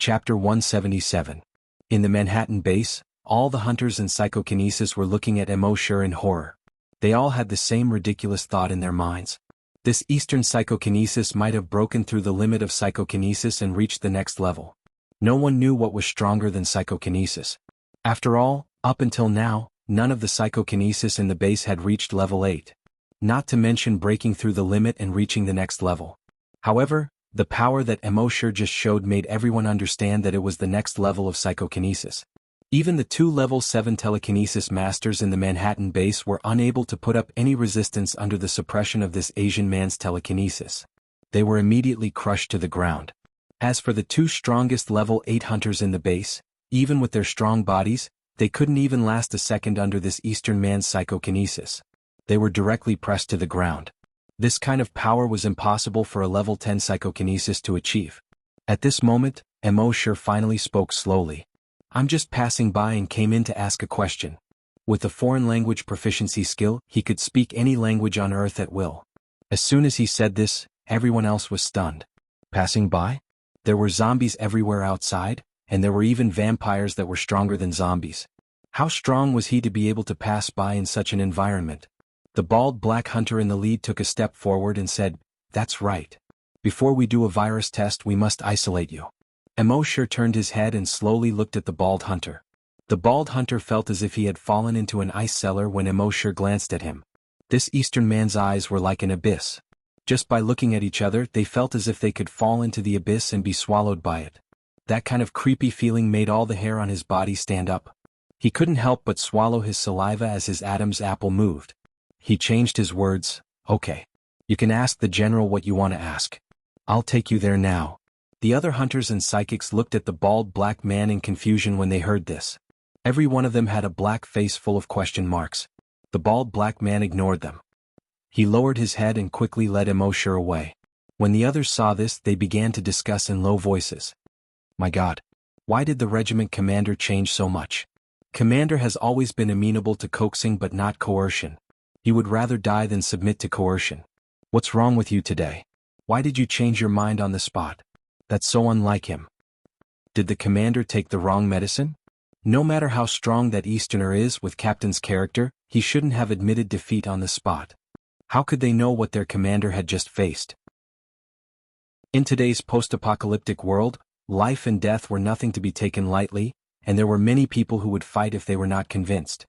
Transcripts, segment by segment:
Chapter 177. In the Manhattan base, all the hunters and psychokinesis were looking at Immortality in horror. They all had the same ridiculous thought in their minds. This Eastern psychokinesis might have broken through the limit of psychokinesis and reached the next level. No one knew what was stronger than psychokinesis. After all, up until now, none of the psychokinesis in the base had reached level 8. Not to mention breaking through the limit and reaching the next level. However, the power that Immortality just showed made everyone understand that it was the next level of psychokinesis. Even the two level 7 telekinesis masters in the Manhattan base were unable to put up any resistance under the suppression of this Asian man's telekinesis. They were immediately crushed to the ground. As for the two strongest level 8 hunters in the base, even with their strong bodies, they couldn't even last a second under this Eastern man's psychokinesis. They were directly pressed to the ground. This kind of power was impossible for a level 10 psychokinesis to achieve. At this moment, Immortality finally spoke slowly. "I'm just passing by and came in to ask a question." With a foreign language proficiency skill, he could speak any language on Earth at will. As soon as he said this, everyone else was stunned. Passing by? There were zombies everywhere outside, and there were even vampires that were stronger than zombies. How strong was he to be able to pass by in such an environment? The bald black hunter in the lead took a step forward and said, "That's right. Before we do a virus test we must isolate you." Immortality turned his head and slowly looked at the bald hunter. The bald hunter felt as if he had fallen into an ice cellar when Immortality glanced at him. This Eastern man's eyes were like an abyss. Just by looking at each other they felt as if they could fall into the abyss and be swallowed by it. That kind of creepy feeling made all the hair on his body stand up. He couldn't help but swallow his saliva as his Adam's apple moved. He changed his words. "Okay. You can ask the general what you want to ask. I'll take you there now." The other hunters and psychics looked at the bald black man in confusion when they heard this. Every one of them had a black face full of question marks. The bald black man ignored them. He lowered his head and quickly led Immortality away. When the others saw this they began to discuss in low voices. "My God. Why did the regiment commander change so much? Commander has always been amenable to coaxing but not coercion. He would rather die than submit to coercion. What's wrong with you today? Why did you change your mind on the spot? That's so unlike him. Did the commander take the wrong medicine? No matter how strong that Easterner is with Captain's character, he shouldn't have admitted defeat on the spot. How could they know what their commander had just faced?" In today's post-apocalyptic world, life and death were nothing to be taken lightly, and there were many people who would fight if they were not convinced.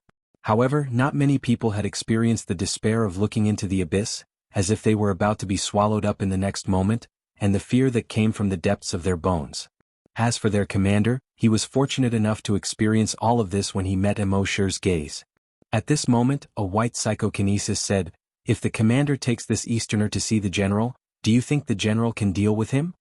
However, not many people had experienced the despair of looking into the abyss, as if they were about to be swallowed up in the next moment, and the fear that came from the depths of their bones. As for their commander, he was fortunate enough to experience all of this when he met Immortality's gaze. At this moment, a white psychokinesis said, "If the commander takes this Easterner to see the general, do you think the general can deal with him?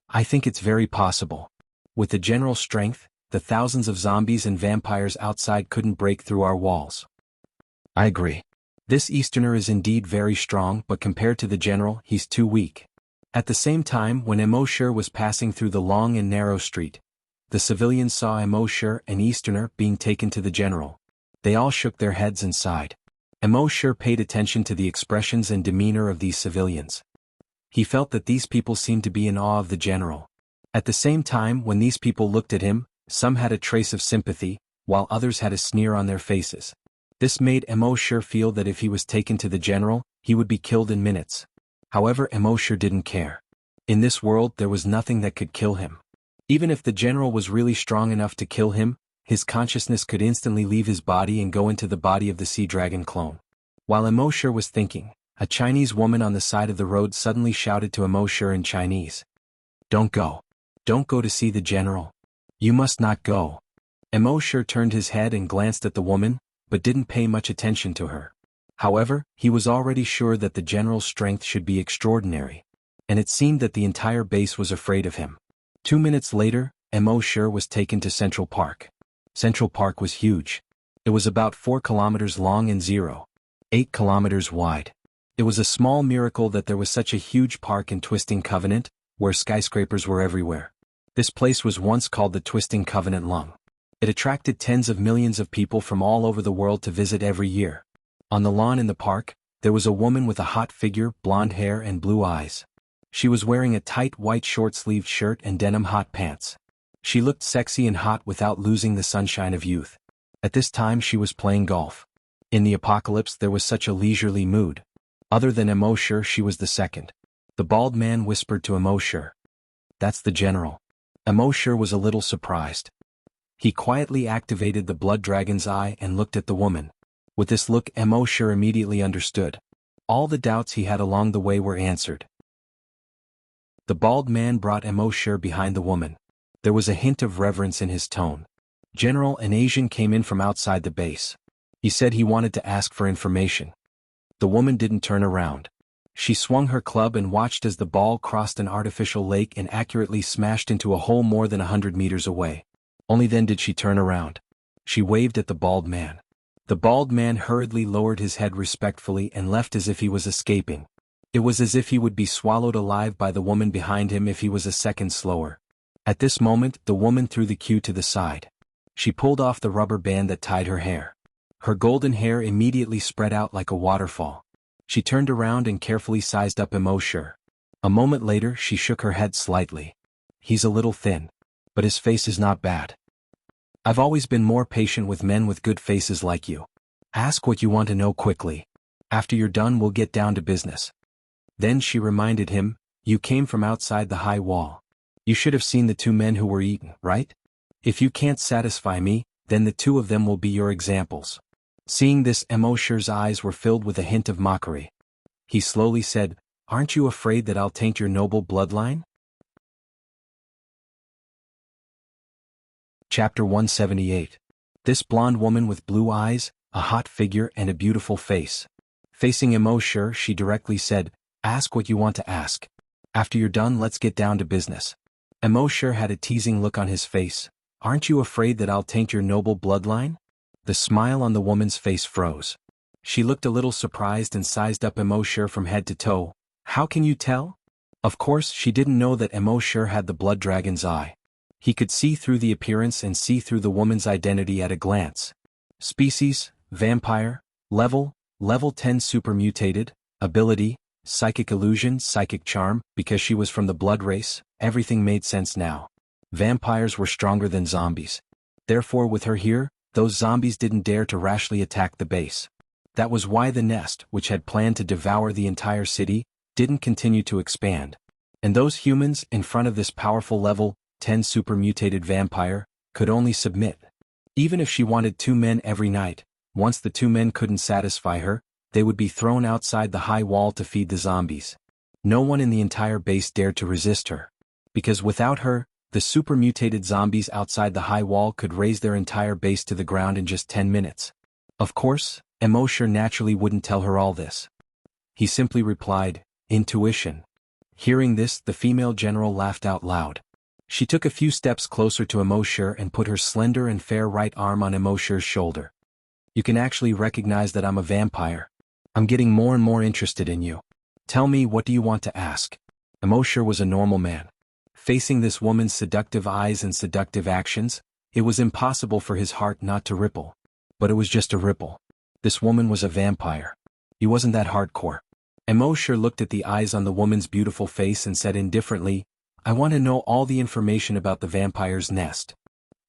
I think it's very possible. With the general's strength, the thousands of zombies and vampires outside couldn't break through our walls." "I agree. This Easterner is indeed very strong, but compared to the general, he's too weak." At the same time, when Immortality was passing through the long and narrow street, the civilians saw Immortality and Easterner being taken to the general. They all shook their heads and sighed. Immortality paid attention to the expressions and demeanor of these civilians. He felt that these people seemed to be in awe of the general. At the same time, when these people looked at him, some had a trace of sympathy, while others had a sneer on their faces. This made Immortality feel that if he was taken to the general, he would be killed in minutes. However, Immortality didn't care. In this world there was nothing that could kill him. Even if the general was really strong enough to kill him, his consciousness could instantly leave his body and go into the body of the Sea Dragon clone. While Immortality was thinking, a Chinese woman on the side of the road suddenly shouted to Immortality in Chinese. "Don't go. Don't go to see the general. You must not go." Immortality turned his head and glanced at the woman, but didn't pay much attention to her. However, he was already sure that the general's strength should be extraordinary. And it seemed that the entire base was afraid of him. 2 minutes later, Immortality was taken to Central Park. Central Park was huge. It was about 4 kilometers long and 0.8 kilometers wide. It was a small miracle that there was such a huge park in Twisting Covenant, where skyscrapers were everywhere. This place was once called the Twisting Covenant Lung. It attracted tens of millions of people from all over the world to visit every year. On the lawn in the park, there was a woman with a hot figure, blonde hair and blue eyes. She was wearing a tight white short-sleeved shirt and denim hot pants. She looked sexy and hot without losing the sunshine of youth. At this time she was playing golf. In the apocalypse there was such a leisurely mood. Other than Immortality, she was the second. The bald man whispered to Immortality. That's the general. Immortality was a little surprised. He quietly activated the blood dragon's eye and looked at the woman. With this look, Immortality immediately understood. All the doubts he had along the way were answered. The bald man brought Immortality behind the woman. There was a hint of reverence in his tone. General, an Asian came in from outside the base. He said he wanted to ask for information. The woman didn't turn around. She swung her club and watched as the ball crossed an artificial lake and accurately smashed into a hole more than 100 meters away. Only then did she turn around. She waved at the bald man. The bald man hurriedly lowered his head respectfully and left as if he was escaping. It was as if he would be swallowed alive by the woman behind him if he was a second slower. At this moment, the woman threw the cue to the side. She pulled off the rubber band that tied her hair. Her golden hair immediately spread out like a waterfall. She turned around and carefully sized up Immortality. A moment later she shook her head slightly. He's a little thin. But his face is not bad. I've always been more patient with men with good faces like you. Ask what you want to know quickly. After you're done we'll get down to business. Then she reminded him, you came from outside the high wall. You should have seen the two men who were eaten, right? If you can't satisfy me, then the two of them will be your examples. Seeing this, Immortality's eyes were filled with a hint of mockery. He slowly said, aren't you afraid that I'll taint your noble bloodline? Chapter 178. This blonde woman with blue eyes, a hot figure and a beautiful face. Facing Immortality, she directly said, ask what you want to ask. After you're done let's get down to business. Immortality had a teasing look on his face. Aren't you afraid that I'll taint your noble bloodline? The smile on the woman's face froze. She looked a little surprised and sized up Immortality from head to toe. How can you tell? Of course, she didn't know that Immortality had the blood dragon's eye. He could see through the appearance and see through the woman's identity at a glance. Species, vampire, level 10 supermutated, ability, psychic illusion, psychic charm, because she was from the blood race, everything made sense now. Vampires were stronger than zombies. Therefore with her here, those zombies didn't dare to rashly attack the base. That was why the nest, which had planned to devour the entire city, didn't continue to expand. And those humans, in front of this powerful level 10 supermutated vampire, could only submit. Even if she wanted 2 men every night, once the 2 men couldn't satisfy her, they would be thrown outside the high wall to feed the zombies. No one in the entire base dared to resist her. Because without her, the supermutated zombies outside the high wall could raise their entire base to the ground in just 10 minutes. Of course, Immortality naturally wouldn't tell her all this. He simply replied, intuition. Hearing this, the female general laughed out loud. She took a few steps closer to Immortality and put her slender and fair right arm on Immortality's shoulder. You can actually recognize that I'm a vampire. I'm getting more and more interested in you. Tell me, what do you want to ask? Immortality was a normal man. Facing this woman's seductive eyes and seductive actions, it was impossible for his heart not to ripple. But it was just a ripple. This woman was a vampire. He wasn't that hardcore. Immortality looked at the eyes on the woman's beautiful face and said indifferently, I want to know all the information about the vampire's nest.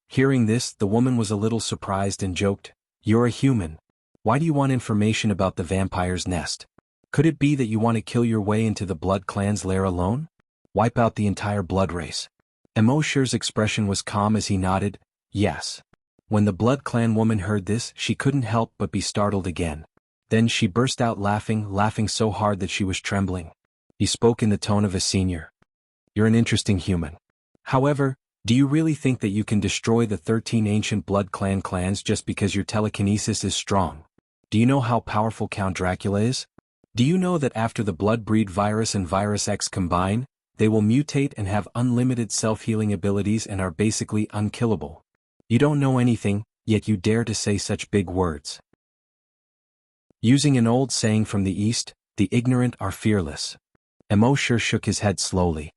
Hearing this, the woman was a little surprised and joked, you're a human. Why do you want information about the vampire's nest? Could it be that you want to kill your way into the blood clan's lair alone? Wipe out the entire blood race? Immortality's expression was calm as he nodded, yes. When the blood clan woman heard this, she couldn't help but be startled again. Then she burst out laughing so hard that she was trembling. He spoke in the tone of a senior. You're an interesting human. However, do you really think that you can destroy the 13 ancient blood clan clans just because your telekinesis is strong? Do you know how powerful Count Dracula is? Do you know that after the blood breed virus and virus X combine, they will mutate and have unlimited self-healing abilities and are basically unkillable? You don't know anything, yet you dare to say such big words. Using an old saying from the East, the ignorant are fearless. Immortality shook his head slowly.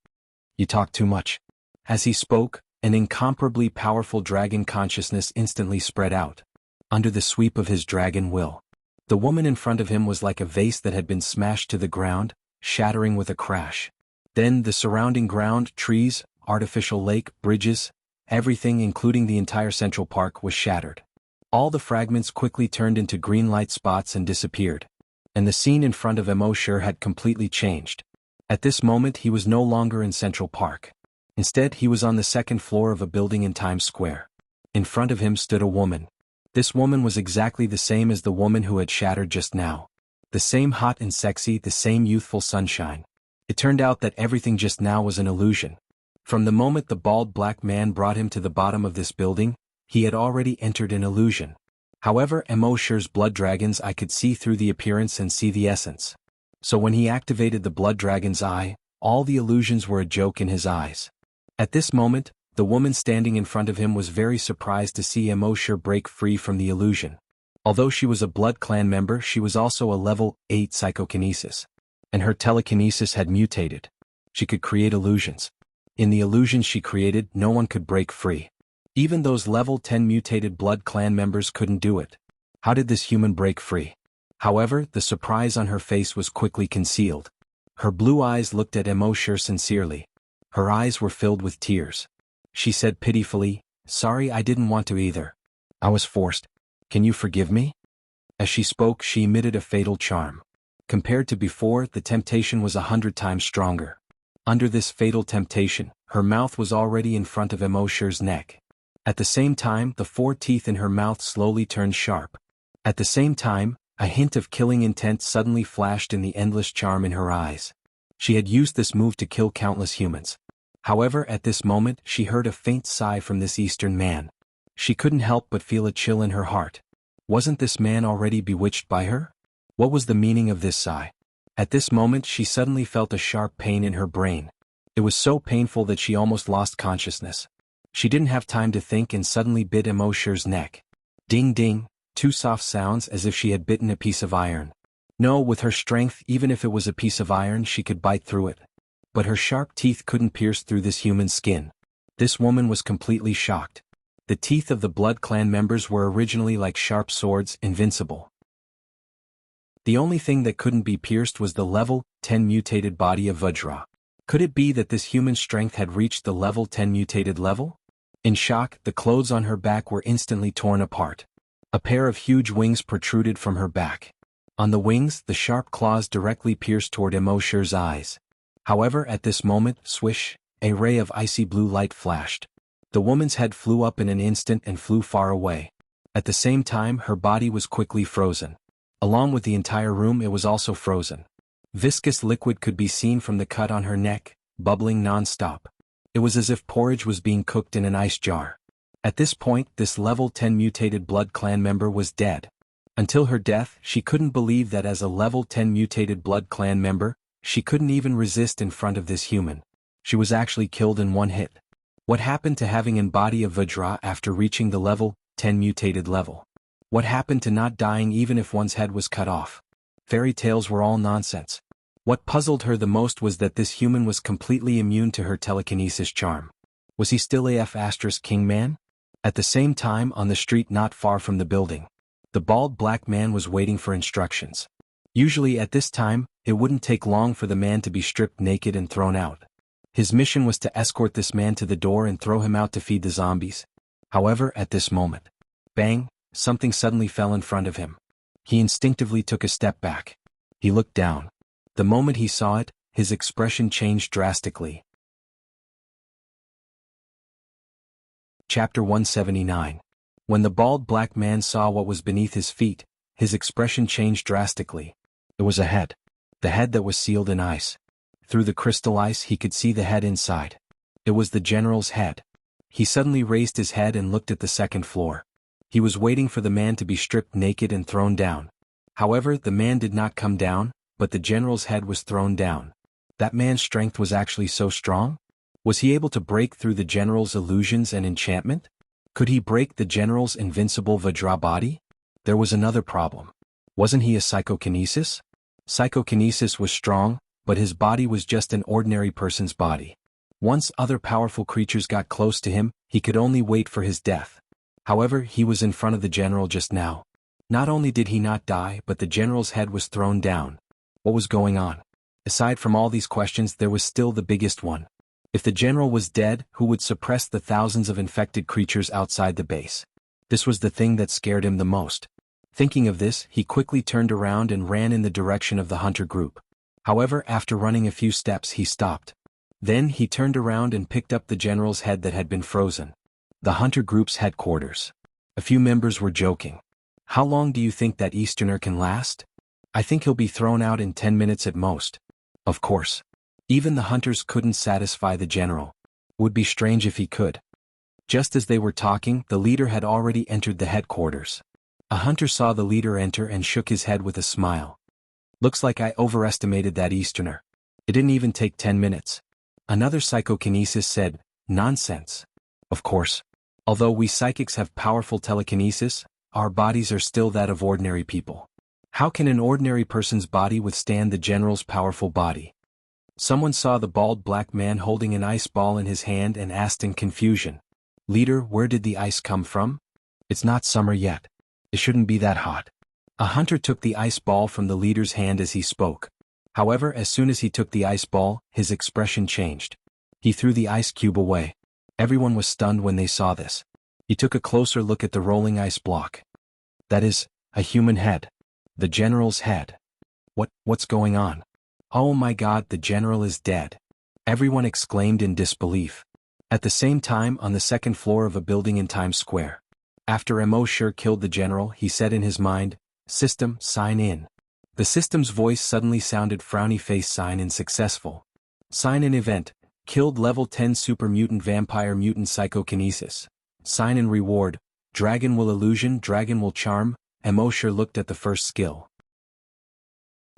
You talk too much. As he spoke, an incomparably powerful dragon consciousness instantly spread out. Under the sweep of his dragon will. The woman in front of him was like a vase that had been smashed to the ground, shattering with a crash. Then the surrounding ground, trees, artificial lake, bridges, everything including the entire Central Park was shattered. All the fragments quickly turned into green light spots and disappeared. And the scene in front of Immortality had completely changed. At this moment he was no longer in Central Park. Instead he was on the second floor of a building in Times Square. In front of him stood a woman. This woman was exactly the same as the woman who had shattered just now. The same hot and sexy, the same youthful sunshine. It turned out that everything just now was an illusion. From the moment the bald black man brought him to the bottom of this building, he had already entered an illusion. However, Immortality's blood dragon's eye could see through the appearance and see the essence. So when he activated the blood dragon's eye, all the illusions were a joke in his eyes. At this moment, the woman standing in front of him was very surprised to see Immortality break free from the illusion. Although she was a Blood Clan member, she was also a level 8 psychokinesis. And her telekinesis had mutated. She could create illusions. In the illusions she created, no one could break free. Even those level 10 mutated Blood Clan members couldn't do it. How did this human break free? However, the surprise on her face was quickly concealed. Her blue eyes looked at Immortality sincerely. Her eyes were filled with tears. She said pitifully, "Sorry, I didn't want to either. I was forced. Can you forgive me?" As she spoke, she emitted a fatal charm. Compared to before, the temptation was 100 times stronger. Under this fatal temptation, her mouth was already in front of Immortality's neck. At the same time, the 4 teeth in her mouth slowly turned sharp. At the same time, a hint of killing intent suddenly flashed in the endless charm in her eyes. She had used this move to kill countless humans. However, at this moment, she heard a faint sigh from this Eastern man. She couldn't help but feel a chill in her heart. Wasn't this man already bewitched by her? What was the meaning of this sigh? At this moment, she suddenly felt a sharp pain in her brain. It was so painful that she almost lost consciousness. She didn't have time to think and suddenly bit Immortality's neck. Ding ding, 2 soft sounds as if she had bitten a piece of iron. No, with her strength, even if it was a piece of iron, she could bite through it. But her sharp teeth couldn't pierce through this human skin. This woman was completely shocked. The teeth of the Blood Clan members were originally like sharp swords, invincible. The only thing that couldn't be pierced was the level 10 mutated body of Vajra. Could it be that this human strength had reached the level 10 mutated level? In shock, the clothes on her back were instantly torn apart. A pair of huge wings protruded from her back. On the wings, the sharp claws directly pierced toward Immortality's eyes. However, at this moment, swish, a ray of icy blue light flashed. The woman's head flew up in an instant and flew far away. At the same time, her body was quickly frozen. Along with the entire room, it was also frozen. Viscous liquid could be seen from the cut on her neck, bubbling non-stop. It was as if porridge was being cooked in an ice jar. At this point, this level 10 mutated Blood Clan member was dead. Until her death, she couldn't believe that as a level 10 mutated Blood Clan member, she couldn't even resist in front of this human. She was actually killed in one hit. What happened to having an body of Vajra after reaching the level 10 mutated level? What happened to not dying even if one's head was cut off? Fairy tales were all nonsense. What puzzled her the most was that this human was completely immune to her telekinesis charm. Was he still AF * King Man? At the same time, on the street not far from the building, the bald black man was waiting for instructions. Usually at this time, it wouldn't take long for the man to be stripped naked and thrown out. His mission was to escort this man to the door and throw him out to feed the zombies. However, at this moment, bang, something suddenly fell in front of him. He instinctively took a step back. He looked down. The moment he saw it, his expression changed drastically. Chapter 179. When the bald black man saw what was beneath his feet, his expression changed drastically. It was a head. The head that was sealed in ice. Through the crystal ice he could see the head inside. It was the general's head. He suddenly raised his head and looked at the second floor. He was waiting for the man to be stripped naked and thrown down. However, the man did not come down, but the general's head was thrown down. That man's strength was actually so strong? Was he able to break through the general's illusions and enchantment? Could he break the general's invincible Vajra body? There was another problem. Wasn't he a psychokinesis? Psychokinesis was strong, but his body was just an ordinary person's body. Once other powerful creatures got close to him, he could only wait for his death. However, he was in front of the general just now. Not only did he not die, but the general's head was thrown down. What was going on? Aside from all these questions, there was still the biggest one. If the general was dead, who would suppress the thousands of infected creatures outside the base? This was the thing that scared him the most. Thinking of this, he quickly turned around and ran in the direction of the hunter group. However, after running a few steps, he stopped. Then he turned around and picked up the general's head that had been frozen. The hunter group's headquarters. A few members were joking. How long do you think that Easterner can last? I think he'll be thrown out in 10 minutes at most. Of course. Even the hunters couldn't satisfy the general. Would be strange if he could. Just as they were talking, the leader had already entered the headquarters. A hunter saw the leader enter and shook his head with a smile. Looks like I overestimated that Easterner. It didn't even take 10 minutes. Another psychokinesis said, nonsense. Of course. Although we psychics have powerful telekinesis, our bodies are still that of ordinary people. How can an ordinary person's body withstand the general's powerful body? Someone saw the bald black man holding an ice ball in his hand and asked in confusion, "Leader, where did the ice come from? It's not summer yet. It shouldn't be that hot." A hunter took the ice ball from the leader's hand as he spoke. However, as soon as he took the ice ball, his expression changed. He threw the ice cube away. Everyone was stunned when they saw this. He took a closer look at the rolling ice block. That is, a human head. The general's head. What's going on? Oh my God, the general is dead. Everyone exclaimed in disbelief. At the same time, on the second floor of a building in Times Square. After Immortality killed the general, he said in his mind, "System, sign in." The system's voice suddenly sounded frowny face sign in successful. Sign in event, killed level 10 super mutant vampire mutant psychokinesis. Sign in reward, dragon will illusion, dragon will charm. Immortality looked at the first skill.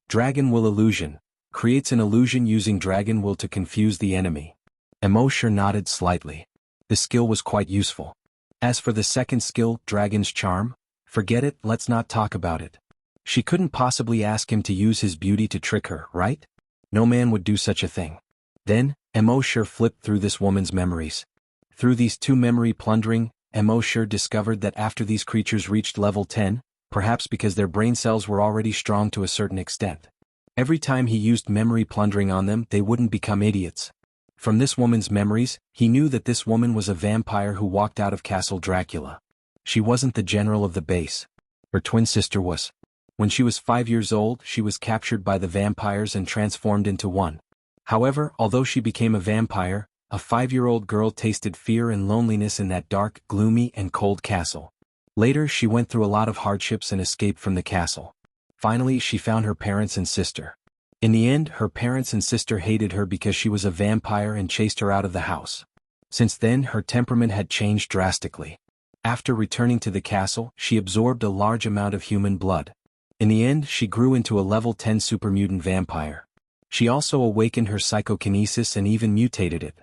Dragon will illusion. Creates an illusion using dragon will to confuse the enemy. Immortality nodded slightly. The skill was quite useful. As for the second skill, dragon's charm, forget it, let's not talk about it. She couldn't possibly ask him to use his beauty to trick her, right? No man would do such a thing. Then, Immortality flipped through this woman's memories. Through these two memory plundering, Immortality discovered that after these creatures reached level 10, perhaps because their brain cells were already strong to a certain extent, every time he used memory plundering on them, they wouldn't become idiots. From this woman's memories, he knew that this woman was a vampire who walked out of Castle Dracula. She wasn't the general of the base. Her twin sister was. When she was 5 years old, she was captured by the vampires and transformed into one. However, although she became a vampire, a 5-year-old girl tasted fear and loneliness in that dark, gloomy, and cold castle. Later, she went through a lot of hardships and escaped from the castle. Finally, she found her parents and sister. In the end, her parents and sister hated her because she was a vampire and chased her out of the house. Since then, her temperament had changed drastically. After returning to the castle, she absorbed a large amount of human blood. In the end, she grew into a level 10 supermutant vampire. She also awakened her psychokinesis and even mutated it.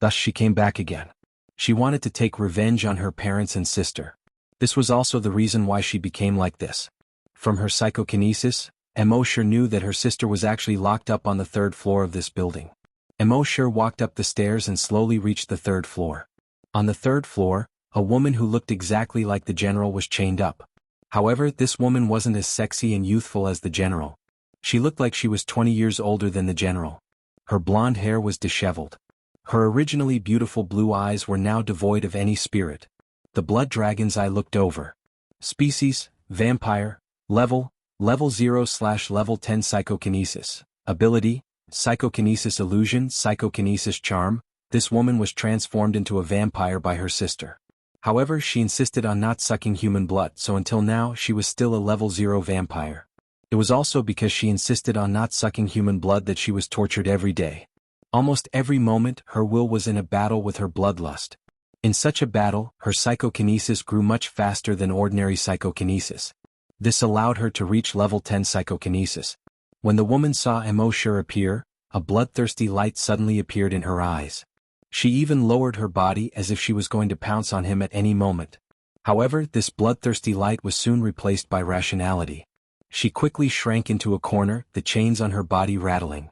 Thus she came back again. She wanted to take revenge on her parents and sister. This was also the reason why she became like this. From her psychokinesis, Immortality knew that her sister was actually locked up on the 3rd floor of this building. Immortality walked up the stairs and slowly reached the 3rd floor. On the 3rd floor, a woman who looked exactly like the general was chained up. However, this woman wasn't as sexy and youthful as the general. She looked like she was 20 years older than the general. Her blonde hair was disheveled. Her originally beautiful blue eyes were now devoid of any spirit. The blood dragon's eye looked over. Species, vampire, level 0/level 10 psychokinesis. Ability, psychokinesis illusion, psychokinesis charm. This woman was transformed into a vampire by her sister. However, she insisted on not sucking human blood, so until now she was still a level 0 vampire. It was also because she insisted on not sucking human blood that she was tortured every day. Almost every moment, her will was in a battle with her bloodlust. In such a battle, her psychokinesis grew much faster than ordinary psychokinesis. This allowed her to reach level 10 psychokinesis. When the woman saw Immortality appear, a bloodthirsty light suddenly appeared in her eyes. She even lowered her body as if she was going to pounce on him at any moment. However, this bloodthirsty light was soon replaced by rationality. She quickly shrank into a corner, the chains on her body rattling.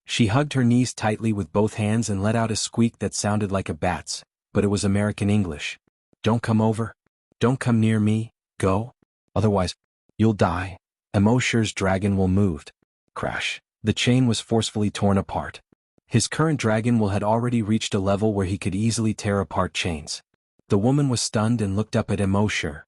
She hugged her knees tightly with both hands and let out a squeak that sounded like a bat's, but it was American English. "Don't come over. Don't come near me. Go. Otherwise, you'll die." Immortality's dragon will moved. Crash. The chain was forcefully torn apart. His current dragon will had already reached a level where he could easily tear apart chains. The woman was stunned and looked up at Immortality.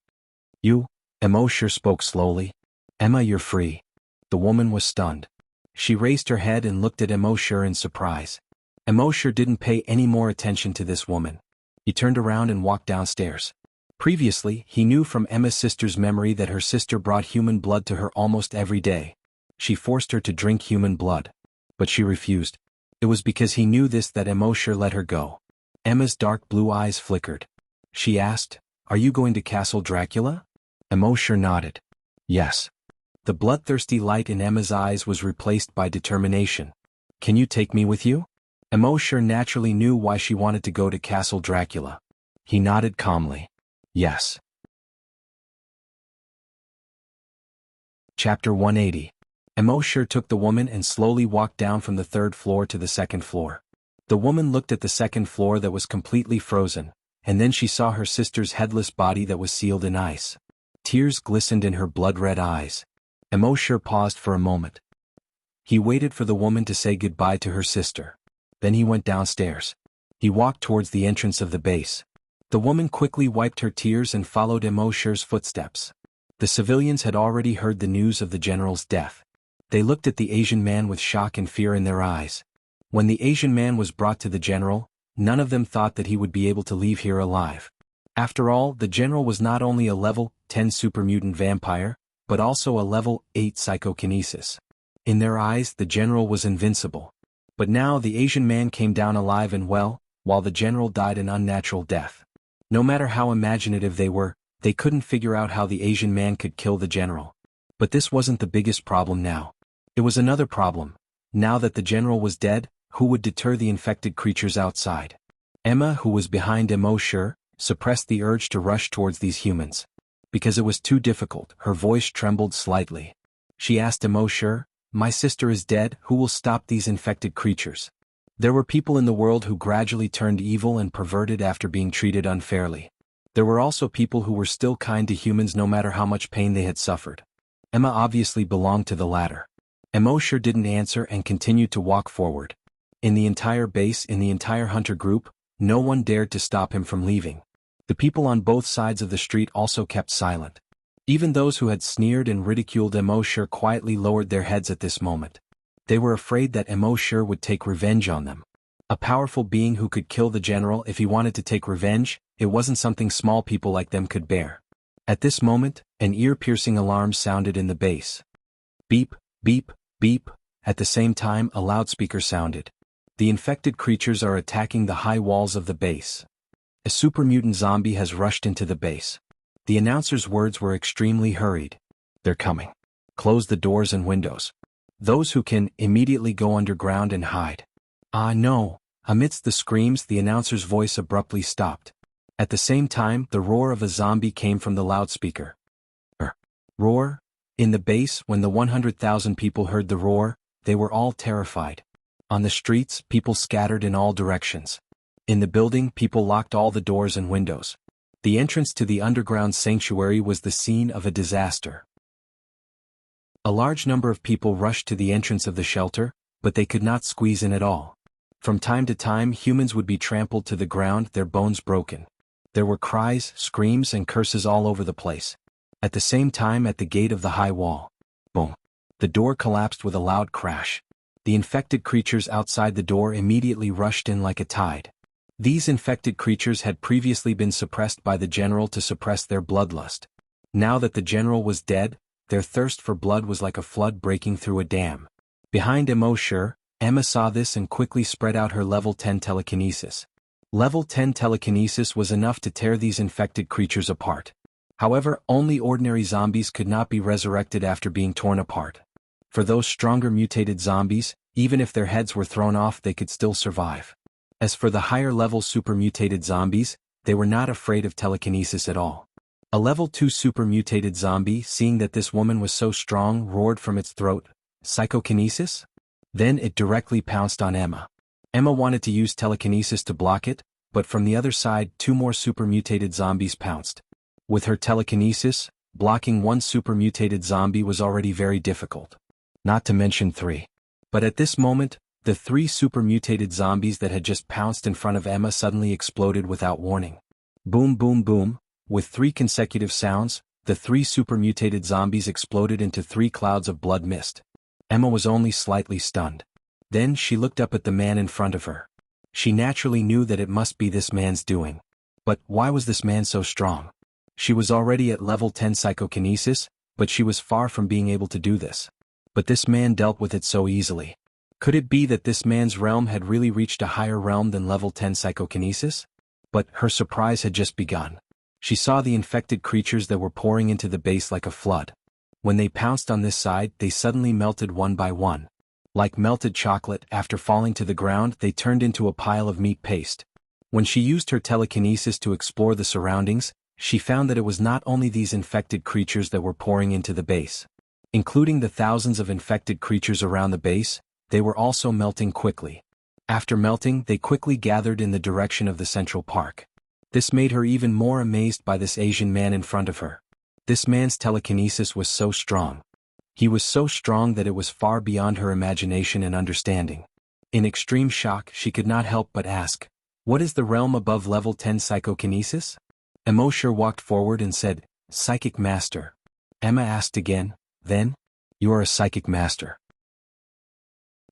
You? Immortality spoke slowly. Emma, you're free. The woman was stunned. She raised her head and looked at Immortality in surprise. Immortality didn't pay any more attention to this woman. He turned around and walked downstairs. Previously, he knew from Emma's sister's memory that her sister brought human blood to her almost every day. She forced her to drink human blood. But she refused. It was because he knew this that Immortality let her go. Emma's dark blue eyes flickered. She asked, "Are you going to Castle Dracula?" Immortality nodded. Yes. The bloodthirsty light in Emma's eyes was replaced by determination. Can you take me with you? Immortality naturally knew why she wanted to go to Castle Dracula. He nodded calmly. Yes. Chapter 180. Immortality took the woman and slowly walked down from the 3rd floor to the 2nd floor. The woman looked at the 2nd floor that was completely frozen, and then she saw her sister's headless body that was sealed in ice. Tears glistened in her blood-red eyes. Immortality paused for a moment. He waited for the woman to say goodbye to her sister. Then he went downstairs. He walked towards the entrance of the base. The woman quickly wiped her tears and followed Immortality's footsteps. The civilians had already heard the news of the general's death. They looked at the Asian man with shock and fear in their eyes. When the Asian man was brought to the general, none of them thought that he would be able to leave here alive. After all, the general was not only a level 10 supermutant vampire, but also a level 8 psychokinesis. In their eyes, the general was invincible. But now the Asian man came down alive and well, while the general died an unnatural death. No matter how imaginative they were, they couldn't figure out how the Asian man could kill the general. But this wasn't the biggest problem now. It was another problem. Now that the general was dead, who would deter the infected creatures outside? Emma, who was behind Immortality, suppressed the urge to rush towards these humans. Because it was too difficult, her voice trembled slightly. She asked Immortality, "My sister is dead, who will stop these infected creatures?" There were people in the world who gradually turned evil and perverted after being treated unfairly. There were also people who were still kind to humans no matter how much pain they had suffered. Emma obviously belonged to the latter. Immortality didn't answer and continued to walk forward. In the entire base, in the entire hunter group, no one dared to stop him from leaving. The people on both sides of the street also kept silent. Even those who had sneered and ridiculed Immortality quietly lowered their heads at this moment. They were afraid that Immortality would take revenge on them. A powerful being who could kill the general if he wanted to take revenge, it wasn't something small people like them could bear. At this moment, an ear-piercing alarm sounded in the base. Beep, beep, beep. At the same time, a loudspeaker sounded. The infected creatures are attacking the high walls of the base. A supermutant zombie has rushed into the base. The announcer's words were extremely hurried. They're coming. Close the doors and windows. Those who can, immediately go underground and hide. Ah no! Amidst the screams, the announcer's voice abruptly stopped. At the same time, the roar of a zombie came from the loudspeaker. Roar? In the base, when the 100,000 people heard the roar, they were all terrified. On the streets, people scattered in all directions. In the building, people locked all the doors and windows. The entrance to the underground sanctuary was the scene of a disaster. A large number of people rushed to the entrance of the shelter, but they could not squeeze in at all. From time to time, humans would be trampled to the ground, their bones broken. There were cries, screams, and curses all over the place. At the same time, at the gate of the high wall. Boom. The door collapsed with a loud crash. The infected creatures outside the door immediately rushed in like a tide. These infected creatures had previously been suppressed by the general to suppress their bloodlust. Now that the general was dead, their thirst for blood was like a flood breaking through a dam. Behind Immortality, Emma saw this and quickly spread out her level 10 telekinesis. Level 10 telekinesis was enough to tear these infected creatures apart. However, only ordinary zombies could not be resurrected after being torn apart. For those stronger mutated zombies, even if their heads were thrown off, they could still survive. As for the higher level super mutated zombies, they were not afraid of telekinesis at all. A level 2 super mutated zombie, seeing that this woman was so strong, roared from its throat, "Psychokinesis?" Then it directly pounced on Emma. Emma wanted to use telekinesis to block it, but from the other side 2 more super mutated zombies pounced. With her telekinesis, blocking 1 super mutated zombie was already very difficult. Not to mention 3. But at this moment, The three super-mutated zombies that had just pounced in front of Emma suddenly exploded without warning. Boom boom boom, with 3 consecutive sounds, the 3 super-mutated zombies exploded into 3 clouds of blood mist. Emma was only slightly stunned. Then she looked up at the man in front of her. She naturally knew that it must be this man's doing. But why was this man so strong? She was already at level 10 psychokinesis, but she was far from being able to do this. But this man dealt with it so easily. Could it be that this man's realm had really reached a higher realm than level 10 psychokinesis? But her surprise had just begun. She saw the infected creatures that were pouring into the base like a flood. When they pounced on this side, they suddenly melted one by one. Like melted chocolate, after falling to the ground, they turned into a pile of meat paste. When she used her telekinesis to explore the surroundings, she found that it was not only these infected creatures that were pouring into the base. Including the thousands of infected creatures around the base, they were also melting quickly. After melting, they quickly gathered in the direction of the Central Park. This made her even more amazed by this Asian man in front of her. This man's telekinesis was so strong. He was so strong that it was far beyond her imagination and understanding. In extreme shock, she could not help but ask, "What is the realm above level 10 psychokinesis?" Immortality walked forward and said, "Psychic Master." Emma asked again, "Then? You are a Psychic Master?"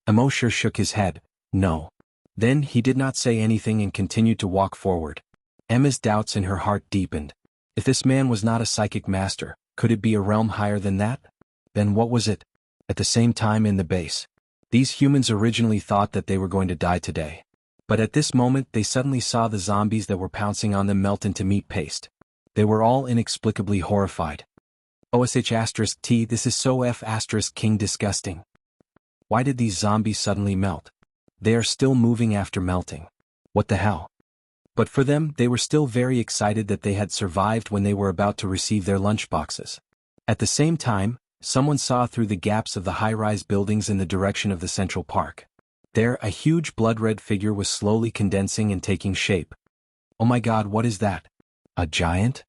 Immortality shook his head, "No." Then he did not say anything and continued to walk forward. Emma's doubts in her heart deepened. If this man was not a Psychic Master, could it be a realm higher than that? Then what was it? At the same time in the base, these humans originally thought that they were going to die today. But at this moment they suddenly saw the zombies that were pouncing on them melt into meat paste. They were all inexplicably horrified. OSH*T, this is so F*King disgusting. Why did these zombies suddenly melt? They are still moving after melting. What the hell? But for them, they were still very excited that they had survived when they were about to receive their lunchboxes. At the same time, someone saw through the gaps of the high-rise buildings in the direction of the Central Park. There, a huge blood-red figure was slowly condensing and taking shape. Oh my god, what is that? A giant?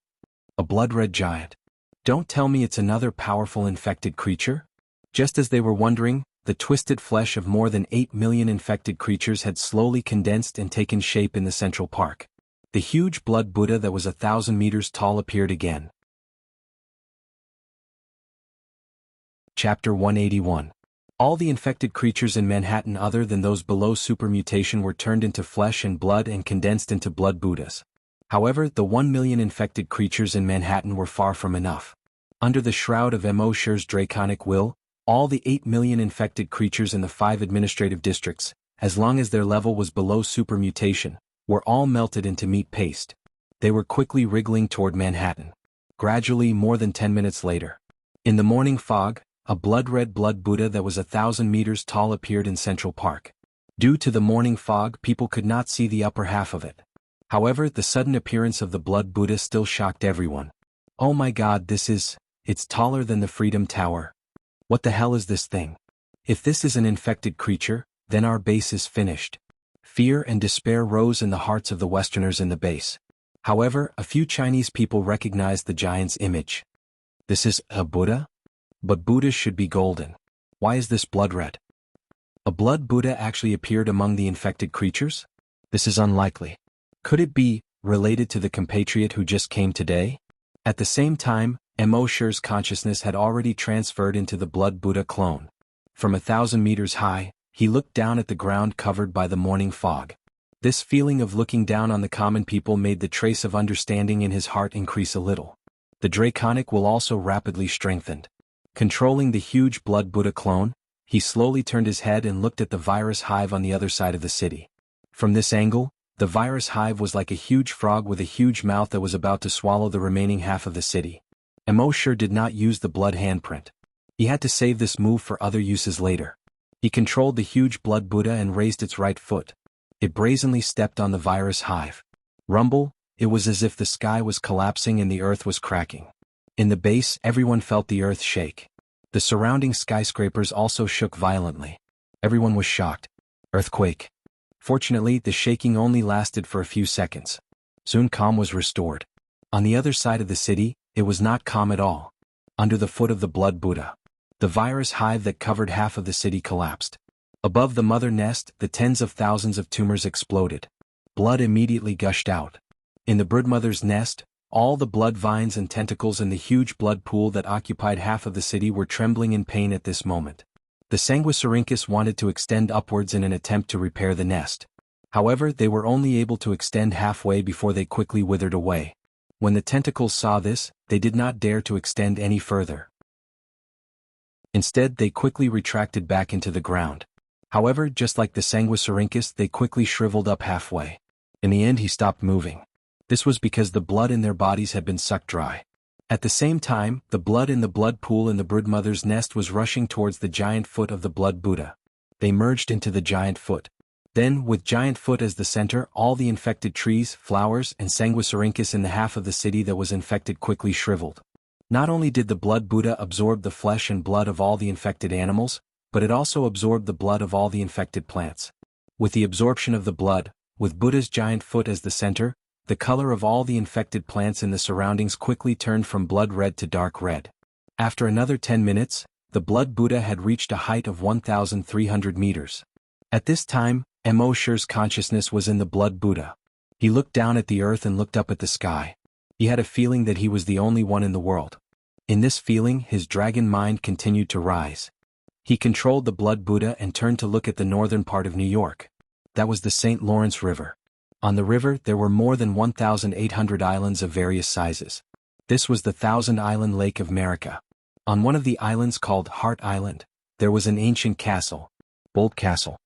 A blood-red giant. Don't tell me it's another powerful infected creature? Just as they were wondering, the twisted flesh of more than 8 million infected creatures had slowly condensed and taken shape in the Central Park. The huge blood Buddha that was 1,000 meters tall appeared again. Chapter 181. All the infected creatures in Manhattan other than those below supermutation were turned into flesh and blood and condensed into blood Buddhas. However, the 1 million infected creatures in Manhattan were far from enough. Under the shroud of Immortality's draconic will, all the 8 million infected creatures in the 5 administrative districts, as long as their level was below supermutation, were all melted into meat paste. They were quickly wriggling toward Manhattan. Gradually, more than 10 minutes later, in the morning fog, a blood-red blood Buddha that was 1,000 meters tall appeared in Central Park. Due to the morning fog, people could not see the upper half of it. However, the sudden appearance of the blood Buddha still shocked everyone. Oh my god, it's taller than the Freedom Tower. What the hell is this thing? If this is an infected creature, then our base is finished. Fear and despair rose in the hearts of the Westerners in the base. However, a few Chinese people recognized the giant's image. This is a Buddha? But Buddhas should be golden. Why is this blood red? A blood Buddha actually appeared among the infected creatures? This is unlikely. Could it be related to the compatriot who just came today? At the same time, Immortality's consciousness had already transferred into the blood Buddha clone. From 1,000 meters high, he looked down at the ground covered by the morning fog. This feeling of looking down on the common people made the trace of understanding in his heart increase a little. The draconic will also rapidly strengthened. Controlling the huge blood Buddha clone, he slowly turned his head and looked at the virus hive on the other side of the city. From this angle, the virus hive was like a huge frog with a huge mouth that was about to swallow the remaining half of the city. Immortality did not use the blood handprint. He had to save this move for other uses later. He controlled the huge blood Buddha and raised its right foot. It brazenly stepped on the virus hive. Rumble, it was as if the sky was collapsing and the earth was cracking. In the base, everyone felt the earth shake. The surrounding skyscrapers also shook violently. Everyone was shocked. Earthquake. Fortunately, the shaking only lasted for a few seconds. Soon calm was restored. On the other side of the city, it was not calm at all. Under the foot of the blood Buddha, the virus hive that covered half of the city collapsed. Above the mother nest, the tens of thousands of tumors exploded. Blood immediately gushed out. In the broodmother's nest, all the blood vines and tentacles in the huge blood pool that occupied half of the city were trembling in pain at this moment. The Sanguisurincus wanted to extend upwards in an attempt to repair the nest. However, they were only able to extend halfway before they quickly withered away. When the tentacles saw this, they did not dare to extend any further. Instead, they quickly retracted back into the ground. However, just like the Sanguisurincus, they quickly shriveled up halfway. In the end, he stopped moving. This was because the blood in their bodies had been sucked dry. At the same time, the blood in the blood pool in the broodmother's nest was rushing towards the giant foot of the blood Buddha. They merged into the giant foot. Then, with giant foot as the center, all the infected trees, flowers, and Sanguisurincus in the half of the city that was infected quickly shriveled. Not only did the blood Buddha absorb the flesh and blood of all the infected animals, but it also absorbed the blood of all the infected plants. With the absorption of the blood, with Buddha's giant foot as the center, the color of all the infected plants in the surroundings quickly turned from blood red to dark red. After another 10 minutes, the blood Buddha had reached a height of 1,300 meters. At this time, Mosher's consciousness was in the blood Buddha. He looked down at the earth and looked up at the sky. He had a feeling that he was the only one in the world. In this feeling, his dragon mind continued to rise. He controlled the blood Buddha and turned to look at the northern part of New York. That was the St. Lawrence River. On the river, there were more than 1,800 islands of various sizes. This was the Thousand-Island Lake of America. On one of the islands called Hart Island, there was an ancient castle, Bolt Castle.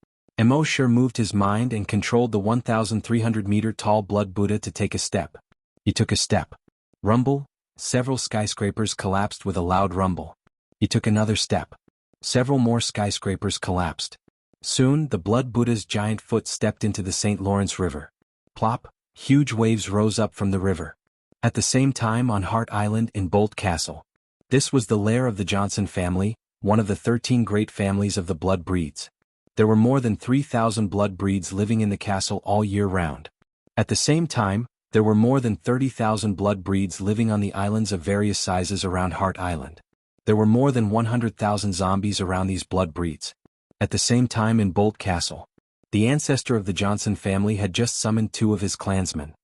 Mosher moved his mind and controlled the 1,300-meter-tall blood Buddha to take a step. He took a step. Rumble, several skyscrapers collapsed with a loud rumble. He took another step. Several more skyscrapers collapsed. Soon, the blood Buddha's giant foot stepped into the St. Lawrence River. Plop, huge waves rose up from the river. At the same time on Hart Island in Bolt Castle. This was the lair of the Johnson family, one of the 13 great families of the blood breeds. There were more than 3,000 blood breeds living in the castle all year round. At the same time, there were more than 30,000 blood breeds living on the islands of various sizes around Hart Island. There were more than 100,000 zombies around these blood breeds. At the same time in Bolt Castle, the ancestor of the Johnson family had just summoned 2 of his clansmen.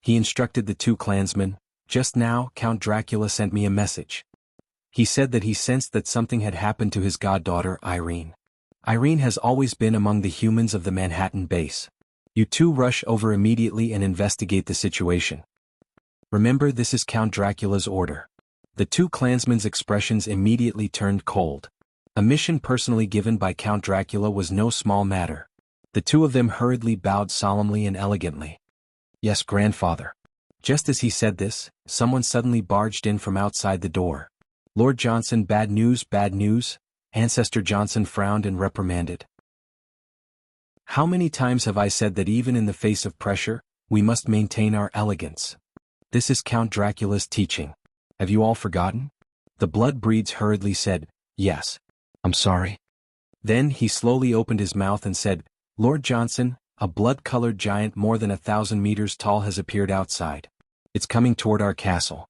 He instructed the 2 clansmen, "Just now, Count Dracula sent me a message." He said that he sensed that something had happened to his goddaughter, Irene. Irene has always been among the humans of the Manhattan base. You 2 rush over immediately and investigate the situation. Remember, this is Count Dracula's order. The 2 clansmen's expressions immediately turned cold. A mission personally given by Count Dracula was no small matter. The 2 of them hurriedly bowed solemnly and elegantly. "Yes, grandfather." Just as he said this, someone suddenly barged in from outside the door. "Lord Johnson, bad news, bad news." Ancestor Johnson frowned and reprimanded. "How many times have I said that even in the face of pressure, we must maintain our elegance? This is Count Dracula's teaching. Have you all forgotten?" The blood breeds hurriedly said, "Yes. I'm sorry." Then he slowly opened his mouth and said, "Lord Johnson, a blood-colored giant more than 1,000 meters tall has appeared outside. It's coming toward our castle."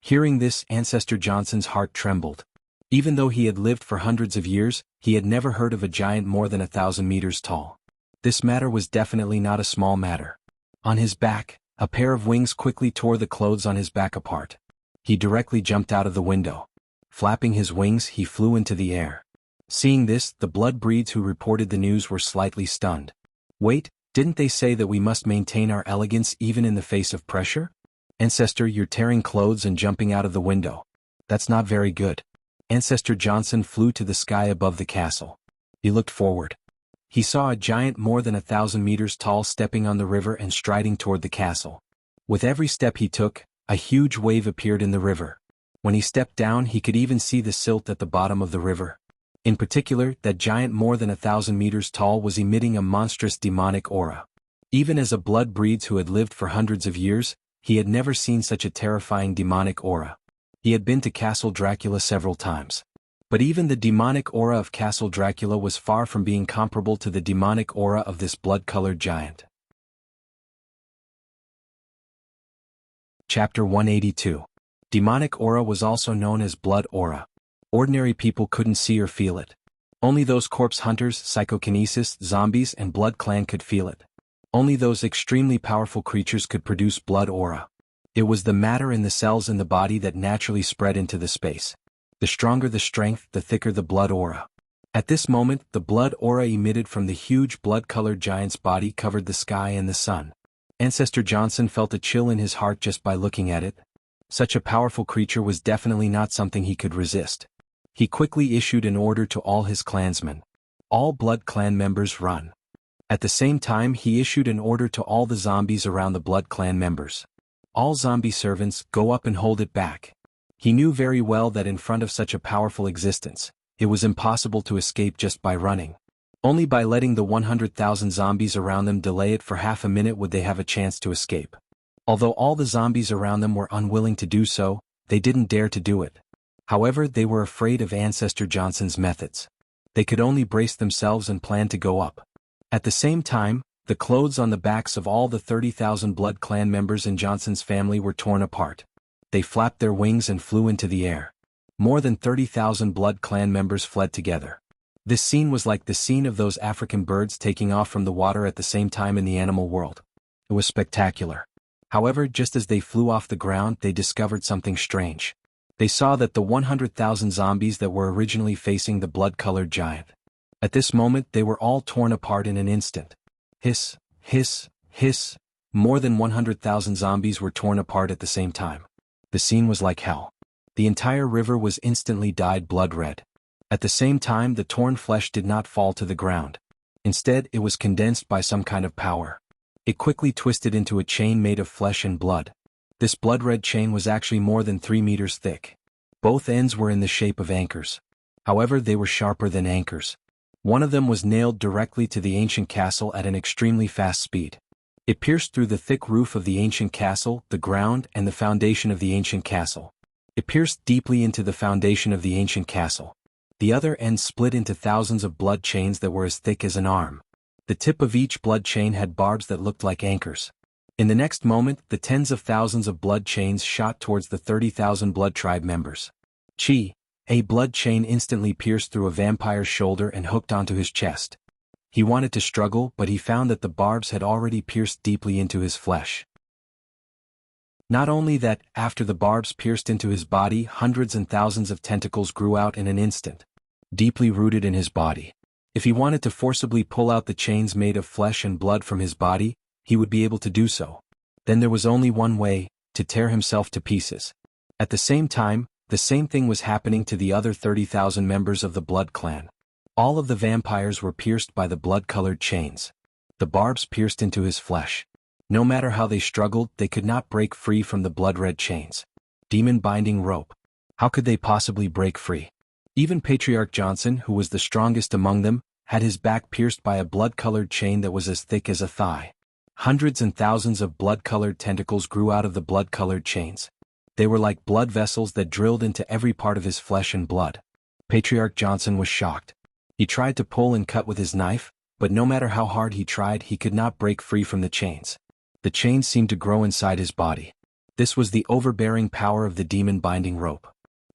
Hearing this, Ancestor Johnson's heart trembled. Even though he had lived for hundreds of years, he had never heard of a giant more than 1,000 meters tall. This matter was definitely not a small matter. On his back, a pair of wings quickly tore the clothes on his back apart. He directly jumped out of the window. Flapping his wings, he flew into the air. Seeing this, the blood breeds who reported the news were slightly stunned. "Wait, didn't they say that we must maintain our elegance even in the face of pressure? Ancestor, you're tearing clothes and jumping out of the window. That's not very good." Ancestor Johnson flew to the sky above the castle. He looked forward. He saw a giant more than 1,000 meters tall stepping on the river and striding toward the castle. With every step he took, a huge wave appeared in the river. When he stepped down, he could even see the silt at the bottom of the river. In particular, that giant more than 1,000 meters tall was emitting a monstrous demonic aura. Even as a blood breeds who had lived for hundreds of years, he had never seen such a terrifying demonic aura. He had been to Castle Dracula several times. But even the demonic aura of Castle Dracula was far from being comparable to the demonic aura of this blood-colored giant. Chapter 182. Demonic aura was also known as blood aura. Ordinary people couldn't see or feel it. Only those corpse hunters, psychokinesis, zombies, and blood clan could feel it. Only those extremely powerful creatures could produce blood aura. It was the matter in the cells in the body that naturally spread into the space. The stronger the strength, the thicker the blood aura. At this moment, the blood aura emitted from the huge blood-colored giant's body covered the sky and the sun. Ancestor Johnson felt a chill in his heart just by looking at it. Such a powerful creature was definitely not something he could resist. He quickly issued an order to all his clansmen. All Blood Clan members run. At the same time, he issued an order to all the zombies around the Blood Clan members. All zombie servants, go up and hold it back. He knew very well that in front of such a powerful existence, it was impossible to escape just by running. Only by letting the 100,000 zombies around them delay it for half a minute would they have a chance to escape. Although all the zombies around them were unwilling to do so, they didn't dare to do it. However, they were afraid of Ancestor Johnson's methods. They could only brace themselves and plan to go up. At the same time, the clothes on the backs of all the 30,000 Blood Clan members in Johnson's family were torn apart. They flapped their wings and flew into the air. More than 30,000 Blood Clan members fled together. This scene was like the scene of those African birds taking off from the water at the same time in the animal world. It was spectacular. However, just as they flew off the ground, they discovered something strange. They saw that the 100,000 zombies that were originally facing the blood-colored giant. At this moment, they were all torn apart in an instant. Hiss, hiss, hiss. More than 100,000 zombies were torn apart at the same time. The scene was like hell. The entire river was instantly dyed blood red. At the same time, the torn flesh did not fall to the ground. Instead, it was condensed by some kind of power. It quickly twisted into a chain made of flesh and blood. This blood-red chain was actually more than 3 meters thick. Both ends were in the shape of anchors. However, they were sharper than anchors. One of them was nailed directly to the ancient castle at an extremely fast speed. It pierced through the thick roof of the ancient castle, the ground, and the foundation of the ancient castle. It pierced deeply into the foundation of the ancient castle. The other end split into thousands of blood chains that were as thick as an arm. The tip of each blood chain had barbs that looked like anchors. In the next moment, the tens of thousands of blood chains shot towards the 30,000 blood tribe members. A blood chain instantly pierced through a vampire's shoulder and hooked onto his chest. He wanted to struggle, but he found that the barbs had already pierced deeply into his flesh. Not only that, after the barbs pierced into his body, hundreds and thousands of tentacles grew out in an instant, deeply rooted in his body. If he wanted to forcibly pull out the chains made of flesh and blood from his body, he would be able to do so. Then there was only one way, to tear himself to pieces. At the same time, the same thing was happening to the other 30,000 members of the Blood Clan. All of the vampires were pierced by the blood-colored chains. The barbs pierced into his flesh. No matter how they struggled, they could not break free from the blood-red chains. Demon binding rope. How could they possibly break free? Even Patriarch Johnson, who was the strongest among them, had his back pierced by a blood-colored chain that was as thick as a thigh. Hundreds and thousands of blood-colored tentacles grew out of the blood-colored chains. They were like blood vessels that drilled into every part of his flesh and blood. Patriarch Johnson was shocked. He tried to pull and cut with his knife, but no matter how hard he tried, he could not break free from the chains. The chains seemed to grow inside his body. This was the overbearing power of the demon binding rope.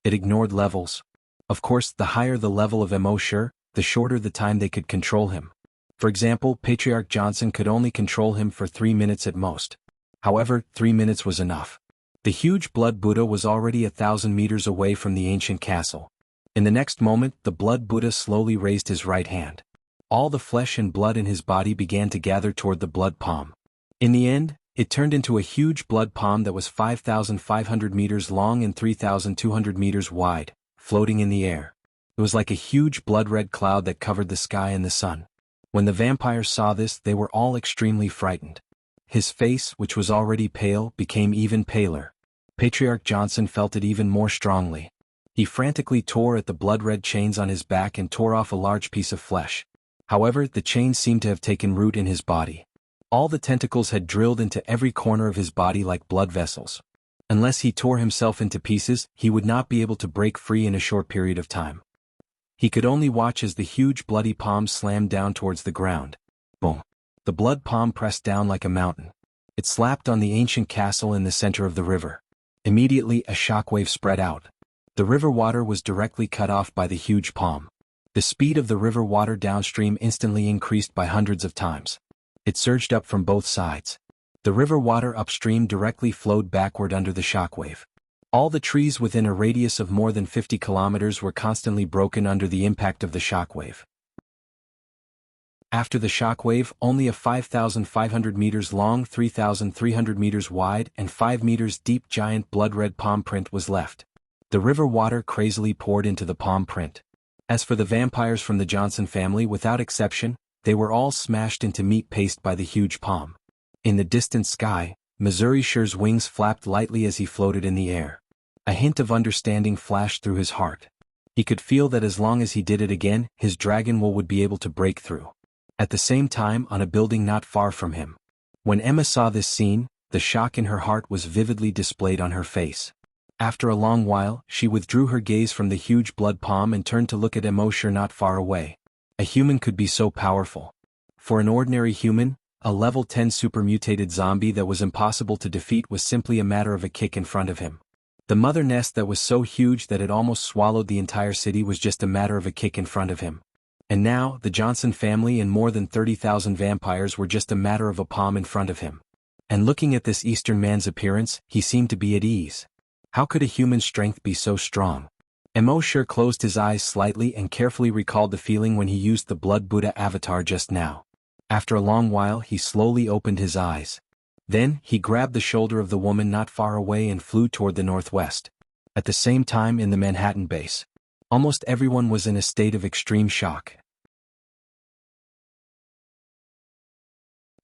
It ignored levels. Of course, the higher the level of Immortality, the shorter the time they could control him. For example, Patriarch Johnson could only control him for 3 minutes at most. However, 3 minutes was enough. The huge blood Buddha was already 1,000 meters away from the ancient castle. In the next moment, the blood Buddha slowly raised his right hand. All the flesh and blood in his body began to gather toward the blood palm. In the end, it turned into a huge blood palm that was 5,500 meters long and 3,200 meters wide, floating in the air. It was like a huge blood-red cloud that covered the sky and the sun. When the vampires saw this, they were all extremely frightened. His face, which was already pale, became even paler. Patriarch Johnson felt it even more strongly. He frantically tore at the blood-red chains on his back and tore off a large piece of flesh. However, the chains seemed to have taken root in his body. All the tentacles had drilled into every corner of his body like blood vessels. Unless he tore himself into pieces, he would not be able to break free in a short period of time. He could only watch as the huge bloody palm slammed down towards the ground. Boom. The blood palm pressed down like a mountain. It slapped on the ancient castle in the center of the river. Immediately, a shockwave spread out. The river water was directly cut off by the huge palm. The speed of the river water downstream instantly increased by hundreds of times. It surged up from both sides. The river water upstream directly flowed backward under the shockwave. All the trees within a radius of more than 50 kilometers were constantly broken under the impact of the shockwave. After the shockwave, only a 5,500 meters long, 3,300 meters wide, and 5 meters deep giant blood-red palm print was left. The river water crazily poured into the palm print. As for the vampires from the Johnson family, without exception, they were all smashed into meat paste by the huge palm. In the distant sky, Missouri Sure's wings flapped lightly as he floated in the air. A hint of understanding flashed through his heart. He could feel that as long as he did it again, his dragon will would be able to break through. At the same time, on a building not far from him. When Emma saw this scene, the shock in her heart was vividly displayed on her face. After a long while, she withdrew her gaze from the huge blood palm and turned to look at Immortality not far away. A human could be so powerful. For an ordinary human, a level 10 super-mutated zombie that was impossible to defeat was simply a matter of a kick in front of him. The mother nest that was so huge that it almost swallowed the entire city was just a matter of a kick in front of him. And now, the Johnson family and more than 30,000 vampires were just a matter of a palm in front of him. And looking at this Eastern man's appearance, he seemed to be at ease. How could a human strength be so strong? Immortality closed his eyes slightly and carefully recalled the feeling when he used the Blood Buddha avatar just now. After a long while, he slowly opened his eyes. Then, he grabbed the shoulder of the woman not far away and flew toward the northwest. At the same time, in the Manhattan base, almost everyone was in a state of extreme shock.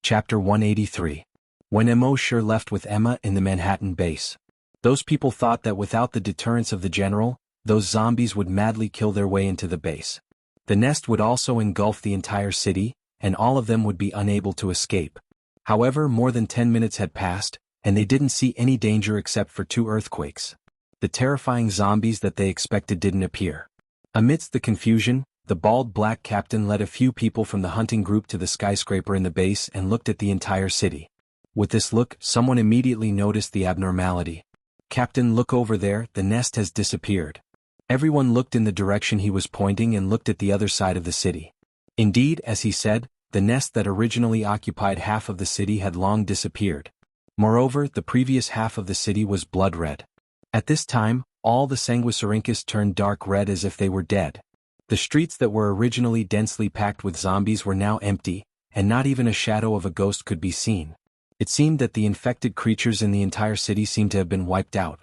Chapter 183. When Immortality left with Emma in the Manhattan base. Those people thought that without the deterrence of the general, those zombies would madly kill their way into the base. The nest would also engulf the entire city, and all of them would be unable to escape. However, more than 10 minutes had passed, and they didn't see any danger except for 2 earthquakes. The terrifying zombies that they expected didn't appear. Amidst the confusion, the bald black captain led a few people from the hunting group to the skyscraper in the base and looked at the entire city. With this look, someone immediately noticed the abnormality. "Captain, look over there, the nest has disappeared." Everyone looked in the direction he was pointing and looked at the other side of the city. Indeed, as he said, the nest that originally occupied half of the city had long disappeared. Moreover, the previous half of the city was blood red. At this time, all the Sanguisurincus turned dark red as if they were dead. The streets that were originally densely packed with zombies were now empty, and not even a shadow of a ghost could be seen. It seemed that the infected creatures in the entire city seemed to have been wiped out.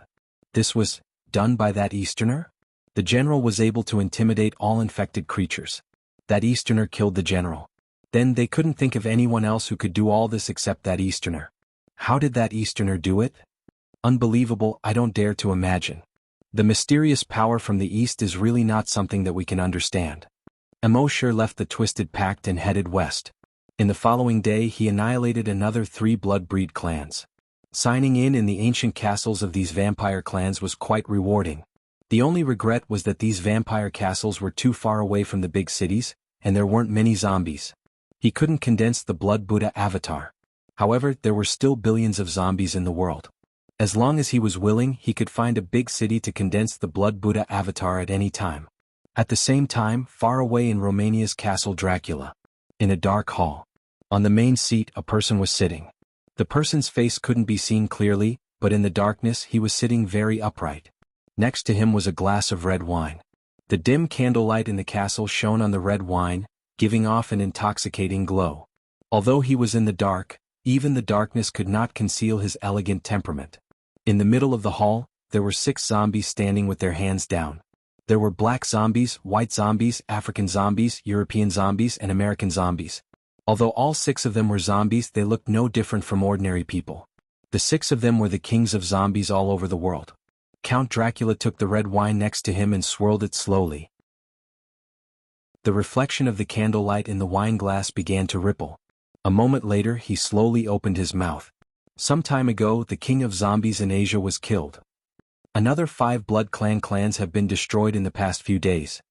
This was done by that Easterner? The general was able to intimidate all infected creatures. That Easterner killed the general. Then they couldn't think of anyone else who could do all this except that Easterner. How did that Easterner do it? Unbelievable, I don't dare to imagine. The mysterious power from the East is really not something that we can understand. Immortality left the Twisted Pact and headed west. In the following day he annihilated another 3 blood breed clans. Signing in the ancient castles of these vampire clans was quite rewarding. The only regret was that these vampire castles were too far away from the big cities, and there weren't many zombies. He couldn't condense the Blood Buddha avatar. However, there were still billions of zombies in the world. As long as he was willing, he could find a big city to condense the Blood Buddha avatar at any time. At the same time, far away in Romania's Castle Dracula. In a dark hall. On the main seat, a person was sitting. The person's face couldn't be seen clearly, but in the darkness he was sitting very upright. Next to him was a glass of red wine. The dim candlelight in the castle shone on the red wine, giving off an intoxicating glow. Although he was in the dark, even the darkness could not conceal his elegant temperament. In the middle of the hall, there were 6 zombies standing with their hands down. There were black zombies, white zombies, African zombies, European zombies, and American zombies. Although all 6 of them were zombies, they looked no different from ordinary people. The 6 of them were the kings of zombies all over the world. Count Dracula took the red wine next to him and swirled it slowly. The reflection of the candlelight in the wine glass began to ripple. A moment later he slowly opened his mouth. Some time ago the king of zombies in Asia was killed. Another 5 blood clans have been destroyed in the past few days.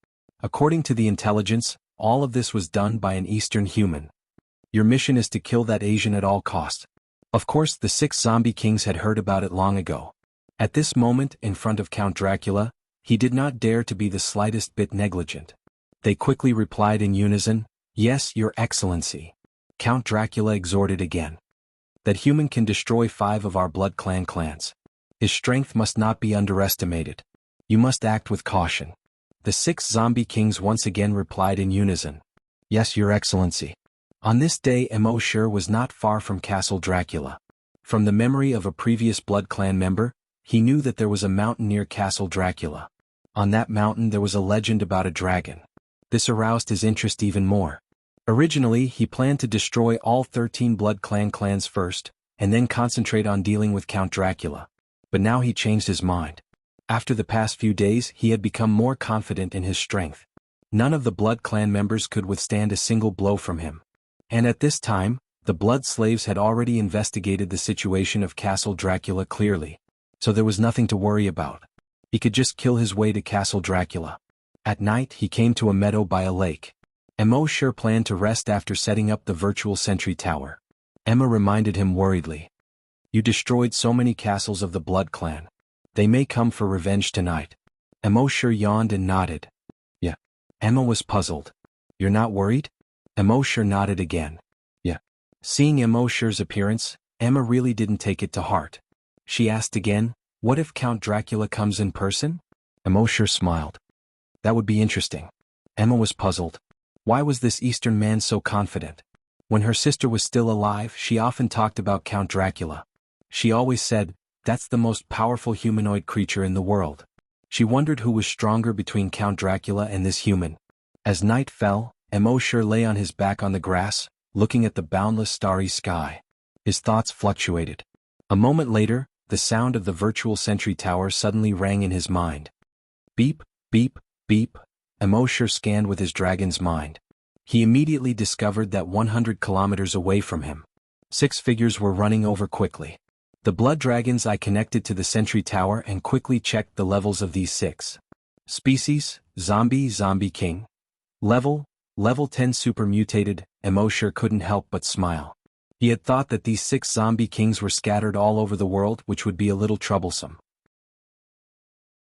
According to the intelligence, all of this was done by an Eastern human. Your mission is to kill that Asian at all costs. Of course the 6 zombie kings had heard about it long ago. At this moment, in front of Count Dracula, he did not dare to be the slightest bit negligent. They quickly replied in unison, "Yes, Your Excellency." Count Dracula exhorted again. "That human can destroy 5 of our blood clans. His strength must not be underestimated. You must act with caution." The 6 zombie kings once again replied in unison, "Yes, Your Excellency." On this day Immortality was not far from Castle Dracula. From the memory of a previous Blood Clan member, he knew that there was a mountain near Castle Dracula. On that mountain there was a legend about a dragon. This aroused his interest even more. Originally he planned to destroy all 13 Blood clans first, and then concentrate on dealing with Count Dracula. But now he changed his mind. After the past few days he had become more confident in his strength. None of the Blood Clan members could withstand a single blow from him. And at this time, the Blood Slaves had already investigated the situation of Castle Dracula clearly. So there was nothing to worry about. He could just kill his way to Castle Dracula. At night he came to a meadow by a lake. Immortality planned to rest after setting up the virtual sentry tower. Emma reminded him worriedly, "You destroyed so many castles of the Blood Clan. They may come for revenge tonight." Immortality yawned and nodded. "Yeah." Emma was puzzled. "You're not worried?" Immortality nodded again. "Yeah." Seeing Immortality's appearance, Emma really didn't take it to heart. She asked again, "What if Count Dracula comes in person?" Immortality smiled. "That would be interesting." Emma was puzzled. Why was this Eastern man so confident? When her sister was still alive, she often talked about Count Dracula. She always said, "That's the most powerful humanoid creature in the world." She wondered who was stronger between Count Dracula and this human. As night fell, Immortality lay on his back on the grass, looking at the boundless starry sky. His thoughts fluctuated. A moment later, the sound of the virtual sentry tower suddenly rang in his mind. Beep, beep, beep. Immortality scanned with his dragon's mind. He immediately discovered that 100 kilometers away from him, 6 figures were running over quickly. The blood dragons I connected to the sentry tower and quickly checked the levels of these 6. Species, Zombie King. Level 10 super mutated. Immortality couldn't help but smile. He had thought that these 6 zombie kings were scattered all over the world, which would be a little troublesome.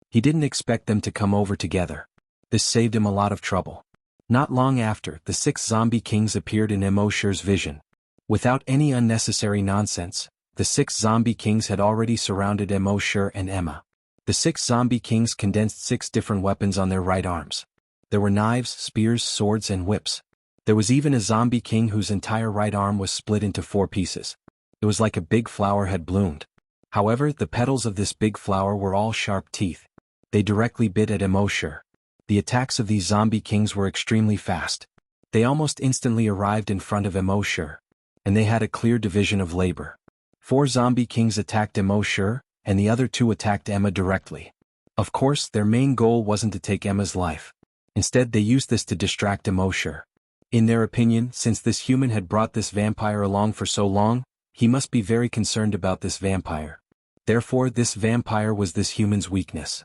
He didn't expect them to come over together. This saved him a lot of trouble. Not long after, the 6 zombie kings appeared in Immortality's vision. Without any unnecessary nonsense, the 6 zombie kings had already surrounded Immortality and Emma. The 6 zombie kings condensed 6 different weapons on their right arms. There were knives, spears, swords, and whips. There was even a zombie king whose entire right arm was split into 4 pieces. It was like a big flower had bloomed. However, the petals of this big flower were all sharp teeth. They directly bit at Immortality. The attacks of these zombie kings were extremely fast. They almost instantly arrived in front of Immortality, and they had a clear division of labor. 4 zombie kings attacked Immortality, and the other 2 attacked Emma directly. Of course, their main goal wasn't to take Emma's life. Instead, they used this to distract Immortality. In their opinion, since this human had brought this vampire along for so long, he must be very concerned about this vampire. Therefore, this vampire was this human's weakness.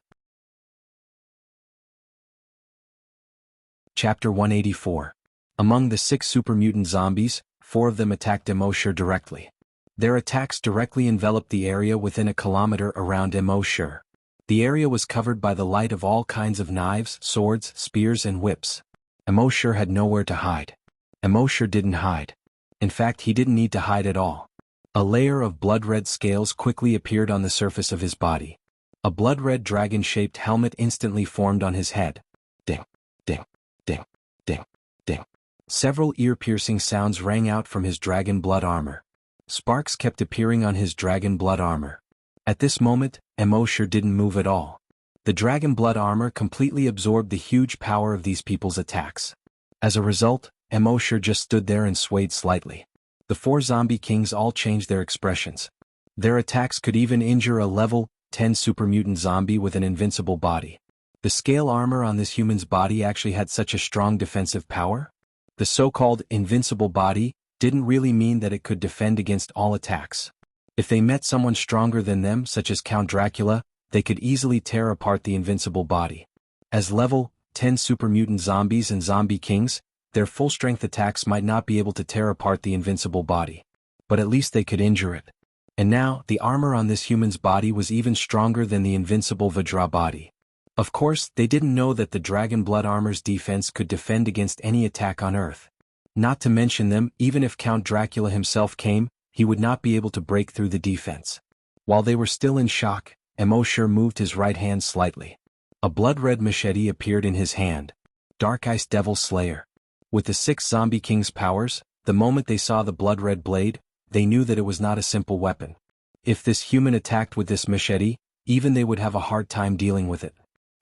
Chapter 184. Among the 6 super mutant zombies, 4 of them attacked Immortality directly. Their attacks directly enveloped the area within a kilometer around Immortality. The area was covered by the light of all kinds of knives, swords, spears, and whips. Immortality had nowhere to hide. Immortality didn't hide. In fact, he didn't need to hide at all. A layer of blood-red scales quickly appeared on the surface of his body. A blood-red dragon-shaped helmet instantly formed on his head. Ding, ding, ding, ding, ding. Several ear-piercing sounds rang out from his dragon blood armor. Sparks kept appearing on his dragon blood armor. At this moment, Immortality didn't move at all. The dragon blood armor completely absorbed the huge power of these people's attacks. As a result, Immortality just stood there and swayed slightly. The 4 zombie kings all changed their expressions. Their attacks could even injure a level 10 super mutant zombie with an invincible body. The scale armor on this human's body actually had such a strong defensive power? The so-called invincible body didn't really mean that it could defend against all attacks. If they met someone stronger than them, such as Count Dracula, they could easily tear apart the invincible body. As level 10 super mutant zombies and zombie kings, their full-strength attacks might not be able to tear apart the invincible body. But at least they could injure it. And now, the armor on this human's body was even stronger than the invincible Vajra body. Of course, they didn't know that the dragon blood armor's defense could defend against any attack on Earth. Not to mention them, even if Count Dracula himself came, he would not be able to break through the defense. While they were still in shock, Immortality moved his right hand slightly. A blood-red machete appeared in his hand. Dark Ice Devil Slayer. With the 6 Zombie King's powers, the moment they saw the blood-red blade, they knew that it was not a simple weapon. If this human attacked with this machete, even they would have a hard time dealing with it.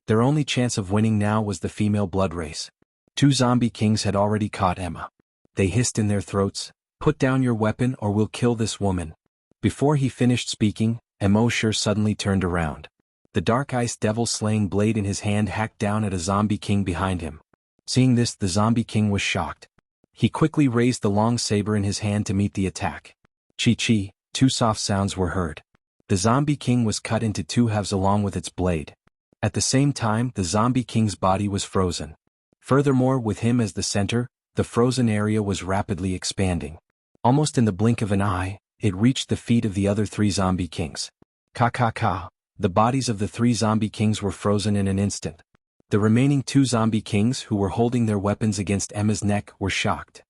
Their only chance of winning now was the female blood race. 2 Zombie Kings had already caught Emma. They hissed in their throats, "Put down your weapon or we'll kill this woman." Before he finished speaking, Immortality suddenly turned around. The Dark Ice Devil slaying blade in his hand hacked down at a Zombie King behind him. Seeing this, the Zombie King was shocked. He quickly raised the long saber in his hand to meet the attack. Chi-chi, 2 soft sounds were heard. The Zombie King was cut into 2 halves along with its blade. At the same time, the Zombie King's body was frozen. Furthermore, with him as the center, the frozen area was rapidly expanding. Almost in the blink of an eye, it reached the feet of the other 3 Zombie Kings. Ka. The bodies of the 3 Zombie Kings were frozen in an instant. The remaining 2 Zombie Kings who were holding their weapons against Emma's neck were shocked.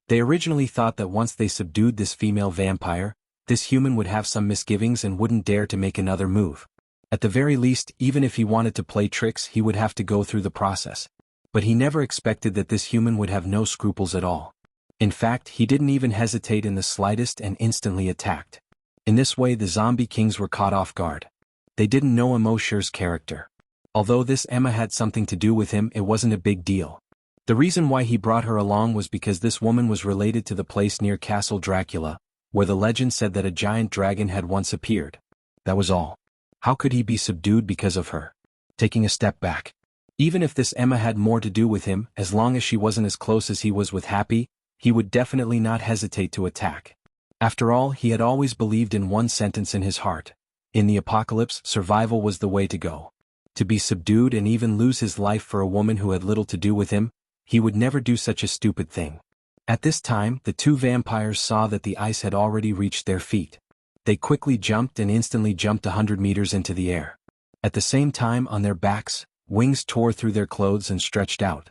They originally thought that once they subdued this female vampire, this human would have some misgivings and wouldn't dare to make another move. At the very least, even if he wanted to play tricks, he would have to go through the process. But he never expected that this human would have no scruples at all. In fact, he didn't even hesitate in the slightest and instantly attacked. In this way, the Zombie Kings were caught off guard. They didn't know Immortality's character. Although this Emma had something to do with him, it wasn't a big deal. The reason why he brought her along was because this woman was related to the place near Castle Dracula, where the legend said that a giant dragon had once appeared. That was all. How could he be subdued because of her? Taking a step back. Even if this Emma had more to do with him, as long as she wasn't as close as he was with Happy, he would definitely not hesitate to attack. After all, he had always believed in one sentence in his heart. In the apocalypse, survival was the way to go. To be subdued and even lose his life for a woman who had little to do with him, he would never do such a stupid thing. At this time, the 2 vampires saw that the ice had already reached their feet. They quickly jumped and instantly jumped 100 meters into the air. At the same time, on their backs, wings tore through their clothes and stretched out.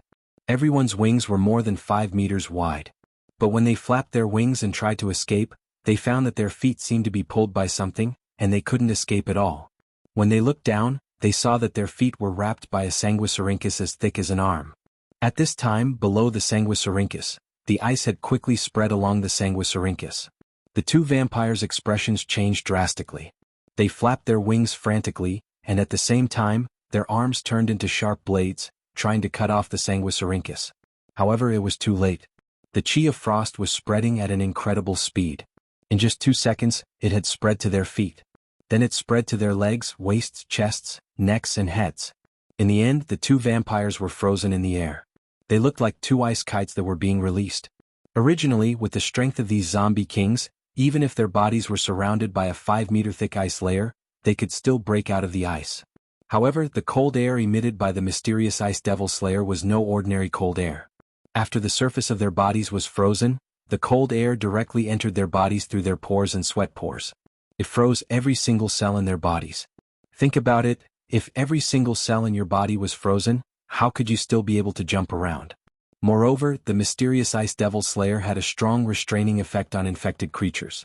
Everyone's wings were more than 5 meters wide. But when they flapped their wings and tried to escape, they found that their feet seemed to be pulled by something, and they couldn't escape at all. When they looked down, they saw that their feet were wrapped by a sanguisurincus as thick as an arm. At this time, below the sanguisurincus, the ice had quickly spread along the sanguisurincus. The 2 vampires' expressions changed drastically. They flapped their wings frantically, and at the same time, their arms turned into sharp blades, trying to cut off the sanguisurincus. However, it was too late. The chi of frost was spreading at an incredible speed. In just 2 seconds, it had spread to their feet. Then it spread to their legs, waists, chests, necks and heads. In the end, the 2 vampires were frozen in the air. They looked like 2 ice kites that were being released. Originally, with the strength of these Zombie Kings, even if their bodies were surrounded by a 5-meter thick ice layer, they could still break out of the ice. However, the cold air emitted by the mysterious Ice Devil Slayer was no ordinary cold air. After the surface of their bodies was frozen, the cold air directly entered their bodies through their pores and sweat pores. It froze every single cell in their bodies. Think about it, if every single cell in your body was frozen, how could you still be able to jump around? Moreover, the mysterious Ice Devil Slayer had a strong restraining effect on infected creatures.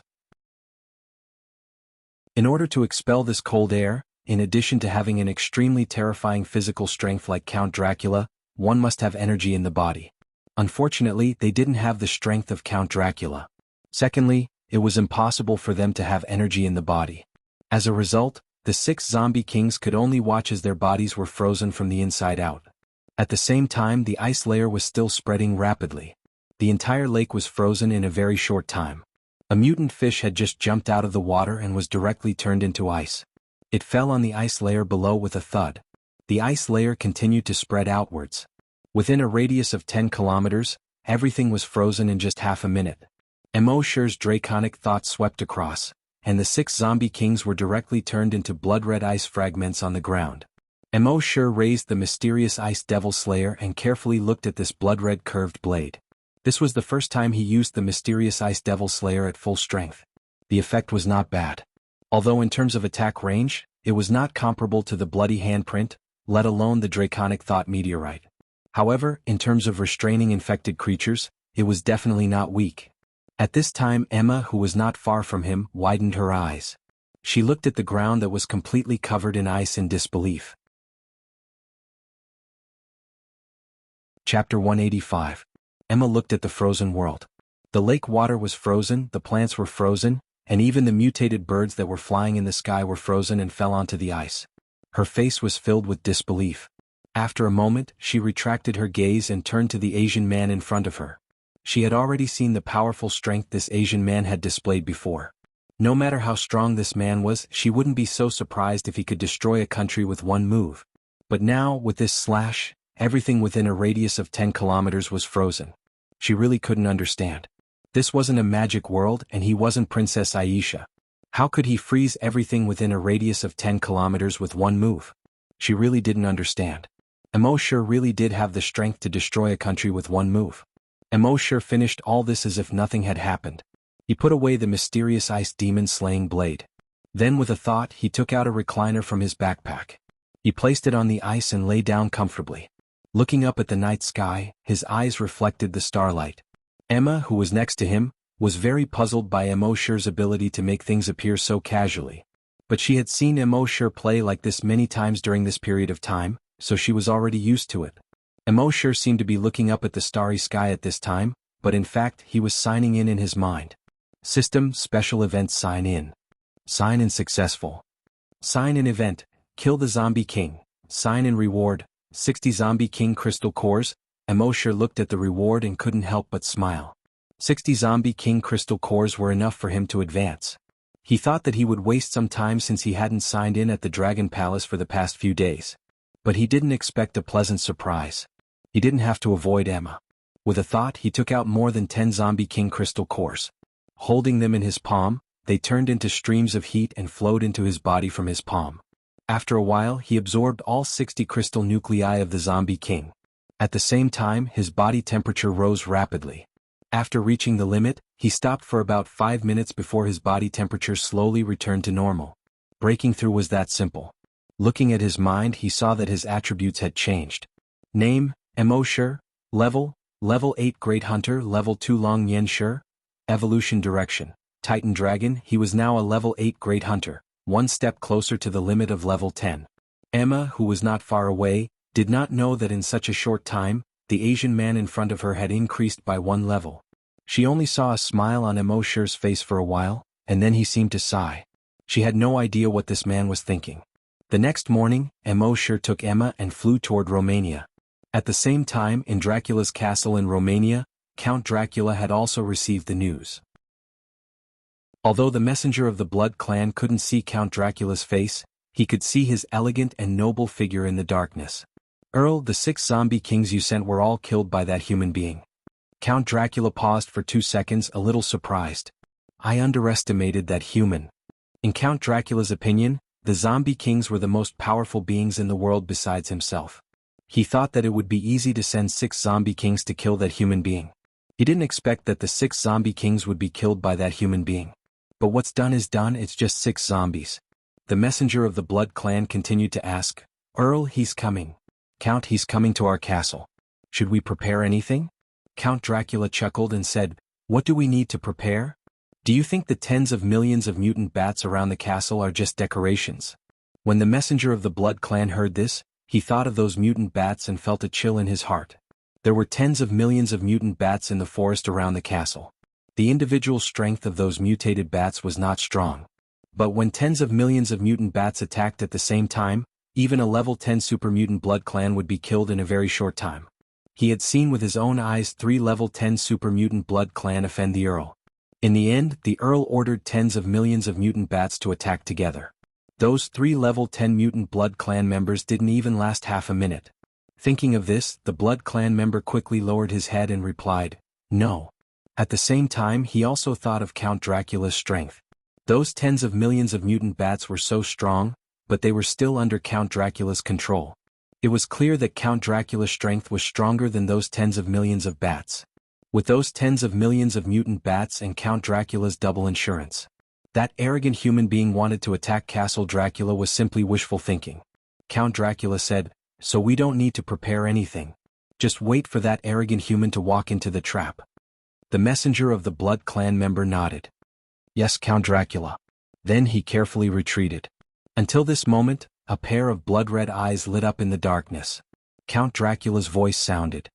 In order to expel this cold air, in addition to having an extremely terrifying physical strength like Count Dracula, one must have energy in the body. Unfortunately, they didn't have the strength of Count Dracula. Secondly, it was impossible for them to have energy in the body. As a result, the 6 Zombie Kings could only watch as their bodies were frozen from the inside out. At the same time, the ice layer was still spreading rapidly. The entire lake was frozen in a very short time. A mutant fish had just jumped out of the water and was directly turned into ice. It fell on the ice layer below with a thud. The ice layer continued to spread outwards. Within a radius of 10 kilometers, everything was frozen in just half a minute. Immortality's draconic thought swept across, and the 6 Zombie Kings were directly turned into blood-red ice fragments on the ground. Immortality raised the mysterious Ice Devil Slayer and carefully looked at this blood-red curved blade. This was the first time he used the mysterious Ice Devil Slayer at full strength. The effect was not bad. Although in terms of attack range, it was not comparable to the bloody handprint, let alone the draconic thought meteorite. However, in terms of restraining infected creatures, it was definitely not weak. At this time Emma, who was not far from him, widened her eyes. She looked at the ground that was completely covered in ice in disbelief. Chapter 185. Emma looked at the frozen world. The lake water was frozen, the plants were frozen, and even the mutated birds that were flying in the sky were frozen and fell onto the ice. Her face was filled with disbelief. After a moment, she retracted her gaze and turned to the Asian man in front of her. She had already seen the powerful strength this Asian man had displayed before. No matter how strong this man was, she wouldn't be so surprised if he could destroy a country with one move. But now, with this slash, everything within a radius of 10 kilometers was frozen. She really couldn't understand. This wasn't a magic world and he wasn't Princess Aisha. How could he freeze everything within a radius of 10 kilometers with one move? She really didn't understand. Immortality really did have the strength to destroy a country with one move. Immortality finished all this as if nothing had happened. He put away the mysterious ice demon-slaying blade. Then with a thought he took out a recliner from his backpack. He placed it on the ice and lay down comfortably. Looking up at the night sky, his eyes reflected the starlight. Emma, who was next to him, was very puzzled by Immortality's ability to make things appear so casually. But she had seen Immortality play like this many times during this period of time, so she was already used to it. Immortality seemed to be looking up at the starry sky at this time, but in fact he was signing in his mind. System Special Event Sign In. Sign in successful. Sign in event, kill the Zombie King. Sign in reward, 60 Zombie King Crystal Cores. Immortality looked at the reward and couldn't help but smile. 60 Zombie King Crystal Cores were enough for him to advance. He thought that he would waste some time since he hadn't signed in at the Dragon Palace for the past few days. But he didn't expect a pleasant surprise. He didn't have to avoid Emma. With a thought he took out more than 10 Zombie King Crystal Cores. Holding them in his palm, they turned into streams of heat and flowed into his body from his palm. After a while he absorbed all 60 crystal nuclei of the Zombie King. At the same time his body temperature rose rapidly. After reaching the limit, he stopped for about 5 minutes before his body temperature slowly returned to normal. Breaking through was that simple. Looking at his mind he saw that his attributes had changed. Name, Immortality. Level 8 Great Hunter. Level 2 Long Yen Shi. Evolution direction, Titan Dragon. He was now a level 8 Great Hunter, one step closer to the limit of level 10. Emma, who was not far away, did not know that in such a short time, the Asian man in front of her had increased by one level. She only saw a smile on Immortality's face for a while, and then he seemed to sigh. She had no idea what this man was thinking. The next morning, Immortality took Emma and flew toward Romania. At the same time, in Dracula's castle in Romania, Count Dracula had also received the news. Although the messenger of the Blood Clan couldn't see Count Dracula's face, he could see his elegant and noble figure in the darkness. Earl, the 6 zombie kings you sent were all killed by that human being. Count Dracula paused for 2 seconds, a little surprised. I underestimated that human. In Count Dracula's opinion, the zombie kings were the most powerful beings in the world besides himself. He thought that it would be easy to send 6 zombie kings to kill that human being. He didn't expect that the 6 zombie kings would be killed by that human being. But what's done is done, it's just 6 zombies. The messenger of the Blood Clan continued to ask, Earl, he's coming. Count, he's coming to our castle. Should we prepare anything? Count Dracula chuckled and said, What do we need to prepare? Do you think the tens of millions of mutant bats around the castle are just decorations? When the messenger of the Blood Clan heard this, he thought of those mutant bats and felt a chill in his heart. There were tens of millions of mutant bats in the forest around the castle. The individual strength of those mutated bats was not strong. But when tens of millions of mutant bats attacked at the same time, even a level 10 super mutant Blood Clan would be killed in a very short time. He had seen with his own eyes 3 level 10 super mutant Blood Clan offend the Earl. In the end, the Earl ordered tens of millions of mutant bats to attack together. Those 3 level 10 mutant Blood Clan members didn't even last half a minute. Thinking of this, the Blood Clan member quickly lowered his head and replied, No. At the same time he also thought of Count Dracula's strength. Those tens of millions of mutant bats were so strong, but they were still under Count Dracula's control. It was clear that Count Dracula's strength was stronger than those tens of millions of bats. With those tens of millions of mutant bats and Count Dracula's double insurance, That arrogant human being wanted to attack Castle Dracula was simply wishful thinking. Count Dracula said, "So we don't need to prepare anything. Just wait for that arrogant human to walk into the trap." The messenger of the Blood Clan member nodded. "Yes, Count Dracula." Then he carefully retreated. Until this moment, a pair of blood-red eyes lit up in the darkness. Count Dracula's voice sounded.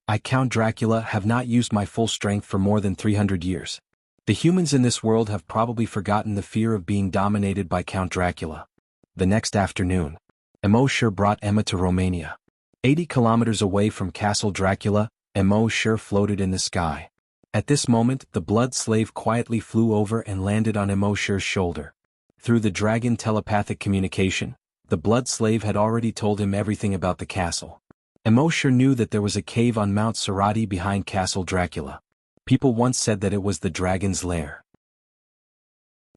"I, Count Dracula, have not used my full strength for more than 300 years. The humans in this world have probably forgotten the fear of being dominated by Count Dracula." The next afternoon, Immortality brought Emma to Romania. 80 kilometers away from Castle Dracula, Immortality floated in the sky. At this moment, the blood slave quietly flew over and landed on Immortality's shoulder. Through the dragon telepathic communication, the blood slave had already told him everything about the castle. Immortality knew that there was a cave on Mount Sarati behind Castle Dracula. People once said that it was the dragon's lair.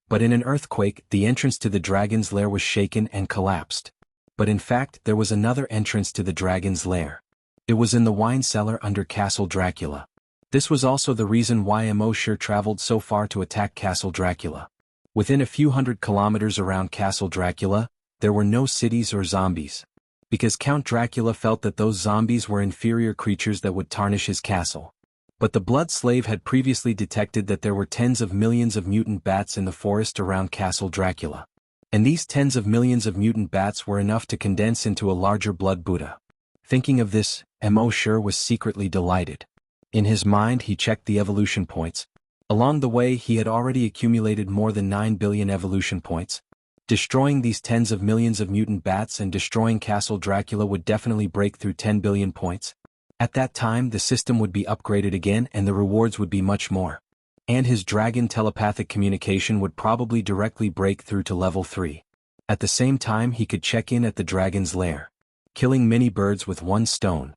But in an earthquake, the entrance to the dragon's lair was shaken and collapsed. But in fact, there was another entrance to the dragon's lair. It was in the wine cellar under Castle Dracula. This was also the reason why Immortality traveled so far to attack Castle Dracula. Within a few hundred kilometers around Castle Dracula, there were no cities or zombies. Because Count Dracula felt that those zombies were inferior creatures that would tarnish his castle. But the blood slave had previously detected that there were tens of millions of mutant bats in the forest around Castle Dracula. And these tens of millions of mutant bats were enough to condense into a larger blood Buddha. Thinking of this, Immortality was secretly delighted. In his mind he checked the evolution points. Along the way he had already accumulated more than 9 billion evolution points. Destroying these tens of millions of mutant bats and destroying Castle Dracula would definitely break through 10 billion points. At that time the system would be upgraded again and the rewards would be much more. And his dragon telepathic communication would probably directly break through to level 3. At the same time he could check in at the dragon's lair. Killing many birds with one stone.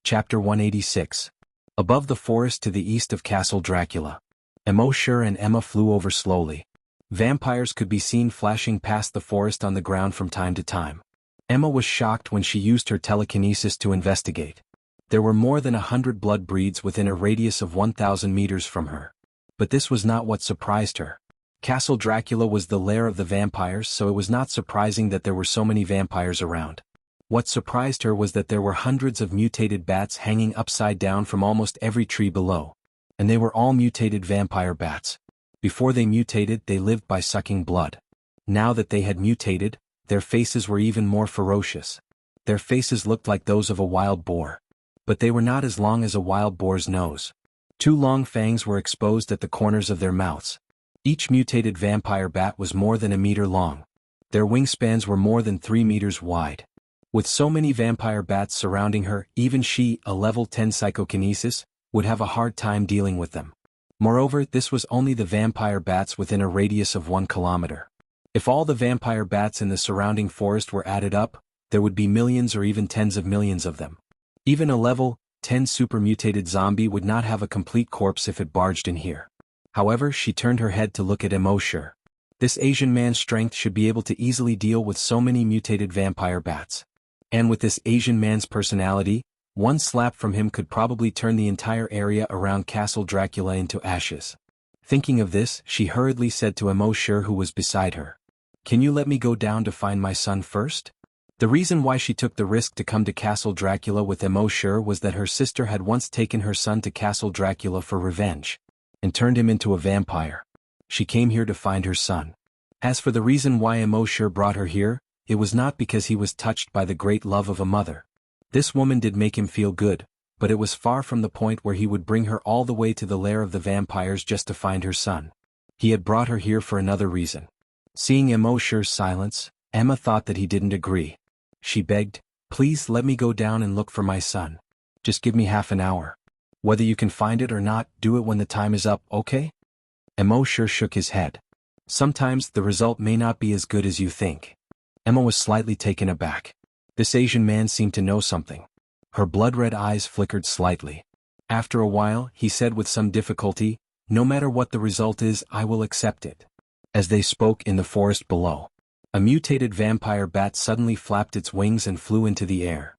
Chapter 186. Above the forest to the east of Castle Dracula. Immortality and Emma flew over slowly. Vampires could be seen flashing past the forest on the ground from time to time. Emma was shocked when she used her telekinesis to investigate. There were more than 100 blood breeds within a radius of 1,000 meters from her. But this was not what surprised her. Castle Dracula was the lair of the vampires, so it was not surprising that there were so many vampires around. What surprised her was that there were hundreds of mutated bats hanging upside down from almost every tree below. And they were all mutated vampire bats. Before they mutated, they lived by sucking blood. Now that they had mutated, their faces were even more ferocious. Their faces looked like those of a wild boar. But they were not as long as a wild boar's nose. 2 long fangs were exposed at the corners of their mouths. Each mutated vampire bat was more than a meter long. Their wingspans were more than 3 meters wide. With so many vampire bats surrounding her, even she, a level 10 psychokinesis, would have a hard time dealing with them. Moreover, this was only the vampire bats within a radius of 1 kilometer. If all the vampire bats in the surrounding forest were added up, there would be millions or even tens of millions of them. Even a level 10 super-mutated zombie would not have a complete corpse if it barged in here. However, she turned her head to look at Immortality. This Asian man's strength should be able to easily deal with so many mutated vampire bats. And with this Asian man's personality, one slap from him could probably turn the entire area around Castle Dracula into ashes. Thinking of this, she hurriedly said to Immortality, who was beside her, "Can you let me go down to find my son first?" The reason why she took the risk to come to Castle Dracula with Immortality was that her sister had once taken her son to Castle Dracula for revenge, and turned him into a vampire. She came here to find her son. As for the reason why Immortality brought her here, it was not because he was touched by the great love of a mother. This woman did make him feel good, but it was far from the point where he would bring her all the way to the lair of the vampires just to find her son. He had brought her here for another reason. Seeing Immortality's silence, Emma thought that he didn't agree. She begged, "Please let me go down and look for my son. Just give me half an hour. Whether you can find it or not, do it when the time is up, okay?" Immortality shook his head. "Sometimes the result may not be as good as you think." Emma was slightly taken aback. This Asian man seemed to know something. Her blood-red eyes flickered slightly. After a while, he said with some difficulty, "No matter what the result is, I will accept it." As they spoke in the forest below, a mutated vampire bat suddenly flapped its wings and flew into the air.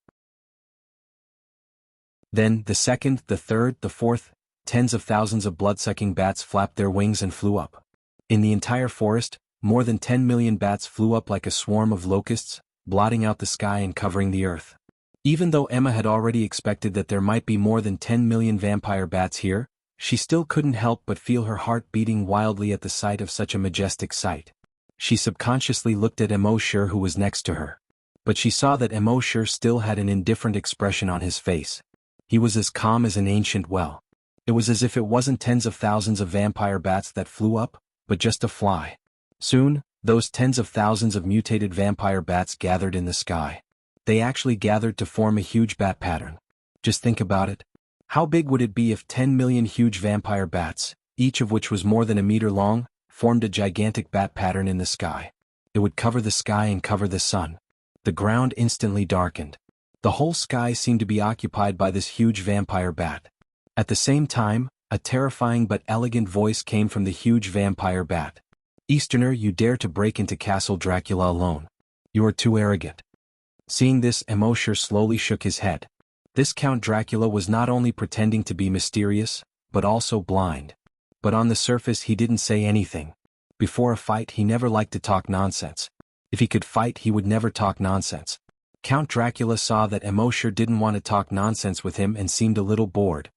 Then, the second, the third, the fourth, tens of thousands of blood-sucking bats flapped their wings and flew up. In the entire forest, more than 10 million bats flew up like a swarm of locusts, blotting out the sky and covering the earth. Even though Emma had already expected that there might be more than 10 million vampire bats here, she still couldn't help but feel her heart beating wildly at the sight of such a majestic sight. She subconsciously looked at Immortality, who was next to her. But she saw that Immortality still had an indifferent expression on his face. He was as calm as an ancient well. It was as if it wasn't tens of thousands of vampire bats that flew up, but just a fly. Soon, those tens of thousands of mutated vampire bats gathered in the sky. They actually gathered to form a huge bat pattern. Just think about it. How big would it be if 10 million huge vampire bats, each of which was more than a meter long, formed a gigantic bat pattern in the sky? It would cover the sky and cover the sun. The ground instantly darkened. The whole sky seemed to be occupied by this huge vampire bat. At the same time, a terrifying but elegant voice came from the huge vampire bat. "Easterner, you dare to break into Castle Dracula alone. You are too arrogant." Seeing this, Immortality slowly shook his head. This Count Dracula was not only pretending to be mysterious, but also blind. But on the surface he didn't say anything. Before a fight he never liked to talk nonsense. If he could fight he would never talk nonsense. Count Dracula saw that Immortality didn't want to talk nonsense with him and seemed a little bored.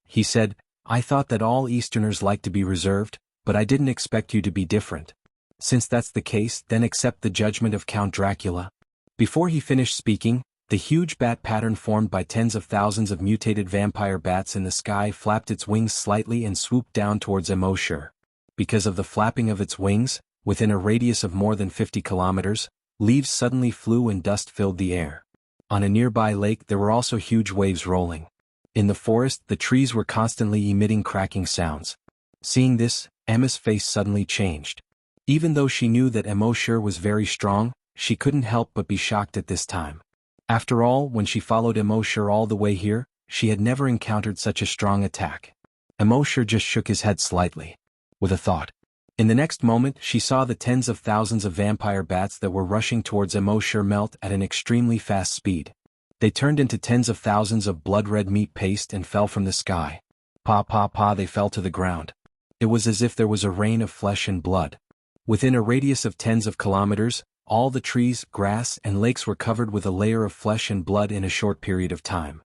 He said, "I thought that all Easterners like to be reserved, but I didn't expect you to be different. Since that's the case, then accept the judgment of Count Dracula." Before he finished speaking, the huge bat pattern formed by tens of thousands of mutated vampire bats in the sky flapped its wings slightly and swooped down towards Immortality. Because of the flapping of its wings, within a radius of more than 50 kilometers, leaves suddenly flew and dust filled the air. On a nearby lake there were also huge waves rolling. In the forest, the trees were constantly emitting cracking sounds. Seeing this, Emma's face suddenly changed. Even though she knew that Immortality was very strong, she couldn't help but be shocked at this time. After all, when she followed Immortality all the way here, she had never encountered such a strong attack. Immortality just shook his head slightly. With a thought. In the next moment, she saw the tens of thousands of vampire bats that were rushing towards Immortality melt at an extremely fast speed. They turned into tens of thousands of blood-red meat paste and fell from the sky. Pa pa pa, they fell to the ground. It was as if there was a rain of flesh and blood. Within a radius of tens of kilometers, all the trees, grass, and lakes were covered with a layer of flesh and blood in a short period of time.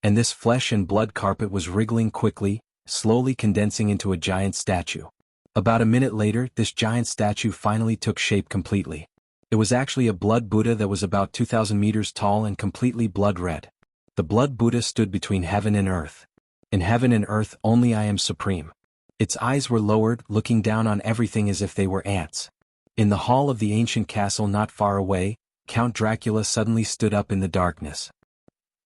And this flesh and blood carpet was wriggling quickly, slowly condensing into a giant statue. About a minute later, this giant statue finally took shape completely. It was actually a blood Buddha that was about 2,000 meters tall and completely blood-red. The blood Buddha stood between heaven and earth. In heaven and earth only I am supreme. Its eyes were lowered, looking down on everything as if they were ants. In the hall of the ancient castle not far away, Count Dracula suddenly stood up in the darkness.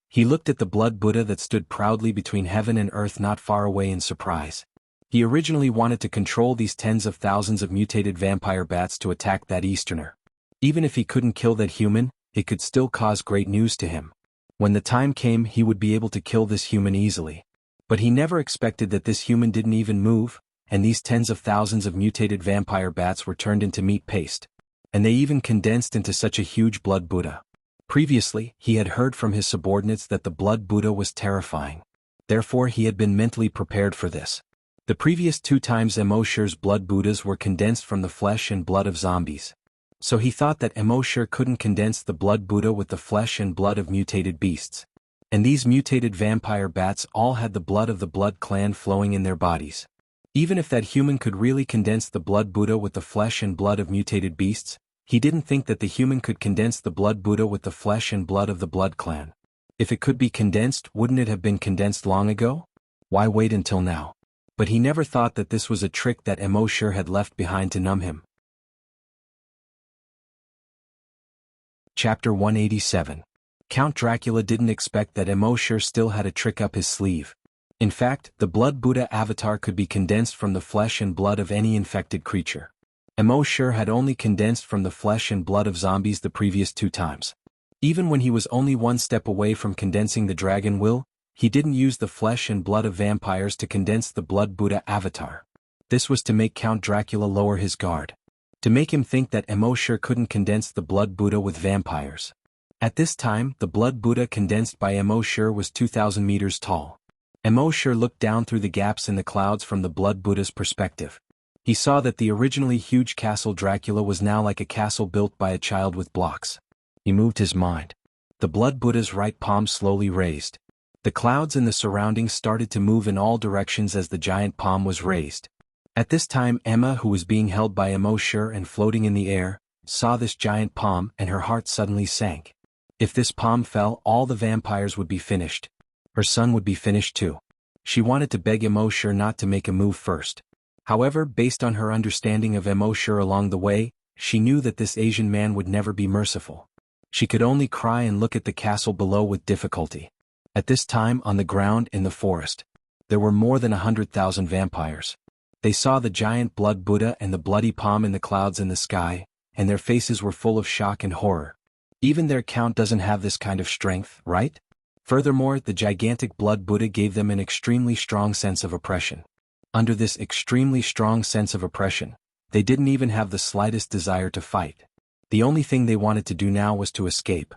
He looked at the blood Buddha that stood proudly between heaven and earth not far away in surprise. He originally wanted to control these tens of thousands of mutated vampire bats to attack that Easterner. Even if he couldn't kill that human, it could still cause great news to him. When the time came, he would be able to kill this human easily. But he never expected that this human didn't even move, and these tens of thousands of mutated vampire bats were turned into meat paste. And they even condensed into such a huge blood Buddha. Previously, he had heard from his subordinates that the blood Buddha was terrifying. Therefore he had been mentally prepared for this. The previous 2 times Immortality's blood Buddhas were condensed from the flesh and blood of zombies. So he thought that Immortality couldn't condense the blood Buddha with the flesh and blood of mutated beasts. And these mutated vampire bats all had the blood of the blood clan flowing in their bodies. Even if that human could really condense the blood Buddha with the flesh and blood of mutated beasts, he didn't think that the human could condense the blood Buddha with the flesh and blood of the blood clan. If it could be condensed, wouldn't it have been condensed long ago? Why wait until now? But he never thought that this was a trick that Immortality had left behind to numb him. Chapter 187. Count Dracula didn't expect that Immortality still had a trick up his sleeve. In fact, the blood Buddha avatar could be condensed from the flesh and blood of any infected creature. Immortality had only condensed from the flesh and blood of zombies the previous 2 times. Even when he was only 1 step away from condensing the dragon will, he didn't use the flesh and blood of vampires to condense the blood Buddha avatar. This was to make Count Dracula lower his guard. To make him think that Immortality couldn't condense the blood Buddha with vampires. At this time, the blood Buddha condensed by Immortality was 2,000 meters tall. Emo looked down through the gaps in the clouds from the Blood Buddha's perspective. He saw that the originally huge castle Dracula was now like a castle built by a child with blocks. He moved his mind. The Blood Buddha's right palm slowly raised. The clouds in the surroundings started to move in all directions as the giant palm was raised. At this time Emma, who was being held by Emo and floating in the air, saw this giant palm and her heart suddenly sank. If this palm fell, all the vampires would be finished. Her son would be finished too. She wanted to beg Emo not to make a move first. However, based on her understanding of Emo along the way, she knew that this Asian man would never be merciful. She could only cry and look at the castle below with difficulty. At this time, on the ground in the forest, there were more than 100,000 vampires. They saw the giant Blood Buddha and the bloody palm in the clouds in the sky, and their faces were full of shock and horror. Even their count doesn't have this kind of strength, right? Furthermore, the gigantic Blood Buddha gave them an extremely strong sense of oppression. Under this extremely strong sense of oppression, they didn't even have the slightest desire to fight. The only thing they wanted to do now was to escape.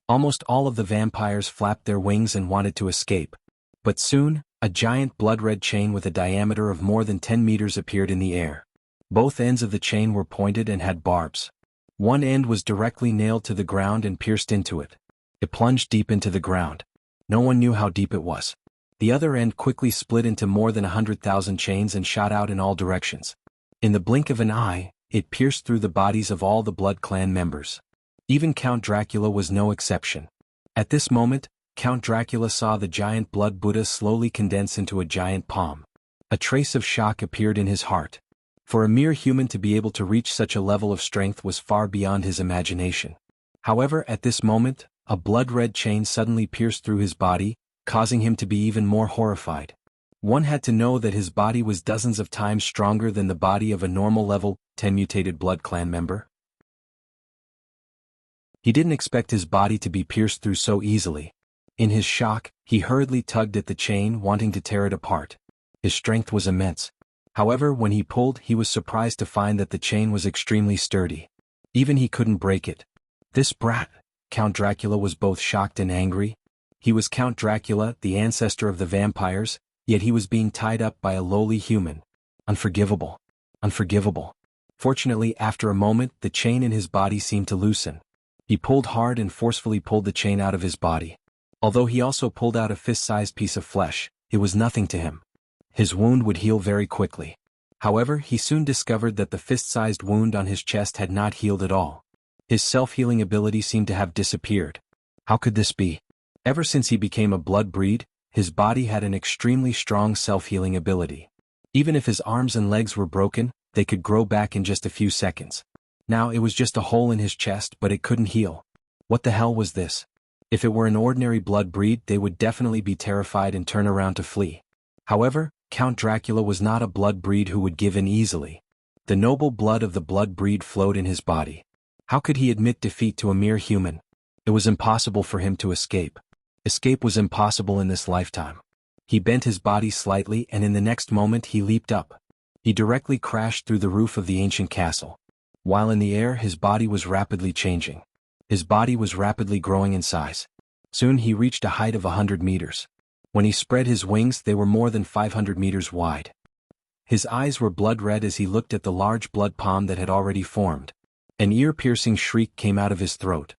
Almost all of the vampires flapped their wings and wanted to escape. But soon, a giant blood-red chain with a diameter of more than 10 meters appeared in the air. Both ends of the chain were pointed and had barbs. One end was directly nailed to the ground and pierced into it. It plunged deep into the ground. No one knew how deep it was. The other end quickly split into more than 100,000 chains and shot out in all directions. In the blink of an eye, it pierced through the bodies of all the Blood Clan members. Even Count Dracula was no exception. At this moment, Count Dracula saw the giant Blood Buddha slowly condense into a giant palm. A trace of shock appeared in his heart. For a mere human to be able to reach such a level of strength was far beyond his imagination. However, at this moment, a blood-red chain suddenly pierced through his body, causing him to be even more horrified. One had to know that his body was dozens of times stronger than the body of a normal level 10 mutated Blood Clan member. He didn't expect his body to be pierced through so easily. In his shock, he hurriedly tugged at the chain, wanting to tear it apart. His strength was immense. However, when he pulled, he was surprised to find that the chain was extremely sturdy. Even he couldn't break it. This brat! Count Dracula was both shocked and angry. He was Count Dracula, the ancestor of the vampires, yet he was being tied up by a lowly human. Unforgivable. Unforgivable. Fortunately, after a moment, the chain in his body seemed to loosen. He pulled hard and forcefully pulled the chain out of his body. Although he also pulled out a fist-sized piece of flesh, it was nothing to him. His wound would heal very quickly. However, he soon discovered that the fist-sized wound on his chest had not healed at all. His self-healing ability seemed to have disappeared. How could this be? Ever since he became a blood breed, his body had an extremely strong self-healing ability. Even if his arms and legs were broken, they could grow back in just a few seconds. Now it was just a hole in his chest, but it couldn't heal. What the hell was this? If it were an ordinary blood breed, they would definitely be terrified and turn around to flee. However, Count Dracula was not a blood breed who would give in easily. The noble blood of the blood breed flowed in his body. How could he admit defeat to a mere human? It was impossible for him to escape. Escape was impossible in this lifetime. He bent his body slightly and in the next moment he leaped up. He directly crashed through the roof of the ancient castle. While in the air, his body was rapidly changing. His body was rapidly growing in size. Soon he reached a height of 100 meters. When he spread his wings, they were more than 500 meters wide. His eyes were blood red as he looked at the large blood palm that had already formed. An ear-piercing shriek came out of his throat.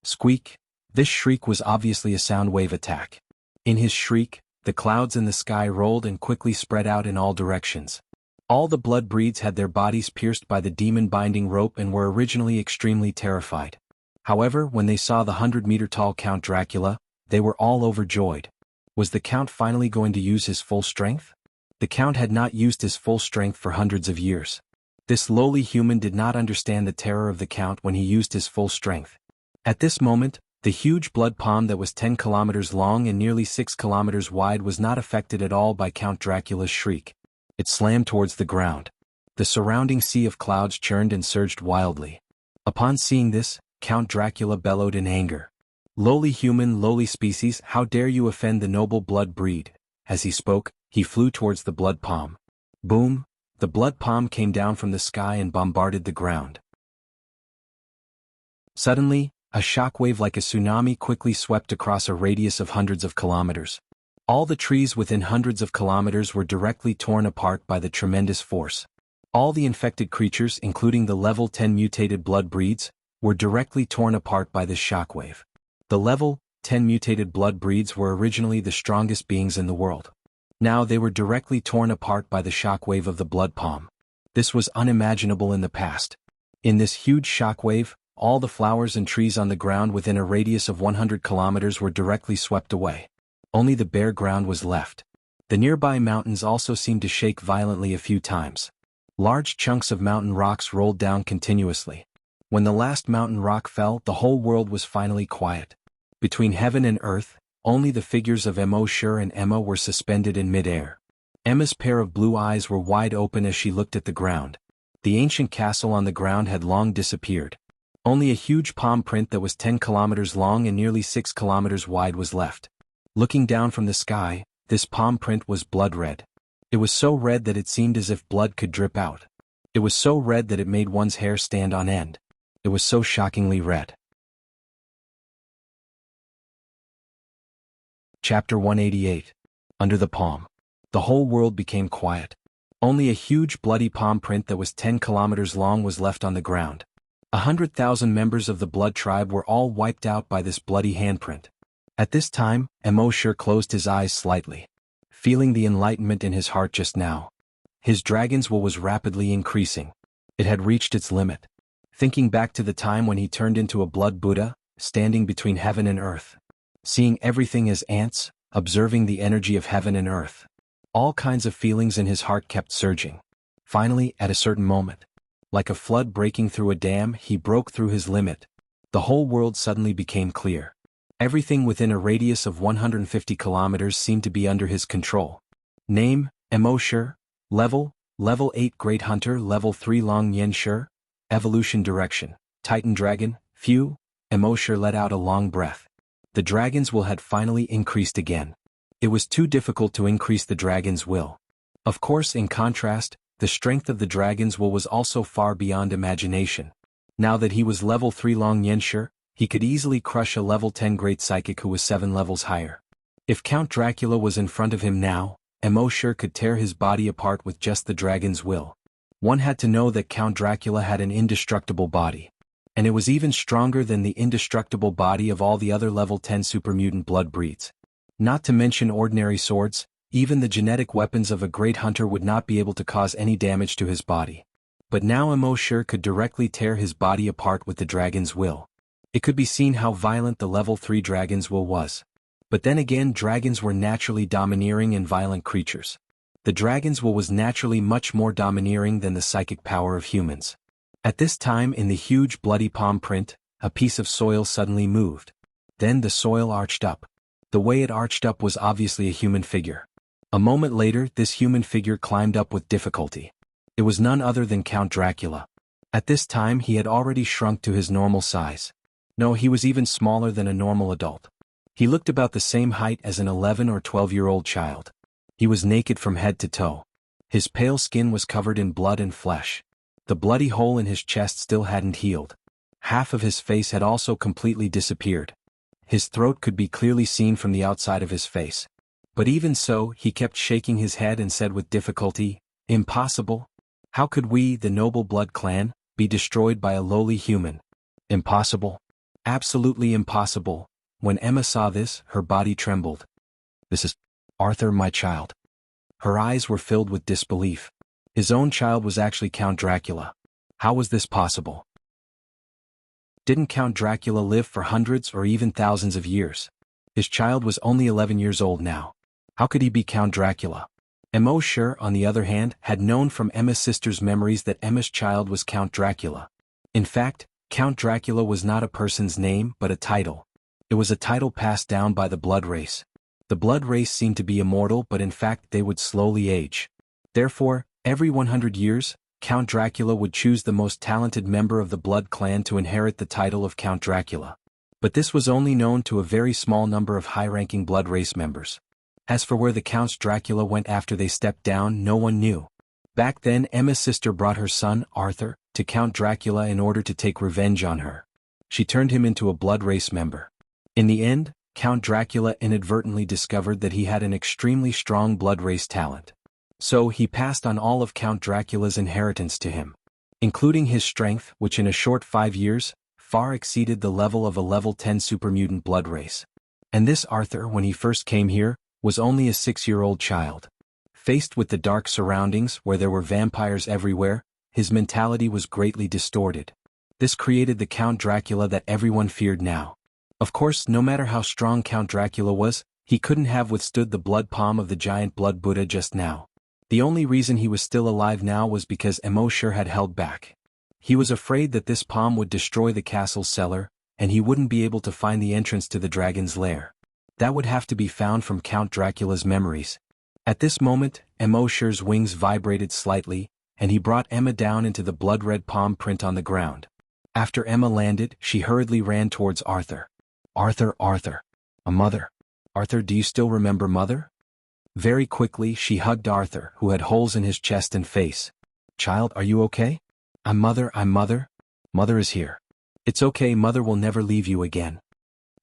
Squeak! This shriek was obviously a sound wave attack. In his shriek, the clouds in the sky rolled and quickly spread out in all directions. All the blood breeds had their bodies pierced by the demon-binding rope and were originally extremely terrified. However, when they saw the 100-meter-tall Count Dracula, they were all overjoyed. Was the Count finally going to use his full strength? The Count had not used his full strength for hundreds of years. This lowly human did not understand the terror of the Count when he used his full strength. At this moment, the huge blood palm that was 10 kilometers long and nearly 6 kilometers wide was not affected at all by Count Dracula's shriek. It slammed towards the ground. The surrounding sea of clouds churned and surged wildly. Upon seeing this, Count Dracula bellowed in anger. Lowly human, lowly species, how dare you offend the noble blood breed? As he spoke, he flew towards the blood palm. Boom! The blood palm came down from the sky and bombarded the ground. Suddenly, a shockwave like a tsunami quickly swept across a radius of hundreds of kilometers. All the trees within hundreds of kilometers were directly torn apart by the tremendous force. All the infected creatures, including the level 10 mutated blood breeds, were directly torn apart by this shockwave. The level 10 mutated blood breeds were originally the strongest beings in the world. Now they were directly torn apart by the shockwave of the blood palm. This was unimaginable in the past. In this huge shockwave, all the flowers and trees on the ground within a radius of 100 kilometers were directly swept away. Only the bare ground was left. The nearby mountains also seemed to shake violently a few times. Large chunks of mountain rocks rolled down continuously. When the last mountain rock fell, the whole world was finally quiet. Between heaven and earth, only the figures of Immortality and Emma were suspended in mid-air. Emma's pair of blue eyes were wide open as she looked at the ground. The ancient castle on the ground had long disappeared. Only a huge palm print that was 10 kilometers long and nearly 6 kilometers wide was left. Looking down from the sky, this palm print was blood red. It was so red that it seemed as if blood could drip out. It was so red that it made one's hair stand on end. It was so shockingly red. Chapter 188. Under the palm. The whole world became quiet. Only a huge bloody palm print that was 10 kilometers long was left on the ground. 100,000 members of the blood tribe were all wiped out by this bloody handprint. At this time, Immortality closed his eyes slightly, feeling the enlightenment in his heart just now. His dragon's will was rapidly increasing. It had reached its limit. Thinking back to the time when he turned into a blood Buddha, standing between heaven and earth. Seeing everything as ants, observing the energy of heaven and earth. All kinds of feelings in his heart kept surging. Finally, at a certain moment, like a flood breaking through a dam, he broke through his limit. The whole world suddenly became clear. Everything within a radius of 150 kilometers seemed to be under his control. Name, Immortality. Level 8 Great Hunter. Level 3 Long Yen Shi. Evolution direction, Titan Dragon. Phew, Immortality let out a long breath. The dragon's will had finally increased again. It was too difficult to increase the dragon's will. Of course, in contrast, the strength of the dragon's will was also far beyond imagination. Now that he was level 3 Long Yen Shi, he could easily crush a level 10 Great Psychic who was 7 levels higher. If Count Dracula was in front of him now, Immortality could tear his body apart with just the dragon's will. One had to know that Count Dracula had an indestructible body. And it was even stronger than the indestructible body of all the other level 10 supermutant blood breeds. Not to mention ordinary swords, even the genetic weapons of a great hunter would not be able to cause any damage to his body. But now Immortality could directly tear his body apart with the dragon's will. It could be seen how violent the level 3 dragon's will was. But then again, dragons were naturally domineering and violent creatures. The dragon's will was naturally much more domineering than the psychic power of humans. At this time in the huge bloody palm print, a piece of soil suddenly moved. Then the soil arched up. The way it arched up was obviously a human figure. A moment later, this human figure climbed up with difficulty. It was none other than Count Dracula. At this time he had already shrunk to his normal size. No, he was even smaller than a normal adult. He looked about the same height as an 11 or 12-year-old child. He was naked from head to toe. His pale skin was covered in blood and flesh. The bloody hole in his chest still hadn't healed. Half of his face had also completely disappeared. His throat could be clearly seen from the outside of his face. But even so, he kept shaking his head and said with difficulty, "Impossible? How could we, the noble blood clan, be destroyed by a lowly human? Impossible. Absolutely impossible." When Emma saw this, her body trembled. "This is Arthur, my child." Her eyes were filled with disbelief. His own child was actually Count Dracula. How was this possible? Didn't Count Dracula live for hundreds or even thousands of years? His child was only 11 years old now. How could he be Count Dracula? Immortality, on the other hand, had known from Emma's sister's memories that Emma's child was Count Dracula. In fact, Count Dracula was not a person's name but a title. It was a title passed down by the blood race. The blood race seemed to be immortal, but in fact they would slowly age. Therefore, every 100 years, Count Dracula would choose the most talented member of the blood clan to inherit the title of Count Dracula. But this was only known to a very small number of high-ranking blood race members. As for where the Counts Dracula went after they stepped down, no one knew. Back then, Emma's sister brought her son, Arthur, to Count Dracula in order to take revenge on her. She turned him into a blood race member. In the end, Count Dracula inadvertently discovered that he had an extremely strong blood race talent. So he passed on all of Count Dracula's inheritance to him, including his strength, which in a short 5 years, far exceeded the level of a level 10 supermutant blood race. And this Arthur, when he first came here, was only a 6-year-old child. Faced with the dark surroundings where there were vampires everywhere, his mentality was greatly distorted. This created the Count Dracula that everyone feared now. Of course, no matter how strong Count Dracula was, he couldn't have withstood the blood palm of the giant blood Buddha just now. The only reason he was still alive now was because Immortality had held back. He was afraid that this palm would destroy the castle's cellar, and he wouldn't be able to find the entrance to the dragon's lair. That would have to be found from Count Dracula's memories. At this moment, Immortality's wings vibrated slightly, and he brought Emma down into the blood-red palm print on the ground. After Emma landed, she hurriedly ran towards Arthur. Arthur, Arthur. A mother. Arthur, do you still remember Mother? Very quickly she hugged Arthur, who had holes in his chest and face. Child, are you okay? I'm Mother. Mother is here. It's okay, Mother will never leave you again.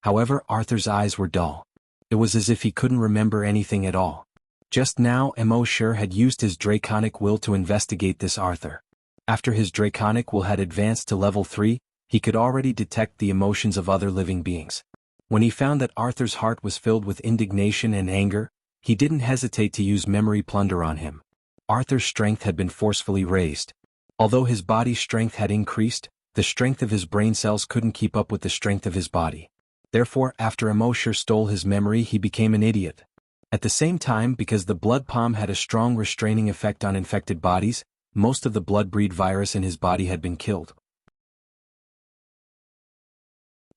However, Arthur's eyes were dull. It was as if he couldn't remember anything at all. Just now Immortality had used his draconic will to investigate this Arthur. After his draconic will had advanced to level 3, he could already detect the emotions of other living beings. When he found that Arthur's heart was filled with indignation and anger, he didn't hesitate to use memory plunder on him. Arthur's strength had been forcefully raised. Although his body's strength had increased, the strength of his brain cells couldn't keep up with the strength of his body. Therefore, after Immortality stole his memory, he became an idiot. At the same time, because the blood palm had a strong restraining effect on infected bodies, most of the blood-breed virus in his body had been killed.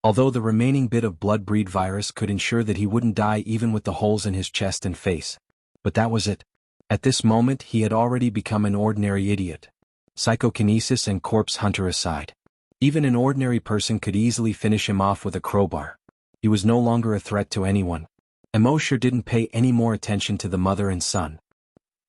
Although the remaining bit of blood-breed virus could ensure that he wouldn't die even with the holes in his chest and face. But that was it. At this moment he had already become an ordinary idiot. Psychokinesis and corpse hunter aside. Even an ordinary person could easily finish him off with a crowbar. He was no longer a threat to anyone. Immortality didn't pay any more attention to the mother and son.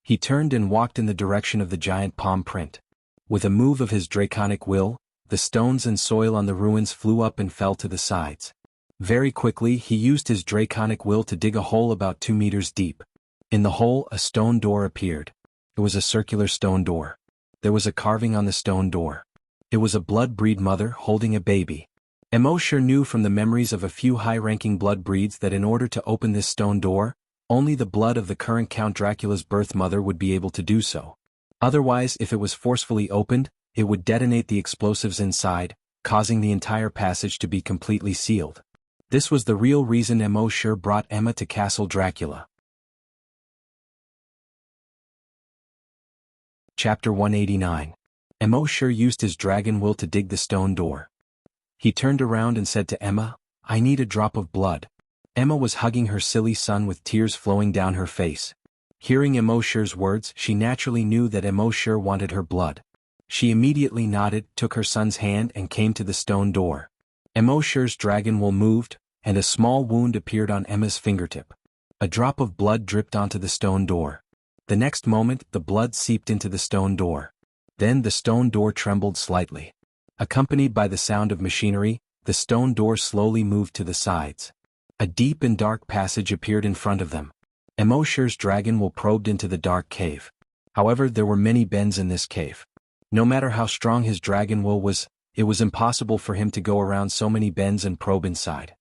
He turned and walked in the direction of the giant palm print. With a move of his draconic will, the stones and soil on the ruins flew up and fell to the sides. Very quickly he used his draconic will to dig a hole about 2 meters deep. In the hole a stone door appeared. It was a circular stone door. There was a carving on the stone door. It was a blood-breed mother holding a baby. Immortality knew from the memories of a few high-ranking blood breeds that in order to open this stone door, only the blood of the current Count Dracula's birth mother would be able to do so. Otherwise, if it was forcefully opened, it would detonate the explosives inside, causing the entire passage to be completely sealed. This was the real reason Immortality brought Emma to Castle Dracula. Chapter 189. Immortality used his dragon will to dig the stone door. He turned around and said to Emma, I need a drop of blood. Emma was hugging her silly son with tears flowing down her face. Hearing Immortality's words, she naturally knew that Immortality wanted her blood. She immediately nodded, took her son's hand and came to the stone door. Immortality's dragon will moved, and a small wound appeared on Emma's fingertip. A drop of blood dripped onto the stone door. The next moment, the blood seeped into the stone door. Then the stone door trembled slightly. Accompanied by the sound of machinery, the stone door slowly moved to the sides. A deep and dark passage appeared in front of them. Immortality's dragon will probed into the dark cave. However, there were many bends in this cave. No matter how strong his dragon will was, it was impossible for him to go around so many bends and probe inside.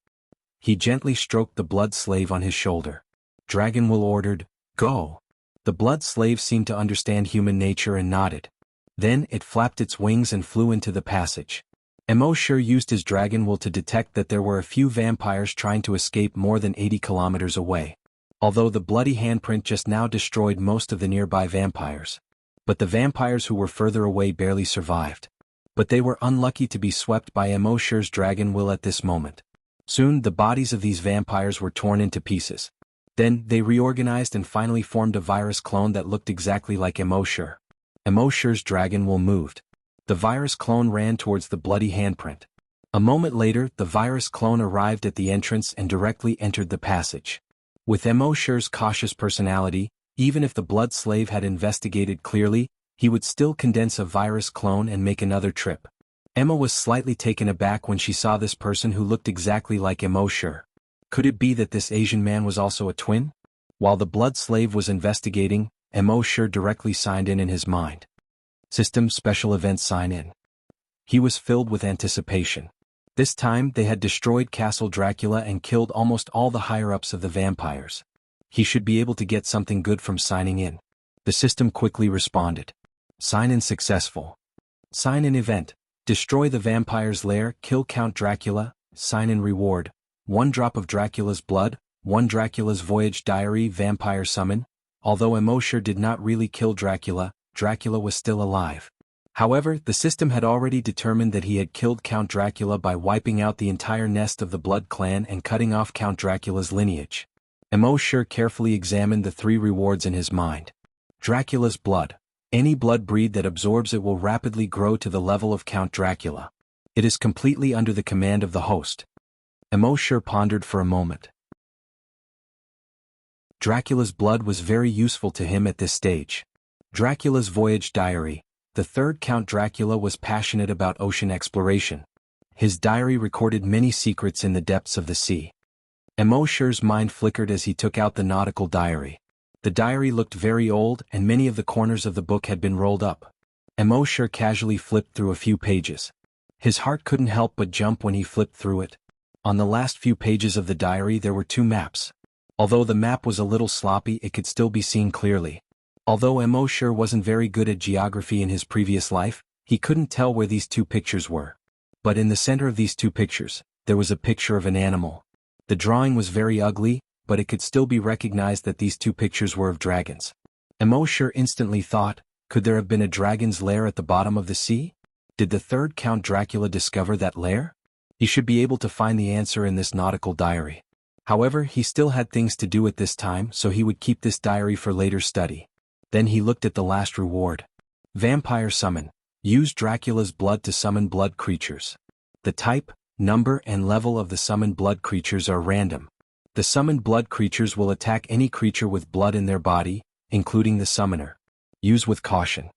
He gently stroked the blood slave on his shoulder. Dragon will ordered, Go. The blood slave seemed to understand human nature and nodded. Then it flapped its wings and flew into the passage. Immortality used his dragon will to detect that there were a few vampires trying to escape more than 80 kilometers away. Although the bloody handprint just now destroyed most of the nearby vampires. But the vampires who were further away barely survived. But they were unlucky to be swept by Immortality's dragon will at this moment. Soon the bodies of these vampires were torn into pieces. Then they reorganized and finally formed a virus clone that looked exactly like Immortality. Immortality's dragon will moved. The virus clone ran towards the bloody handprint. A moment later, the virus clone arrived at the entrance and directly entered the passage. With Immortality's cautious personality, even if the blood slave had investigated clearly, he would still condense a virus clone and make another trip. Emma was slightly taken aback when she saw this person who looked exactly like Immortality. Could it be that this Asian man was also a twin? While the blood slave was investigating, Immortality directly signed in his mind. System Special Events Sign In. He was filled with anticipation. This time they had destroyed Castle Dracula and killed almost all the higher-ups of the vampires. He should be able to get something good from signing in. The system quickly responded. Sign in successful. Sign in event. Destroy the vampire's lair, kill Count Dracula, sign in reward. 1 drop of Dracula's blood, 1 Dracula's voyage diary vampire summon. Although Immortality did not really kill Dracula, Dracula was still alive. However, the system had already determined that he had killed Count Dracula by wiping out the entire nest of the Blood clan and cutting off Count Dracula's lineage. Immortality carefully examined the 3 rewards in his mind. Dracula's blood. Any blood breed that absorbs it will rapidly grow to the level of Count Dracula. It is completely under the command of the host. Immortality pondered for a moment. Dracula's blood was very useful to him at this stage. Dracula's voyage diary. The 3rd Count Dracula was passionate about ocean exploration. His diary recorded many secrets in the depths of the sea. Immortality's mind flickered as he took out the nautical diary. The diary looked very old and many of the corners of the book had been rolled up. Immortality casually flipped through a few pages. His heart couldn't help but jump when he flipped through it. On the last few pages of the diary there were 2 maps. Although the map was a little sloppy, it could still be seen clearly. Although Immortality wasn't very good at geography in his previous life, he couldn't tell where these 2 pictures were. But in the center of these 2 pictures, there was a picture of an animal. The drawing was very ugly, but it could still be recognized that these 2 pictures were of dragons. Immortality instantly thought, could there have been a dragon's lair at the bottom of the sea? Did the 3rd Count Dracula discover that lair? He should be able to find the answer in this nautical diary. However, he still had things to do at this time, so he would keep this diary for later study. Then he looked at the last reward. Vampire Summon. Use Dracula's blood to summon blood creatures. The type, number and level of the summoned blood creatures are random. The summoned blood creatures will attack any creature with blood in their body, including the summoner. Use with caution.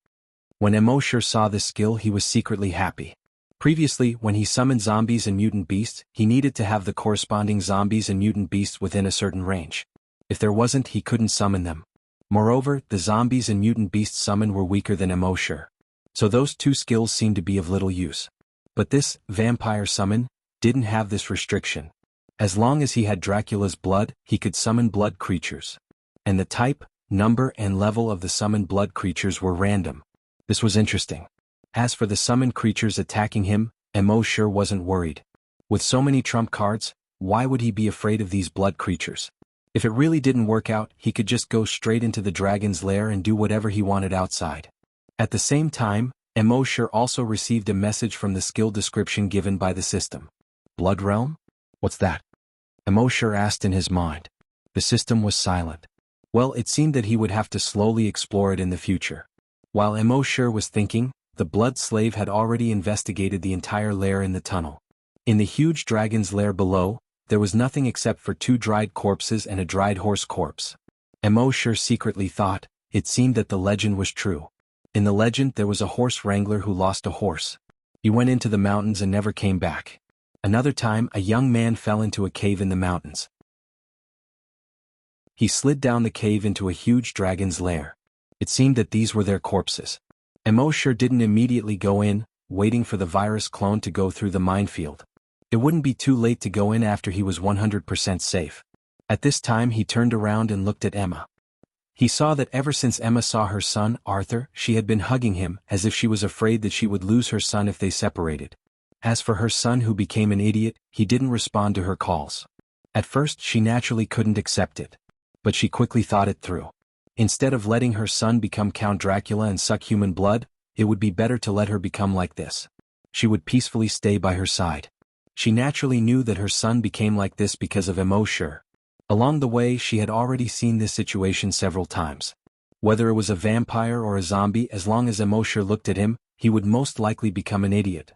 When Immortality saw this skill, he was secretly happy. Previously, when he summoned zombies and mutant beasts, he needed to have the corresponding zombies and mutant beasts within a certain range. If there wasn't, he couldn't summon them. Moreover, the zombies and mutant beasts summoned were weaker than Immortality. So those 2 skills seemed to be of little use. But this, Vampire Summon, didn't have this restriction. As long as he had Dracula's blood, he could summon blood creatures. And the type, number and level of the summoned blood creatures were random. This was interesting. As for the summoned creatures attacking him, Immortality wasn't worried. With so many trump cards, why would he be afraid of these blood creatures? If it really didn't work out, he could just go straight into the dragon's lair and do whatever he wanted outside. At the same time, Immortality also received a message from the skill description given by the system. Blood Realm? What's that? Immortality asked in his mind. The system was silent. Well, it seemed that he would have to slowly explore it in the future. While Immortality was thinking, the blood slave had already investigated the entire lair in the tunnel. In the huge dragon's lair below, there was nothing except for 2 dried corpses and a dried horse corpse. Immortality secretly thought, it seemed that the legend was true. In the legend there was a horse wrangler who lost a horse. He went into the mountains and never came back. Another time, a young man fell into a cave in the mountains. He slid down the cave into a huge dragon's lair. It seemed that these were their corpses. Immortality didn't immediately go in, waiting for the virus clone to go through the minefield. It wouldn't be too late to go in after he was 100% safe. At this time he turned around and looked at Emma. He saw that ever since Emma saw her son, Arthur, she had been hugging him, as if she was afraid that she would lose her son if they separated. As for her son who became an idiot, he didn't respond to her calls. At first she naturally couldn't accept it. But she quickly thought it through. Instead of letting her son become Count Dracula and suck human blood, it would be better to let her become like this. She would peacefully stay by her side. She naturally knew that her son became like this because of Immortality. Along the way she had already seen this situation several times. Whether it was a vampire or a zombie, as long as Immortality looked at him, he would most likely become an idiot.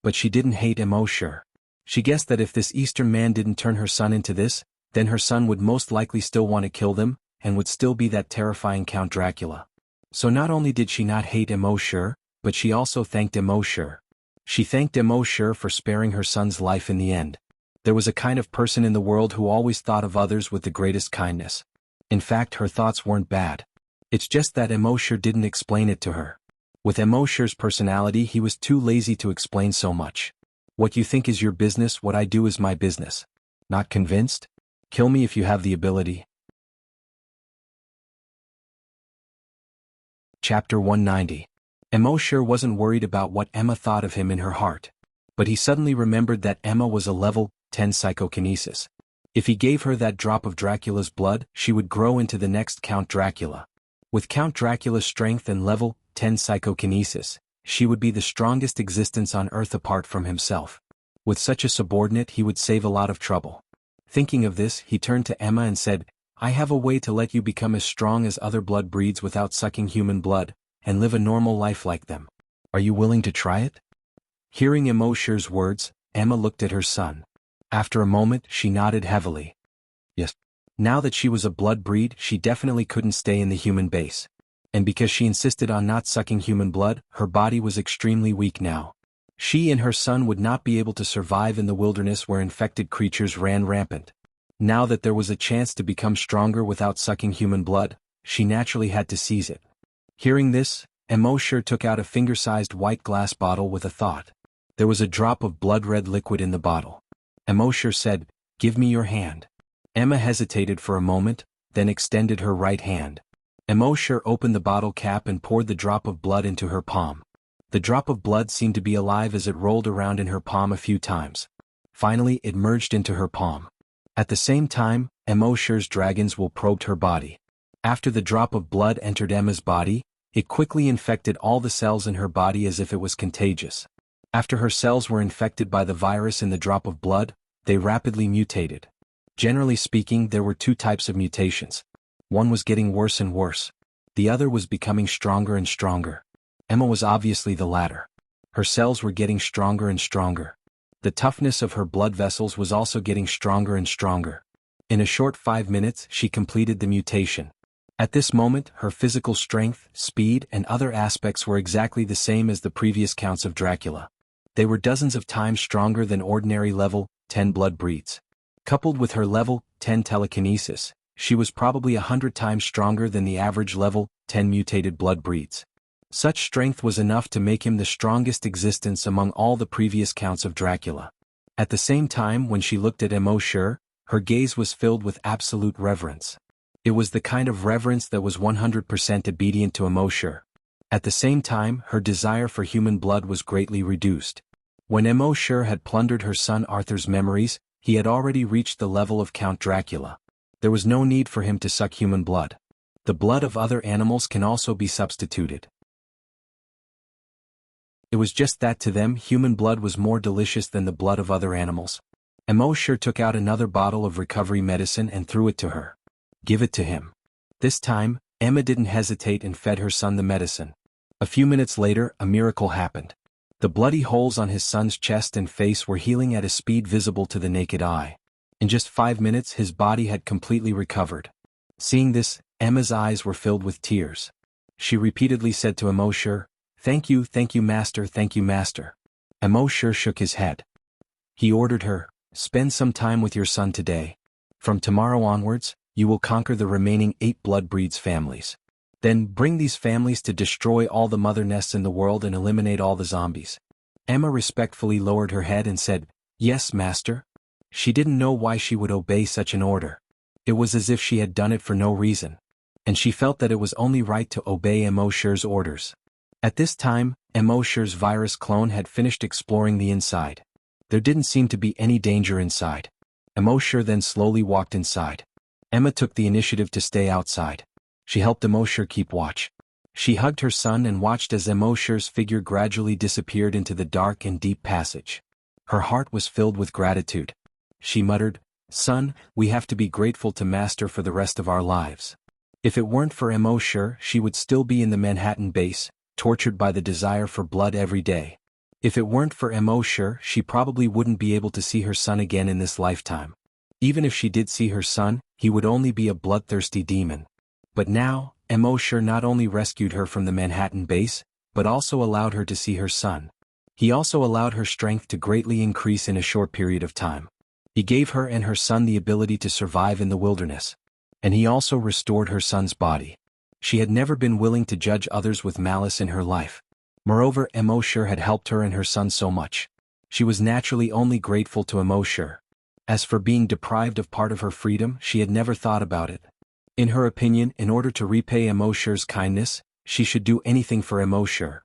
But she didn't hate Immortality. She guessed that if this Eastern man didn't turn her son into this, then her son would most likely still want to kill them, and would still be that terrifying Count Dracula. So not only did she not hate Immortality, but she also thanked Immortality. She thanked Immortality for sparing her son's life in the end. There was a kind of person in the world who always thought of others with the greatest kindness. In fact, her thoughts weren't bad. It's just that Immortality didn't explain it to her. With Immortality's personality, he was too lazy to explain so much. What you think is your business, what I do is my business. Not convinced? Kill me if you have the ability. Chapter 190. Immortality wasn't worried about what Emma thought of him in her heart. But he suddenly remembered that Emma was a level 10 psychokinesis. If he gave her that drop of Dracula's blood, she would grow into the next Count Dracula. With Count Dracula's strength and level 10 psychokinesis, she would be the strongest existence on Earth apart from himself. With such a subordinate, he would save a lot of trouble. Thinking of this, he turned to Emma and said, I have a way to let you become as strong as other blood breeds without sucking human blood, and live a normal life like them. Are you willing to try it? Hearing Immortality's words, Emma looked at her son. After a moment, she nodded heavily. Yes. Now that she was a blood breed, she definitely couldn't stay in the human base. And because she insisted on not sucking human blood, her body was extremely weak now. She and her son would not be able to survive in the wilderness where infected creatures ran rampant. Now that there was a chance to become stronger without sucking human blood, she naturally had to seize it. Hearing this, Immortality took out a finger-sized white glass bottle with a thought. There was a drop of blood-red liquid in the bottle. Immortality said, Give me your hand. Emma hesitated for a moment, then extended her right hand. Immortality opened the bottle cap and poured the drop of blood into her palm. The drop of blood seemed to be alive as it rolled around in her palm a few times. Finally, it merged into her palm. At the same time, Immortality's dragon's will probed her body. After the drop of blood entered Emma's body, it quickly infected all the cells in her body as if it was contagious. After her cells were infected by the virus in the drop of blood, they rapidly mutated. Generally speaking, there were two types of mutations. One was getting worse and worse. The other was becoming stronger and stronger. Emma was obviously the latter. Her cells were getting stronger and stronger. The toughness of her blood vessels was also getting stronger and stronger. In a short 5 minutes, she completed the mutation. At this moment, her physical strength, speed, and other aspects were exactly the same as the previous counts of Dracula. They were dozens of times stronger than ordinary level 10 blood breeds. Coupled with her level 10 telekinesis, she was probably 100 times stronger than the average level 10 mutated blood breeds. Such strength was enough to make him the strongest existence among all the previous counts of Dracula. At the same time, when she looked at Immortality, her gaze was filled with absolute reverence. It was the kind of reverence that was 100% obedient to Immortality. At the same time, her desire for human blood was greatly reduced. When Immortality had plundered her son Arthur's memories, he had already reached the level of Count Dracula. There was no need for him to suck human blood. The blood of other animals can also be substituted. It was just that to them human blood was more delicious than the blood of other animals. Immortality took out another bottle of recovery medicine and threw it to her. Give it to him. This time, Emma didn't hesitate and fed her son the medicine. A few minutes later, a miracle happened. The bloody holes on his son's chest and face were healing at a speed visible to the naked eye. In just 5 minutes his body had completely recovered. Seeing this, Emma's eyes were filled with tears. She repeatedly said to Immortality, thank you, master, thank you, master. Immortality shook his head. He ordered her, spend some time with your son today. From tomorrow onwards, you will conquer the remaining 8 blood breeds families. Then bring these families to destroy all the mother nests in the world and eliminate all the zombies. Emma respectfully lowered her head and said, yes, master. She didn't know why she would obey such an order. It was as if she had done it for no reason. And she felt that it was only right to obey Immortality's orders. At this time, Immortality's virus clone had finished exploring the inside. There didn't seem to be any danger inside. Immortality then slowly walked inside. Emma took the initiative to stay outside. She helped Immortality keep watch. She hugged her son and watched as Immortality's figure gradually disappeared into the dark and deep passage. Her heart was filled with gratitude. She muttered, son, we have to be grateful to Master for the rest of our lives. If it weren't for Immortality, she would still be in the Manhattan base, tortured by the desire for blood every day. If it weren't for Immortality, she probably wouldn't be able to see her son again in this lifetime. Even if she did see her son, he would only be a bloodthirsty demon. But now, Immortality not only rescued her from the Manhattan base, but also allowed her to see her son. He also allowed her strength to greatly increase in a short period of time. He gave her and her son the ability to survive in the wilderness. And he also restored her son's body. She had never been willing to judge others with malice in her life. Moreover, Immortality had helped her and her son so much. She was naturally only grateful to Immortality. As for being deprived of part of her freedom, she had never thought about it. In her opinion, in order to repay Immortality's kindness, she should do anything for Immortality.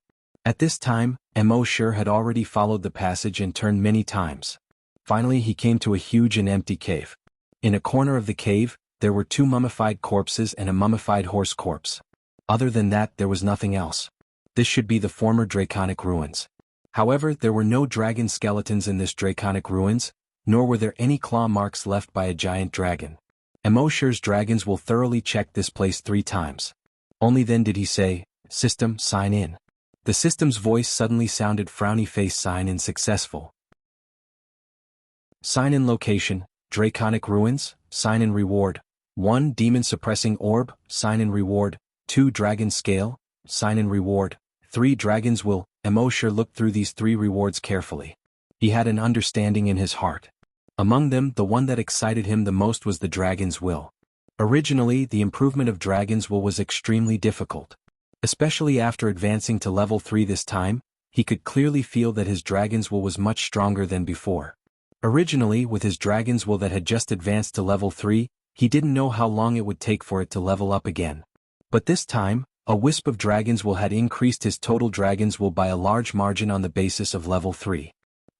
At this time, Immortality had already followed the passage and turned many times. Finally he came to a huge and empty cave. In a corner of the cave, there were 2 mummified corpses and a mummified horse corpse. Other than that, there was nothing else. This should be the former draconic ruins. However, there were no dragon skeletons in this draconic ruins, nor were there any claw marks left by a giant dragon. Immortality's dragons will thoroughly check this place 3 times. Only then did he say, "System, sign in." The system's voice suddenly sounded frowny face sign in successful. Sign in location, Draconic Ruins, sign in reward. 1 Demon Suppressing Orb, sign in reward. 2 Dragon Scale, sign in reward. 3 Dragon's Will. Immortality looked through these 3 rewards carefully. He had an understanding in his heart. Among them, the one that excited him the most was the Dragon's Will. Originally, the improvement of Dragon's Will was extremely difficult. Especially after advancing to level 3 this time, he could clearly feel that his Dragon's Will was much stronger than before. Originally, with his Dragon's Will that had just advanced to level 3, he didn't know how long it would take for it to level up again. But this time, a wisp of Dragon's Will had increased his total Dragon's Will by a large margin on the basis of level 3.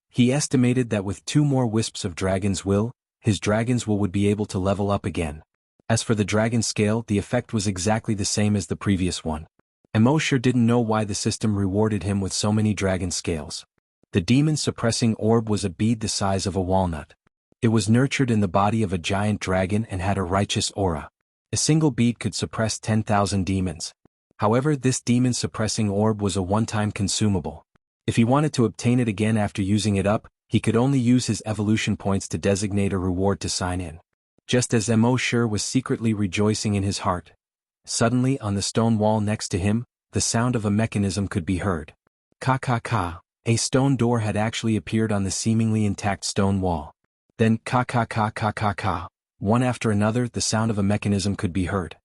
He estimated that with 2 more wisps of Dragon's Will, his Dragon's Will would be able to level up again. As for the Dragon Scale, the effect was exactly the same as the previous one. Immortality didn't know why the system rewarded him with so many Dragon Scales. The Demon Suppressing Orb was a bead the size of a walnut. It was nurtured in the body of a giant dragon and had a righteous aura. A single bead could suppress 10,000 demons. However, this Demon Suppressing Orb was a one-time consumable. If he wanted to obtain it again after using it up, he could only use his evolution points to designate a reward to sign in. Just as Immortality was secretly rejoicing in his heart, suddenly on the stone wall next to him, the sound of a mechanism could be heard. Ka-ka-ka. A stone door had actually appeared on the seemingly intact stone wall. Then ka-ka-ka-ka-ka-ka. One after another, the sound of a mechanism could be heard.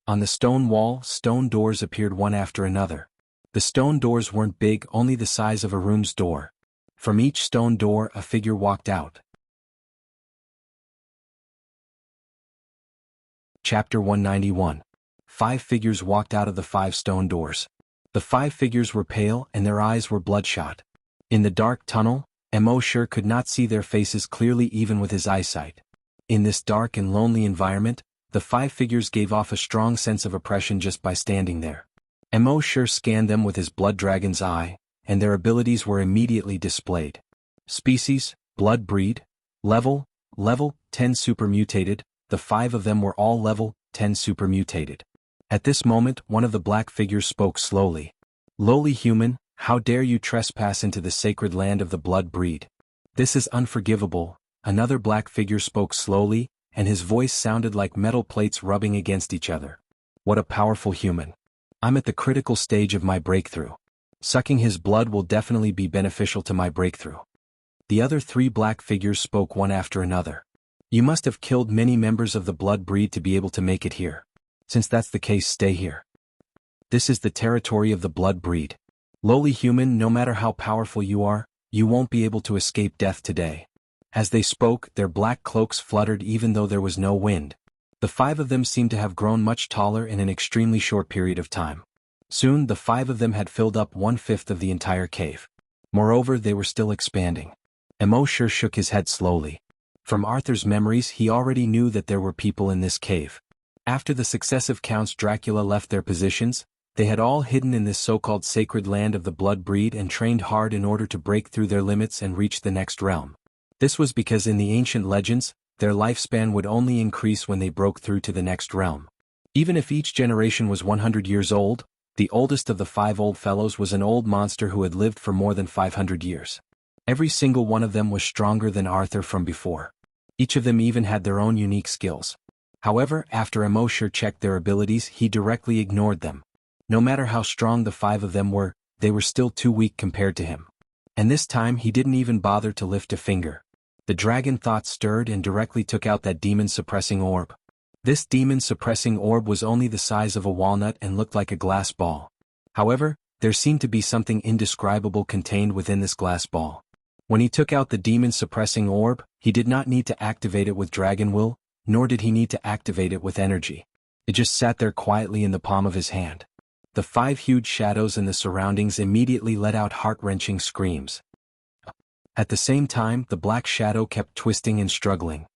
On the stone wall, stone doors appeared one after another. The stone doors weren't big, only the size of a room's door. From each stone door, a figure walked out. Chapter 191. 5 figures walked out of the 5 stone doors. The 5 figures were pale and their eyes were bloodshot. In the dark tunnel, Immortality could not see their faces clearly even with his eyesight. In this dark and lonely environment, the 5 figures gave off a strong sense of oppression just by standing there. Immortality scanned them with his blood dragon's eye, and their abilities were immediately displayed. Species, blood breed, level 10 supermutated, the 5 of them were all level 10 supermutated. At this moment, one of the black figures spoke slowly. "Lowly human, how dare you trespass into the sacred land of the blood breed? This is unforgivable." Another black figure spoke slowly, and his voice sounded like metal plates rubbing against each other. "What a powerful human. I'm at the critical stage of my breakthrough. Sucking his blood will definitely be beneficial to my breakthrough." The other 3 black figures spoke one after another. "You must have killed many members of the blood breed to be able to make it here. Since that's the case, stay here. This is the territory of the blood breed. Lowly human, no matter how powerful you are, you won't be able to escape death today." As they spoke, their black cloaks fluttered even though there was no wind. The 5 of them seemed to have grown much taller in an extremely short period of time. Soon the 5 of them had filled up 1/5 of the entire cave. Moreover, they were still expanding. Immortality shook his head slowly. From Arthur's memories, he already knew that there were people in this cave. After the successive Counts Dracula left their positions, they had all hidden in this so-called sacred land of the blood breed and trained hard in order to break through their limits and reach the next realm. This was because in the ancient legends, their lifespan would only increase when they broke through to the next realm. Even if each generation was 100 years old, the oldest of the 5 old fellows was an old monster who had lived for more than 500 years. Every single one of them was stronger than Arthur from before. Each of them even had their own unique skills. However, after Immortality checked their abilities, he directly ignored them. No matter how strong the 5 of them were, they were still too weak compared to him. And this time he didn't even bother to lift a finger. The dragon thought stirred and directly took out that demon-suppressing orb. This demon-suppressing orb was only the size of a walnut and looked like a glass ball. However, there seemed to be something indescribable contained within this glass ball. When he took out the demon-suppressing orb, he did not need to activate it with dragon will, nor did he need to activate it with energy. It just sat there quietly in the palm of his hand. The 5 huge shadows in the surroundings immediately let out heart-wrenching screams. At the same time, the black shadow kept twisting and struggling.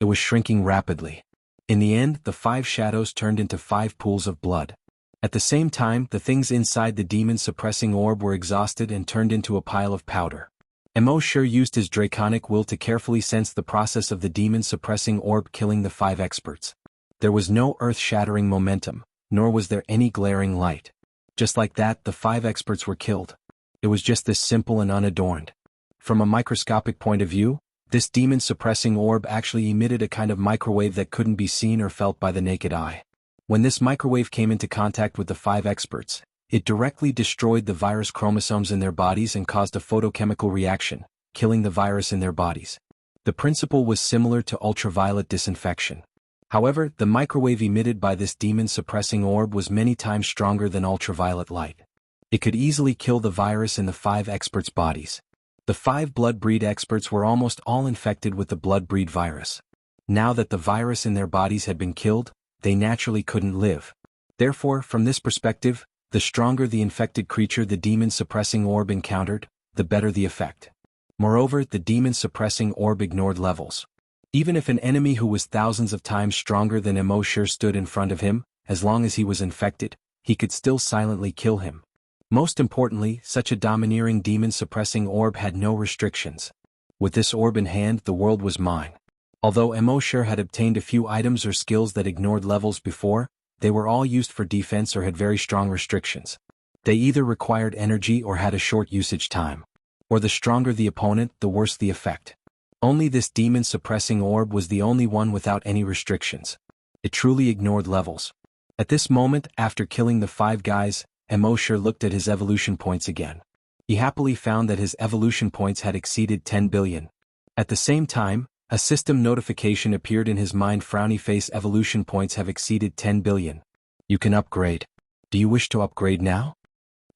It was shrinking rapidly. In the end, the 5 shadows turned into 5 pools of blood. At the same time, the things inside the demon-suppressing orb were exhausted and turned into a pile of powder. Wuxia used his draconic will to carefully sense the process of the demon-suppressing orb killing the 5 experts. There was no earth-shattering momentum, nor was there any glaring light. Just like that, the 5 experts were killed. It was just this simple and unadorned. From a microscopic point of view, this demon-suppressing orb actually emitted a kind of microwave that couldn't be seen or felt by the naked eye. When this microwave came into contact with the 5 experts, it directly destroyed the virus chromosomes in their bodies and caused a photochemical reaction, killing the virus in their bodies. The principle was similar to ultraviolet disinfection. However, the microwave emitted by this demon-suppressing orb was many times stronger than ultraviolet light. It could easily kill the virus in the 5 experts' bodies. The 5 blood-breed experts were almost all infected with the blood-breed virus. Now that the virus in their bodies had been killed, they naturally couldn't live. Therefore, from this perspective, the stronger the infected creature the demon-suppressing orb encountered, the better the effect. Moreover, the demon-suppressing orb ignored levels. Even if an enemy who was thousands of times stronger than Wuxia stood in front of him, as long as he was infected, he could still silently kill him. Most importantly, such a domineering demon-suppressing orb had no restrictions. With this orb in hand, the world was mine. Although Wuxia had obtained a few items or skills that ignored levels before, they were all used for defense or had very strong restrictions. They either required energy or had a short usage time. Or the stronger the opponent, the worse the effect. Only this demon-suppressing orb was the only one without any restrictions. It truly ignored levels. At this moment, after killing the 5 guys, Wuxia looked at his evolution points again. He happily found that his evolution points had exceeded 10 billion. At the same time, a system notification appeared in his mind. Frowny face evolution points have exceeded 10 billion. You can upgrade. Do you wish to upgrade now?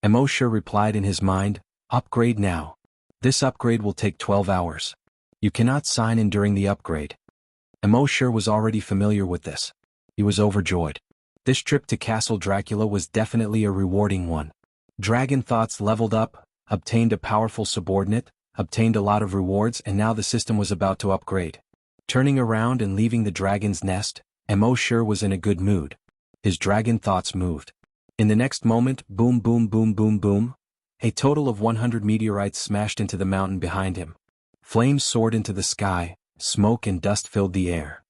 Wuxia replied in his mind, upgrade now. This upgrade will take 12 hours. You cannot sign in during the upgrade. Wuxia was already familiar with this. He was overjoyed. This trip to Castle Dracula was definitely a rewarding one. Dragon thoughts leveled up, obtained a powerful subordinate, obtained a lot of rewards, and now the system was about to upgrade. Turning around and leaving the dragon's nest, Wuxia was in a good mood. His dragon thoughts moved. In the next moment, boom boom boom boom boom, a total of 100 meteorites smashed into the mountain behind him. Flames soared into the sky, smoke and dust filled the air.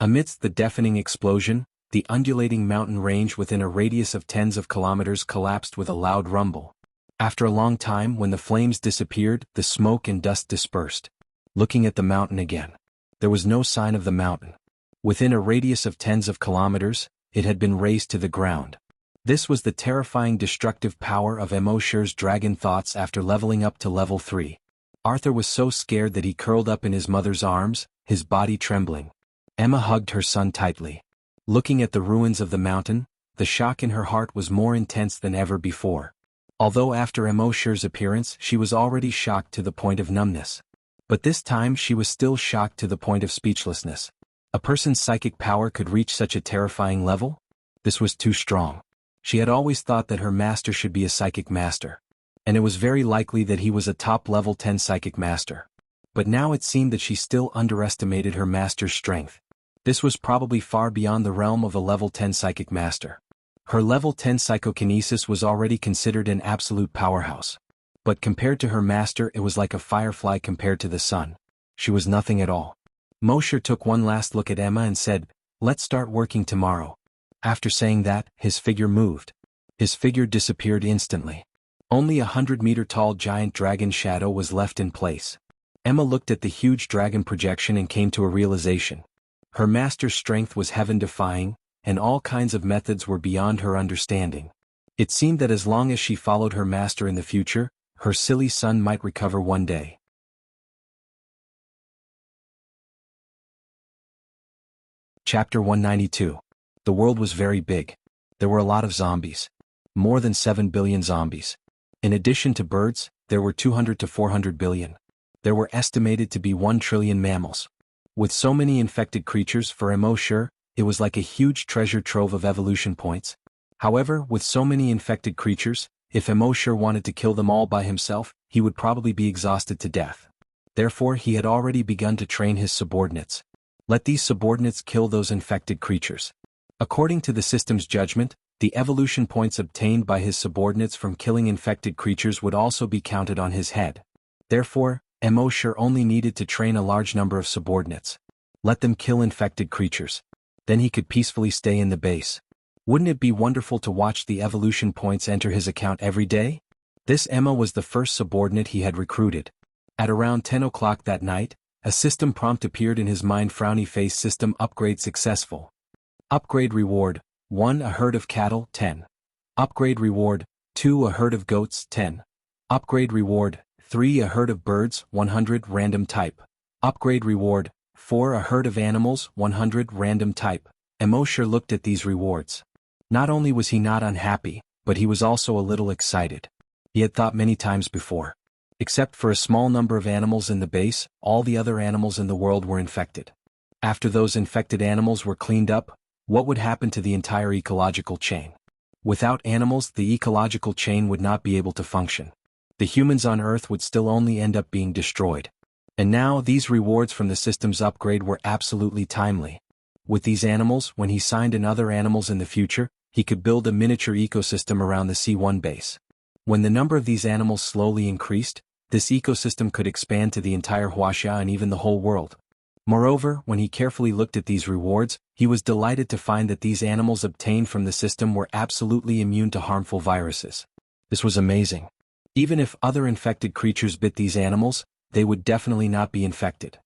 Amidst the deafening explosion, the undulating mountain range within a radius of tens of kilometers collapsed with a loud rumble. After a long time, when the flames disappeared, the smoke and dust dispersed. Looking at the mountain again, there was no sign of the mountain. Within a radius of tens of kilometers, it had been razed to the ground. This was the terrifying destructive power of Wuxia's dragon thoughts after leveling up to level 3. Arthur was so scared that he curled up in his mother's arms, his body trembling. Emma hugged her son tightly. Looking at the ruins of the mountain, the shock in her heart was more intense than ever before. Although after Wuxia's appearance she was already shocked to the point of numbness. But this time she was still shocked to the point of speechlessness. A person's psychic power could reach such a terrifying level? This was too strong. She had always thought that her master should be a psychic master. And it was very likely that he was a top level 10 psychic master. But now it seemed that she still underestimated her master's strength. This was probably far beyond the realm of a level 10 psychic master. Her level 10 psychokinesis was already considered an absolute powerhouse. But compared to her master, it was like a firefly compared to the sun. She was nothing at all. Wuxia took one last look at Emma and said, "Let's start working tomorrow." After saying that, his figure moved. His figure disappeared instantly. Only a 100-meter-tall giant dragon shadow was left in place. Emma looked at the huge dragon projection and came to a realization. Her master's strength was heaven-defying, and all kinds of methods were beyond her understanding. It seemed that as long as she followed her master in the future, her silly son might recover one day. Chapter 192. The world was very big. There were a lot of zombies. More than 7 billion zombies. In addition to birds, there were 200 to 400 billion. There were estimated to be 1 trillion mammals. With so many infected creatures for Immortality, it was like a huge treasure trove of evolution points. However, with so many infected creatures, if Immortality wanted to kill them all by himself, he would probably be exhausted to death. Therefore, he had already begun to train his subordinates. Let these subordinates kill those infected creatures. According to the system's judgment, the evolution points obtained by his subordinates from killing infected creatures would also be counted on his head. Therefore, Immortality only needed to train a large number of subordinates. Let them kill infected creatures. Then he could peacefully stay in the base. Wouldn't it be wonderful to watch the evolution points enter his account every day? This Emma was the first subordinate he had recruited. At around 10 o'clock that night, a system prompt appeared in his mind: frowny face, system upgrade successful. Upgrade reward: 1. A herd of cattle, 10. Upgrade reward: 2. A herd of goats, 10. Upgrade reward: 3. A herd of birds, 100, random type. Upgrade reward: 4. A herd of animals, 100, random type. Immortality looked at these rewards. Not only was he not unhappy, but he was also a little excited. He had thought many times before. Except for a small number of animals in the base, all the other animals in the world were infected. After those infected animals were cleaned up, what would happen to the entire ecological chain? Without animals, the ecological chain would not be able to function. The humans on Earth would still only end up being destroyed. And now these rewards from the system's upgrade were absolutely timely. With these animals, when he signed in other animals in the future, he could build a miniature ecosystem around the C1 base. When the number of these animals slowly increased, this ecosystem could expand to the entire Wuxia and even the whole world. Moreover, when he carefully looked at these rewards, he was delighted to find that these animals obtained from the system were absolutely immune to harmful viruses. This was amazing. Even if other infected creatures bit these animals, they would definitely not be infected.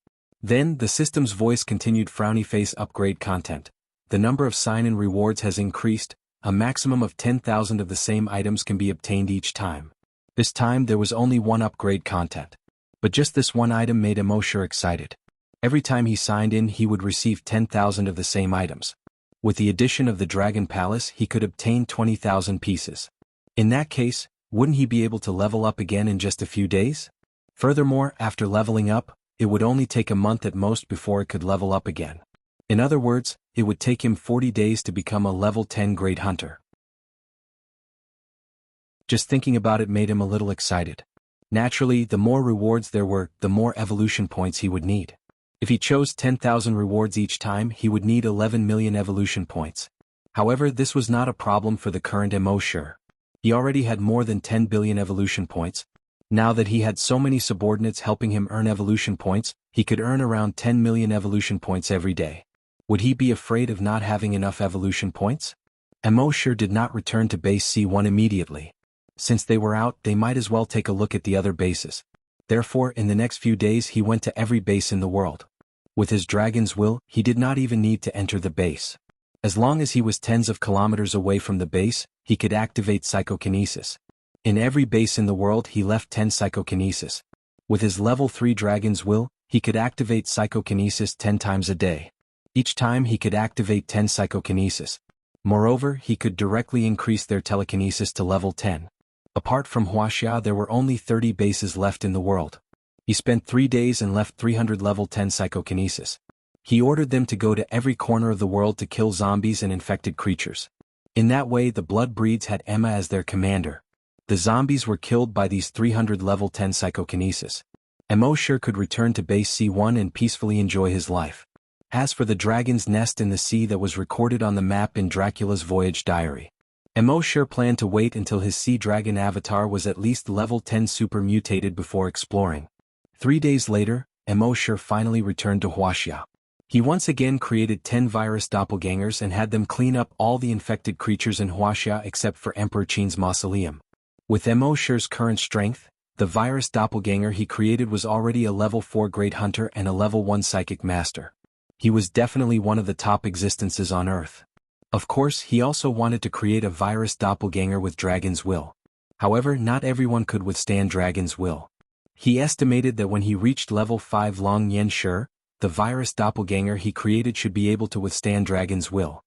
Then, the system's voice continued: frowny face upgrade content. The number of sign-in rewards has increased. A maximum of 10,000 of the same items can be obtained each time. This time there was only one upgrade content. But just this one item made Immortality excited. Every time he signed in, he would receive 10,000 of the same items. With the addition of the Dragon Palace, he could obtain 20,000 pieces. In that case, wouldn't he be able to level up again in just a few days? Furthermore, after leveling up, it would only take a month at most before it could level up again. In other words, it would take him 40 days to become a level 10 Great Hunter. Just thinking about it made him a little excited. Naturally, the more rewards there were, the more evolution points he would need. If he chose 10,000 rewards each time, he would need 11 million evolution points. However, this was not a problem for the current Immortality. He already had more than 10 billion evolution points. Now that he had so many subordinates helping him earn evolution points, he could earn around 10 million evolution points every day. Would he be afraid of not having enough evolution points? Immortality did not return to base C1 immediately. Since they were out, they might as well take a look at the other bases. Therefore, in the next few days he went to every base in the world. With his dragon's will, he did not even need to enter the base. As long as he was tens of kilometers away from the base, he could activate psychokinesis. In every base in the world he left 10 psychokinesis. With his level 3 dragon's will, he could activate psychokinesis 10 times a day. Each time he could activate 10 psychokinesis. Moreover, he could directly increase their telekinesis to level 10. Apart from Wuxia, there were only 30 bases left in the world. He spent 3 days and left 300 level 10 psychokinesis. He ordered them to go to every corner of the world to kill zombies and infected creatures. In that way, the Blood Breeds had Emma as their commander. The zombies were killed by these 300 level 10 psychokinesis. Immortality could return to base C1 and peacefully enjoy his life. As for the dragon's nest in the sea that was recorded on the map in Dracula's voyage diary, Immortality planned to wait until his sea dragon avatar was at least level 10 super mutated before exploring. 3 days later, Immortality finally returned to Wuxia. He once again created 10 virus doppelgangers and had them clean up all the infected creatures in Wuxia except for Emperor Qin's mausoleum. With Immortality's current strength, the virus doppelganger he created was already a level 4 Great Hunter and a level 1 Psychic Master. He was definitely one of the top existences on Earth. Of course, he also wanted to create a virus doppelganger with Dragon's Will. However, not everyone could withstand Dragon's will. He estimated that when he reached level 5 Long Yen Shi, the virus doppelganger he created should be able to withstand Dragon's will.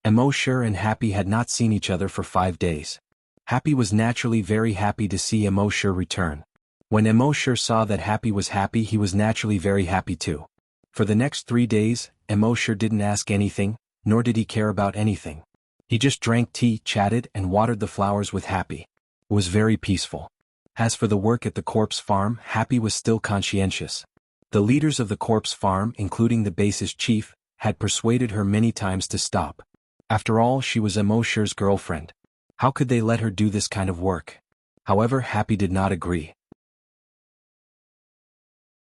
Emo Shi and Happy had not seen each other for 5 days. Happy was naturally very happy to see Emo Shi return. When Emo Shi saw that Happy was happy, he was naturally very happy too. For the next 3 days, Emo Shi didn't ask anything, nor did he care about anything. He just drank tea, chatted, and watered the flowers with Happy. It was very peaceful. As for the work at the corpse farm, Happy was still conscientious. The leaders of the corpse farm, including the base's chief, had persuaded her many times to stop. After all, she was Emo Shi's girlfriend. How could they let her do this kind of work? However, Happy did not agree.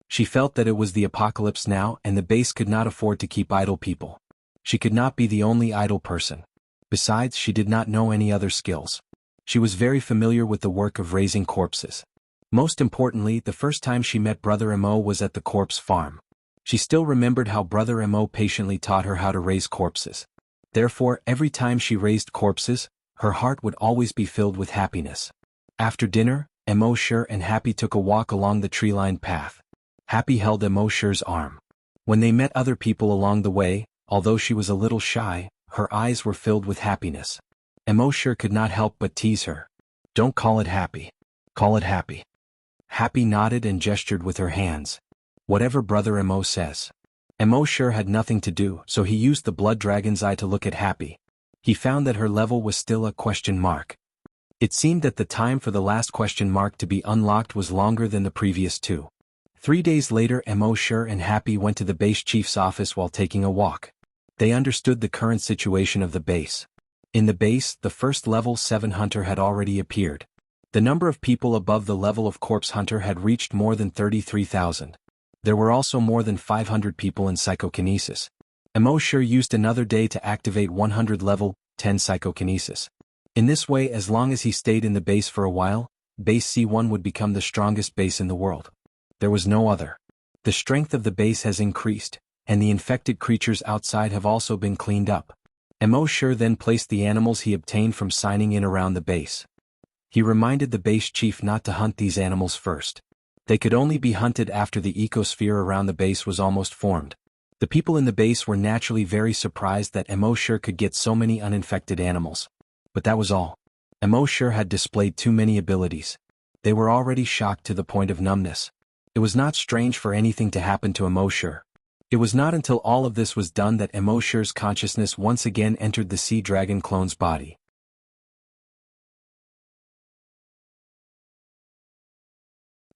She felt that it was the apocalypse now and the base could not afford to keep idle people. She could not be the only idle person. Besides, she did not know any other skills. She was very familiar with the work of raising corpses. Most importantly, the first time she met Brother Emo was at the corpse farm. She still remembered how Brother Emo patiently taught her how to raise corpses. Therefore, every time she raised corpses, her heart would always be filled with happiness. After dinner, Emo Shi and Happy took a walk along the tree-lined path. Happy held Emo Shi's arm. When they met other people along the way, although she was a little shy, her eyes were filled with happiness. Emo Shi could not help but tease her. "Don't call it Happy. Call it Happy." Happy nodded and gestured with her hands. "Whatever Brother Emo says." Emo Shi had nothing to do, so he used the blood dragon's eye to look at Happy. He found that her level was still a question mark. It seemed that the time for the last question mark to be unlocked was longer than the previous 2. 3 days later, Emo Shi and Happy went to the base chief's office while taking a walk. They understood the current situation of the base. In the base, the first level 7 hunter had already appeared. The number of people above the level of corpse hunter had reached more than 33,000. There were also more than 500 people in psychokinesis. Emo Shi used another day to activate 100 level 10 psychokinesis. In this way, as long as he stayed in the base for a while, base C1 would become the strongest base in the world. There was no other. The strength of the base has increased, and the infected creatures outside have also been cleaned up. Emo Shi then placed the animals he obtained from signing in around the base. He reminded the base chief not to hunt these animals first. They could only be hunted after the ecosphere around the base was almost formed. The people in the base were naturally very surprised that Emo Shi could get so many uninfected animals. But that was all. Emo Shi had displayed too many abilities. They were already shocked to the point of numbness. It was not strange for anything to happen to Emo Shi. It was not until all of this was done that Emo Shi's consciousness once again entered the sea dragon clone's body.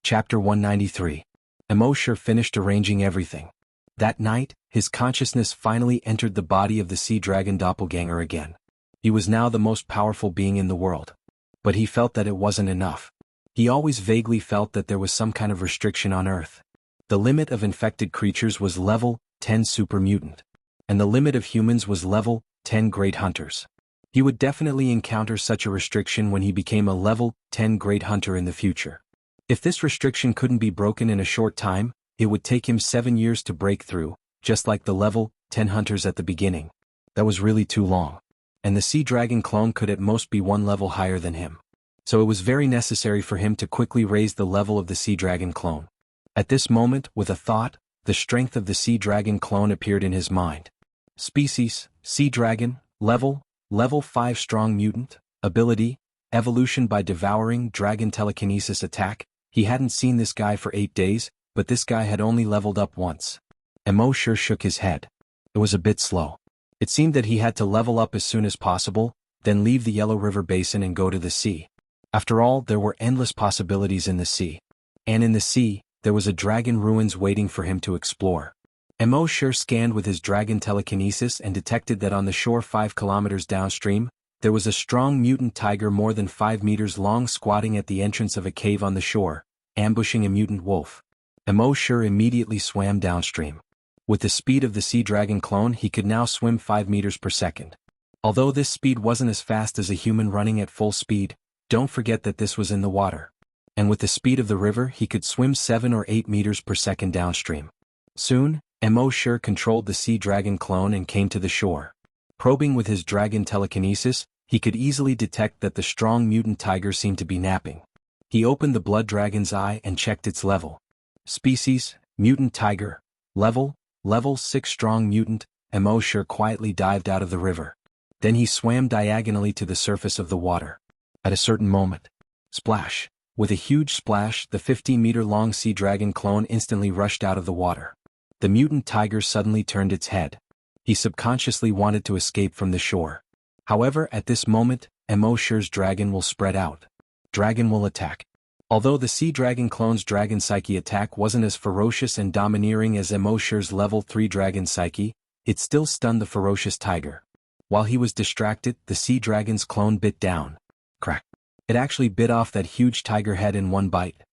Chapter 193. Emo Shi finished arranging everything. That night, his consciousness finally entered the body of the sea dragon doppelganger again. He was now the most powerful being in the world. But he felt that it wasn't enough. He always vaguely felt that there was some kind of restriction on Earth. The limit of infected creatures was level 10 super mutant. And the limit of humans was level 10 great hunters. He would definitely encounter such a restriction when he became a level 10 great hunter in the future. If this restriction couldn't be broken in a short time, it would take him 7 years to break through, just like the level 10 hunters at the beginning. That was really too long. And the sea dragon clone could at most be 1 level higher than him. So it was very necessary for him to quickly raise the level of the sea dragon clone. At this moment, with a thought, the strength of the sea dragon clone appeared in his mind. Species, sea dragon, level 5 strong mutant, ability, evolution by devouring dragon telekinesis attack. He hadn't seen this guy for 8 days, but this guy had only leveled up once. Emo Shi shook his head. It was a bit slow. It seemed that he had to level up as soon as possible, then leave the Yellow River Basin and go to the sea. After all, there were endless possibilities in the sea. And in the sea, there was a dragon ruins waiting for him to explore. Emo Shi scanned with his dragon telekinesis and detected that on the shore 5 kilometers downstream, there was a strong mutant tiger more than 5 meters long squatting at the entrance of a cave on the shore, ambushing a mutant wolf. Emo Shi immediately swam downstream. With the speed of the sea dragon clone, he could now swim 5 meters per second. Although this speed wasn't as fast as a human running at full speed, don't forget that this was in the water. And with the speed of the river, he could swim 7 or 8 meters per second downstream. Soon, Emo Shi controlled the sea dragon clone and came to the shore. Probing with his dragon telekinesis, He could easily detect that the strong mutant tiger seemed to be napping. He opened the blood dragon's eye and checked its level. Species, mutant tiger. Level 6 strong mutant. Immortality quietly dived out of the river. Then he swam diagonally to the surface of the water. At a certain moment, splash! With a huge splash, the 50-meter-long sea dragon clone instantly rushed out of the water. The mutant tiger suddenly turned its head. He subconsciously wanted to escape from the shore. However, at this moment, Immortality's dragon will spread out. Dragon will attack. Although the sea dragon clone's dragon psyche attack wasn't as ferocious and domineering as Immortality's level 3 dragon psyche, it still stunned the ferocious tiger. While he was distracted, the sea dragon's clone bit down. Crack. It actually bit off that huge tiger head in one bite.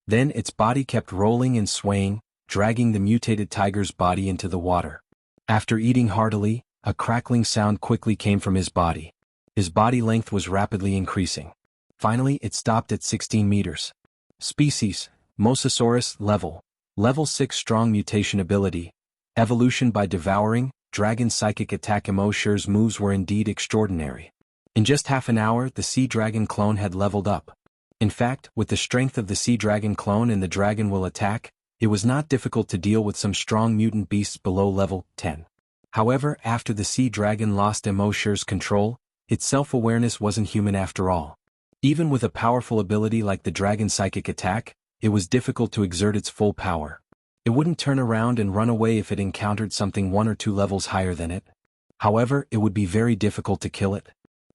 Then its body kept rolling and swaying, dragging the mutated tiger's body into the water. After eating heartily, a crackling sound quickly came from his body. His body length was rapidly increasing. Finally, it stopped at 16 meters. Species, Mosasaurus. Level 6 strong mutation ability. Evolution by devouring, dragon psychic attack. Immortality's moves were indeed extraordinary. In just half an hour, the sea dragon clone had leveled up. In fact, with the strength of the sea dragon clone and the dragon will attack, it was not difficult to deal with some strong mutant beasts below level 10. However, after the sea dragon lost Immortality's control, its self-awareness wasn't human after all. Even with a powerful ability like the dragon psychic attack, it was difficult to exert its full power. It wouldn't turn around and run away if it encountered something 1 or 2 levels higher than it. However, it would be very difficult to kill it.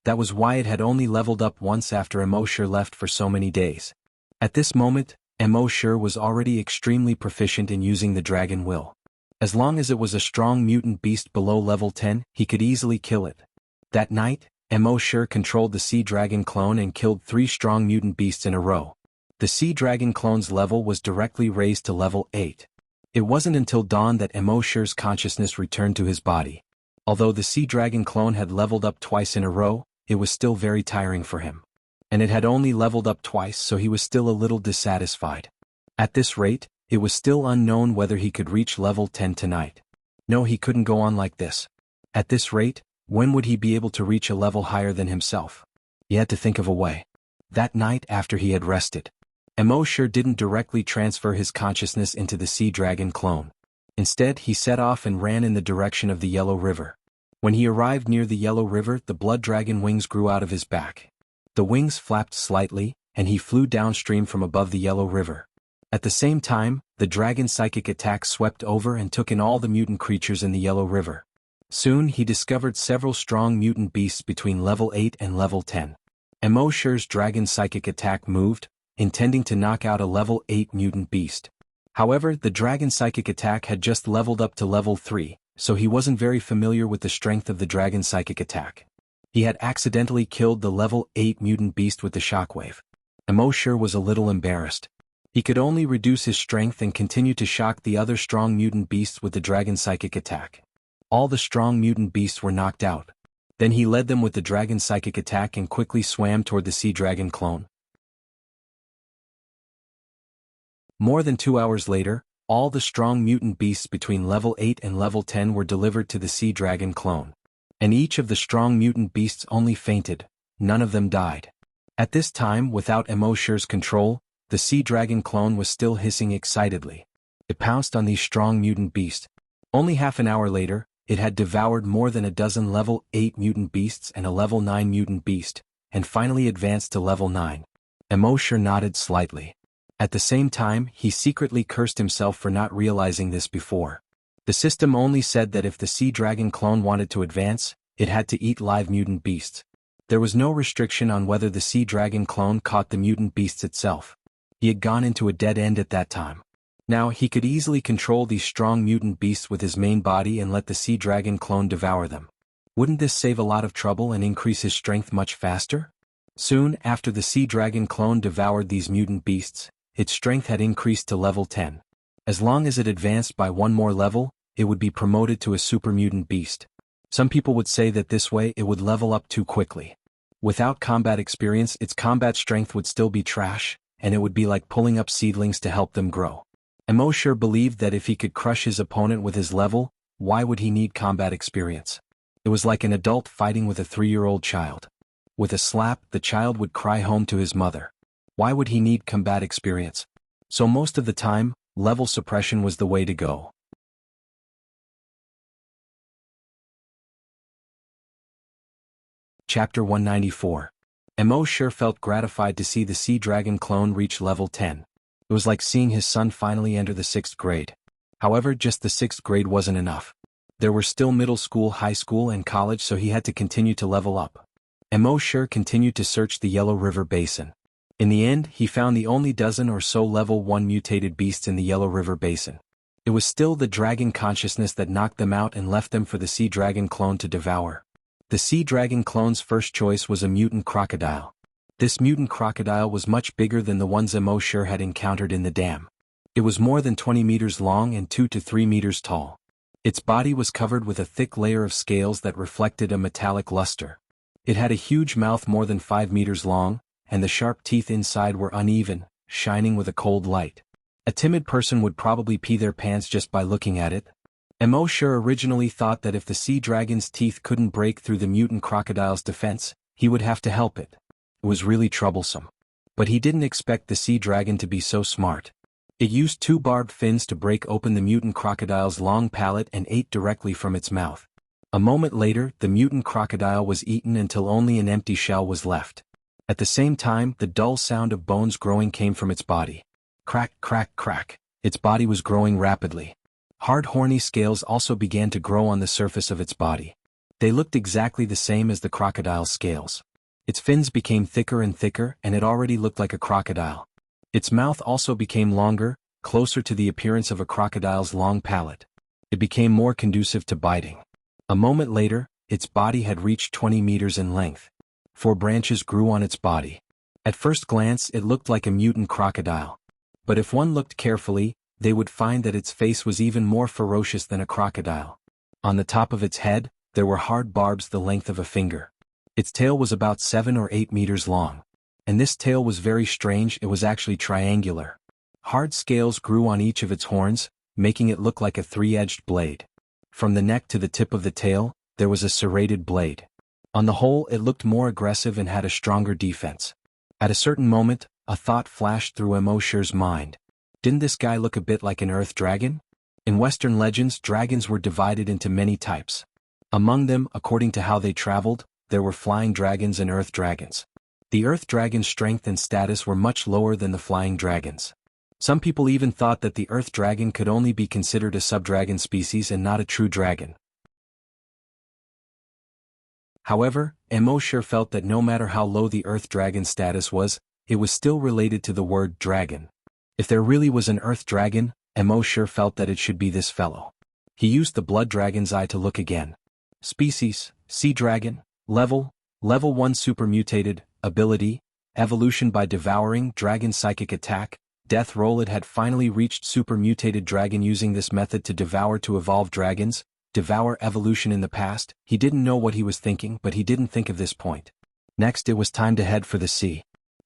That was why it had only leveled up once after Immortality left for so many days. At this moment, Immortality was already extremely proficient in using the dragon will. As long as it was a strong mutant beast below level 10, he could easily kill it. That night, Immortality controlled the sea dragon clone and killed 3 strong mutant beasts in a row. The sea dragon clone's level was directly raised to level 8. It wasn't until dawn that Immortality's consciousness returned to his body. Although the sea dragon clone had leveled up twice in a row, it was still very tiring for him. And it had only leveled up twice, so he was still a little dissatisfied. At this rate, it was still unknown whether he could reach level 10 tonight. No, he couldn't go on like this. At this rate, when would he be able to reach a level higher than himself? He had to think of a way. That night after he had rested, Immortality didn't directly transfer his consciousness into the sea dragon clone. Instead, he set off and ran in the direction of the Yellow River. When he arrived near the Yellow River, the blood dragon wings grew out of his back. The wings flapped slightly, and he flew downstream from above the Yellow River. At the same time, the dragon psychic attack swept over and took in all the mutant creatures in the Yellow River. Soon he discovered several strong mutant beasts between level 8 and level 10. Immortality's dragon psychic attack moved, intending to knock out a level 8 mutant beast. However, the dragon psychic attack had just leveled up to level 3, so he wasn't very familiar with the strength of the dragon psychic attack. He had accidentally killed the level 8 mutant beast with the shockwave. Immortality was a little embarrassed. He could only reduce his strength and continue to shock the other strong mutant beasts with the dragon psychic attack. All the strong mutant beasts were knocked out. Then he led them with the dragon psychic attack and quickly swam toward the sea dragon clone. More than 2 hours later, all the strong mutant beasts between level 8 and level 10 were delivered to the sea dragon clone. And each of the strong mutant beasts only fainted, none of them died. At this time, without Immortality's control, the sea dragon clone was still hissing excitedly. It pounced on these strong mutant beasts. Only half an hour later, it had devoured more than a dozen level 8 mutant beasts and a level 9 mutant beast, and finally advanced to level 9. Immortality nodded slightly. At the same time, he secretly cursed himself for not realizing this before. The system only said that if the sea dragon clone wanted to advance, it had to eat live mutant beasts. There was no restriction on whether the sea dragon clone caught the mutant beasts itself. He had gone into a dead end at that time. Now, he could easily control these strong mutant beasts with his main body and let the sea dragon clone devour them. Wouldn't this save a lot of trouble and increase his strength much faster? Soon after the sea dragon clone devoured these mutant beasts, its strength had increased to level 10. As long as it advanced by one more level, it would be promoted to a super mutant beast. Some people would say that this way it would level up too quickly. Without combat experience, its combat strength would still be trash, and it would be like pulling up seedlings to help them grow. Immortality believed that if he could crush his opponent with his level, why would he need combat experience? It was like an adult fighting with a 3-year-old child. With a slap, the child would cry home to his mother. Why would he need combat experience? So most of the time, level suppression was the way to go. Chapter 194. Mo sure felt gratified to see the Sea Dragon clone reach level 10. It was like seeing his son finally enter the 6th grade. However, just the 6th grade wasn't enough. There were still middle school, high school, and college, so he had to continue to level up. Mo sure continued to search the Yellow River Basin. In the end, he found the only dozen or so level 1 mutated beasts in the Yellow River Basin. It was still the dragon consciousness that knocked them out and left them for the Sea Dragon clone to devour. The Sea Dragon clone's first choice was a mutant crocodile. This mutant crocodile was much bigger than the ones Mo sure had encountered in the dam. It was more than 20 meters long and 2 to 3 meters tall. Its body was covered with a thick layer of scales that reflected a metallic luster. It had a huge mouth more than 5 meters long, and the sharp teeth inside were uneven, shining with a cold light. A timid person would probably pee their pants just by looking at it. Mo sure originally thought that if the sea dragon's teeth couldn't break through the mutant crocodile's defense, he would have to help it. It was really troublesome. But he didn't expect the sea dragon to be so smart. It used 2 barbed fins to break open the mutant crocodile's long palate and ate directly from its mouth. A moment later, the mutant crocodile was eaten until only an empty shell was left. At the same time, the dull sound of bones growing came from its body. Crack, crack, crack. Its body was growing rapidly. Hard horny scales also began to grow on the surface of its body. They looked exactly the same as the crocodile's scales. Its fins became thicker and thicker, and it already looked like a crocodile. Its mouth also became longer, closer to the appearance of a crocodile's long palate. It became more conducive to biting. A moment later, its body had reached 20 meters in length. 4 branches grew on its body. At first glance, it looked like a mutant crocodile. But if one looked carefully, they would find that its face was even more ferocious than a crocodile. On the top of its head, there were hard barbs the length of a finger. Its tail was about 7 or 8 meters long. And this tail was very strange, it was actually triangular. Hard scales grew on each of its horns, making it look like a 3-edged blade. From the neck to the tip of the tail, there was a serrated blade. On the whole, it looked more aggressive and had a stronger defense. At a certain moment, a thought flashed through Mo sure's mind. Didn't this guy look a bit like an earth dragon? In Western legends, dragons were divided into many types. Among them, according to how they traveled, there were flying dragons and earth dragons. The earth dragon's strength and status were much lower than the flying dragons. Some people even thought that the earth dragon could only be considered a subdragon species and not a true dragon. However, Mo sure felt that no matter how low the earth dragon's status was, it was still related to the word dragon. If there really was an earth dragon, Mo sure felt that it should be this fellow. He used the blood dragon's eye to look again. Species, sea dragon, level 1 super mutated, ability, evolution by devouring, dragon psychic attack, death roll. It had finally reached super mutated dragon using this method to devour to evolve dragons, devour evolution in the past. He didn't know what he was thinking, but he didn't think of this point. Next it was time to head for the sea.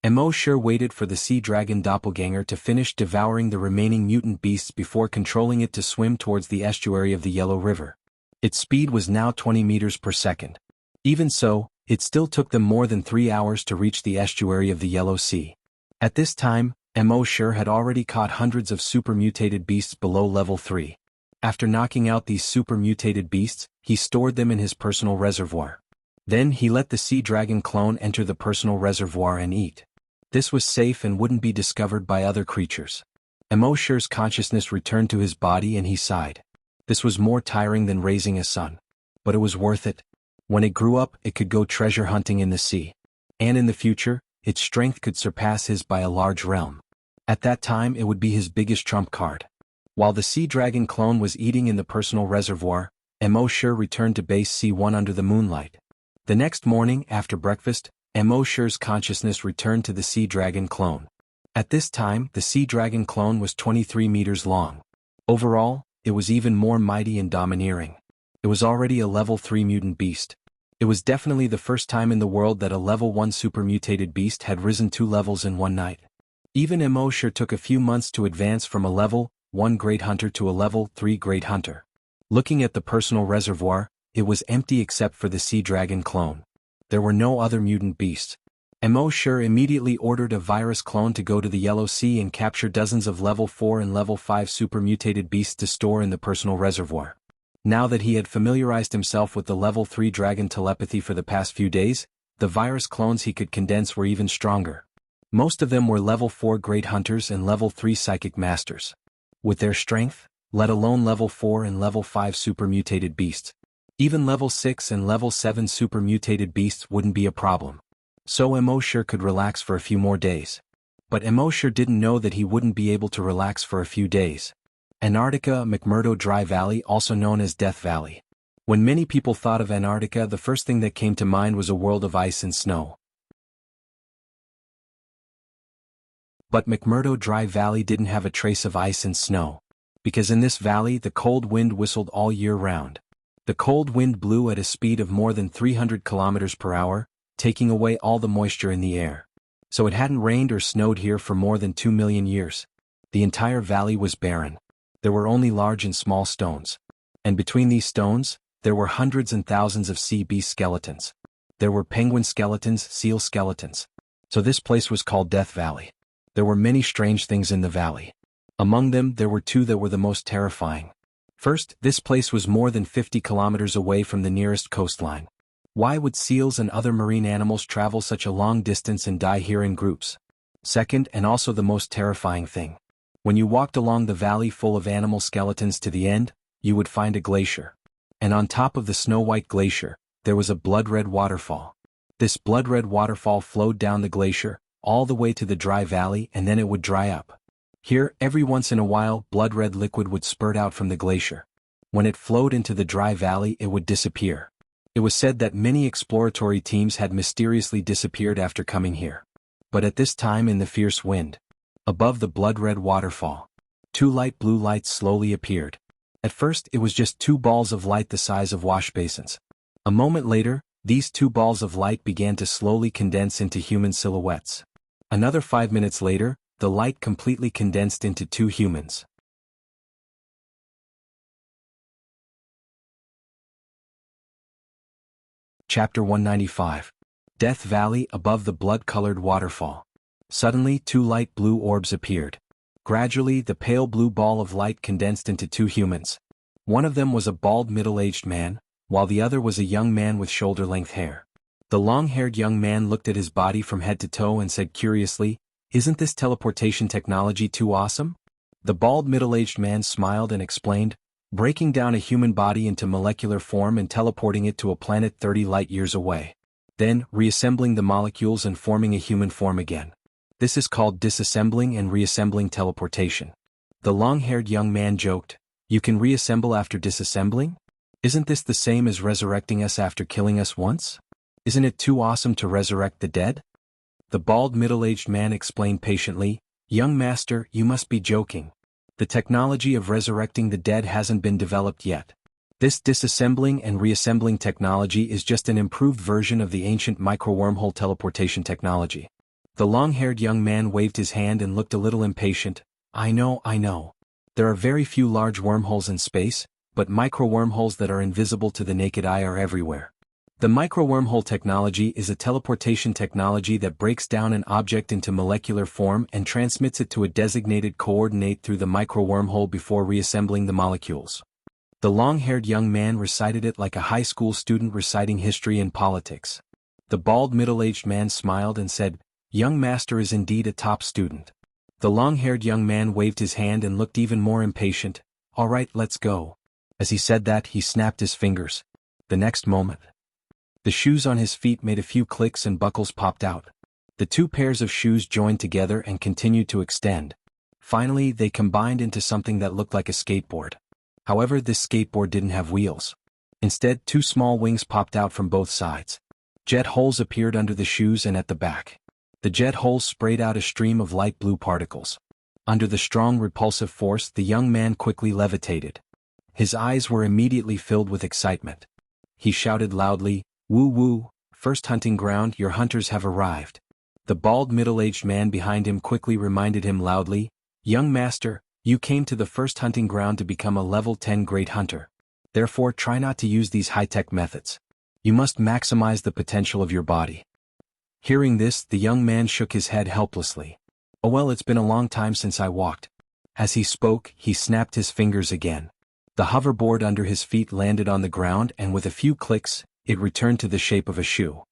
Mo sure waited for the sea dragon doppelganger to finish devouring the remaining mutant beasts before controlling it to swim towards the estuary of the Yellow River. Its speed was now 20 meters per second. Even so, it still took them more than 3 hours to reach the estuary of the Yellow Sea. At this time, Mo sure had already caught hundreds of super mutated beasts below level 3. After knocking out these super mutated beasts, he stored them in his personal reservoir. Then he let the sea dragon clone enter the personal reservoir and eat. This was safe and wouldn't be discovered by other creatures. Mo sure's consciousness returned to his body and he sighed. This was more tiring than raising a son. But it was worth it. When it grew up, it could go treasure hunting in the sea. And in the future, its strength could surpass his by a large realm. At that time, it would be his biggest trump card. While the sea dragon clone was eating in the personal reservoir, Mo sure returned to base C1 under the moonlight. The next morning, after breakfast, Mo sure's consciousness returned to the sea dragon clone. At this time, the sea dragon clone was 23 meters long. Overall, it was even more mighty and domineering. It was already a level 3 mutant beast. It was definitely the first time in the world that a level 1 super mutated beast had risen 2 levels in one night. Even Mo sure took a few months to advance from a level 1 great hunter to a level 3 great hunter. Looking at the personal reservoir, it was empty except for the sea dragon clone. There were no other mutant beasts. Immortality immediately ordered a virus clone to go to the Yellow Sea and capture dozens of level 4 and level 5 super mutated beasts to store in the personal reservoir. Now that he had familiarized himself with the level 3 dragon telepathy for the past few days, the virus clones he could condense were even stronger. Most of them were level 4 great hunters and level 3 psychic masters. With their strength, let alone level 4 and level 5 super mutated beasts, even level 6 and level 7 super mutated beasts wouldn't be a problem. So Immortality could relax for a few more days. But Immortality didn't know that he wouldn't be able to relax for a few days. Antarctica, McMurdo Dry Valley, also known as Death Valley. When many people thought of Antarctica, the first thing that came to mind was a world of ice and snow. But McMurdo Dry Valley didn't have a trace of ice and snow. Because in this valley the cold wind whistled all year round. The cold wind blew at a speed of more than 300 kilometers per hour, taking away all the moisture in the air. So it hadn't rained or snowed here for more than 2 million years. The entire valley was barren. There were only large and small stones. And between these stones, there were hundreds and thousands of sea beast skeletons. There were penguin skeletons, seal skeletons. So this place was called Death Valley. There were many strange things in the valley. Among them, there were two that were the most terrifying. First, this place was more than 50 kilometers away from the nearest coastline. Why would seals and other marine animals travel such a long distance and die here in groups? Second, and also the most terrifying thing. When you walked along the valley full of animal skeletons to the end, you would find a glacier. And on top of the snow-white glacier, there was a blood-red waterfall. This blood-red waterfall flowed down the glacier, all the way to the dry valley, and then it would dry up. Here, every once in a while, blood-red liquid would spurt out from the glacier. When it flowed into the dry valley, it would disappear. It was said that many exploratory teams had mysteriously disappeared after coming here. But at this time in the fierce wind, above the blood-red waterfall, two light blue lights slowly appeared. At first it was just two balls of light the size of wash basins. A moment later, these two balls of light began to slowly condense into human silhouettes. Another 5 minutes later, the light completely condensed into two humans. Chapter 195. Death Valley above the blood-colored waterfall. Suddenly, two light blue orbs appeared. Gradually, the pale blue ball of light condensed into two humans. One of them was a bald middle-aged man, while the other was a young man with shoulder-length hair. The long-haired young man looked at his body from head to toe and said curiously, "Isn't this teleportation technology too awesome?" The bald middle-aged man smiled and explained, "Breaking down a human body into molecular form and teleporting it to a planet 30 light-years away. Then, reassembling the molecules and forming a human form again. This is called disassembling and reassembling teleportation." The long-haired young man joked, "You can reassemble after disassembling? Isn't this the same as resurrecting us after killing us once? Isn't it too awesome to resurrect the dead?" The bald middle-aged man explained patiently, "Young master, you must be joking. The technology of resurrecting the dead hasn't been developed yet. This disassembling and reassembling technology is just an improved version of the ancient micro-wormhole teleportation technology." The long-haired young man waved his hand and looked a little impatient. I know. There are very few large wormholes in space, but micro-wormholes that are invisible to the naked eye are everywhere. The micro-wormhole technology is a teleportation technology that breaks down an object into molecular form and transmits it to a designated coordinate through the micro-wormhole before reassembling the molecules. The long-haired young man recited it like a high school student reciting history and politics. The bald middle-aged man smiled and said, "Young master is indeed a top student." The long-haired young man waved his hand and looked even more impatient. "All right, let's go." As he said that, he snapped his fingers. The next moment, the shoes on his feet made a few clicks and buckles popped out. The two pairs of shoes joined together and continued to extend. Finally, they combined into something that looked like a skateboard. However, this skateboard didn't have wheels. Instead, two small wings popped out from both sides. Jet holes appeared under the shoes and at the back. The jet holes sprayed out a stream of light blue particles. Under the strong repulsive force, the young man quickly levitated. His eyes were immediately filled with excitement. He shouted loudly, "Woo woo, first hunting ground, your hunters have arrived." The bald middle-aged man behind him quickly reminded him loudly, "Young master, you came to the first hunting ground to become a level 10 great hunter. Therefore, try not to use these high-tech methods. You must maximize the potential of your body. Hearing this, the young man shook his head helplessly. Oh well, it's been a long time since I walked. As he spoke, he snapped his fingers again. The hoverboard under his feet landed on the ground, and with a few clicks, it returned to the shape of a shoe.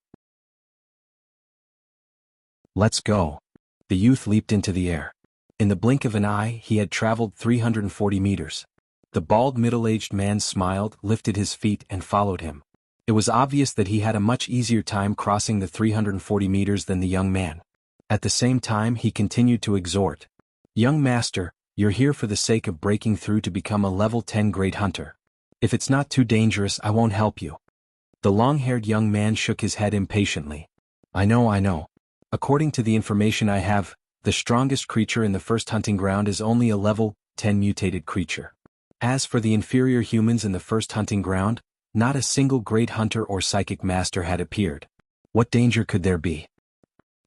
Let's go. The youth leaped into the air. In the blink of an eye, he had traveled 340 meters. The bald middle-aged man smiled, lifted his feet, and followed him. It was obvious that he had a much easier time crossing the 340 meters than the young man. At the same time, he continued to exhort. Young master, you're here for the sake of breaking through to become a level 10 great hunter. If it's not too dangerous, I won't help you. The long-haired young man shook his head impatiently. I know. According to the information I have, the strongest creature in the first hunting ground is only a level 10 mutated creature. As for the inferior humans in the first hunting ground, not a single great hunter or psychic master had appeared. What danger could there be?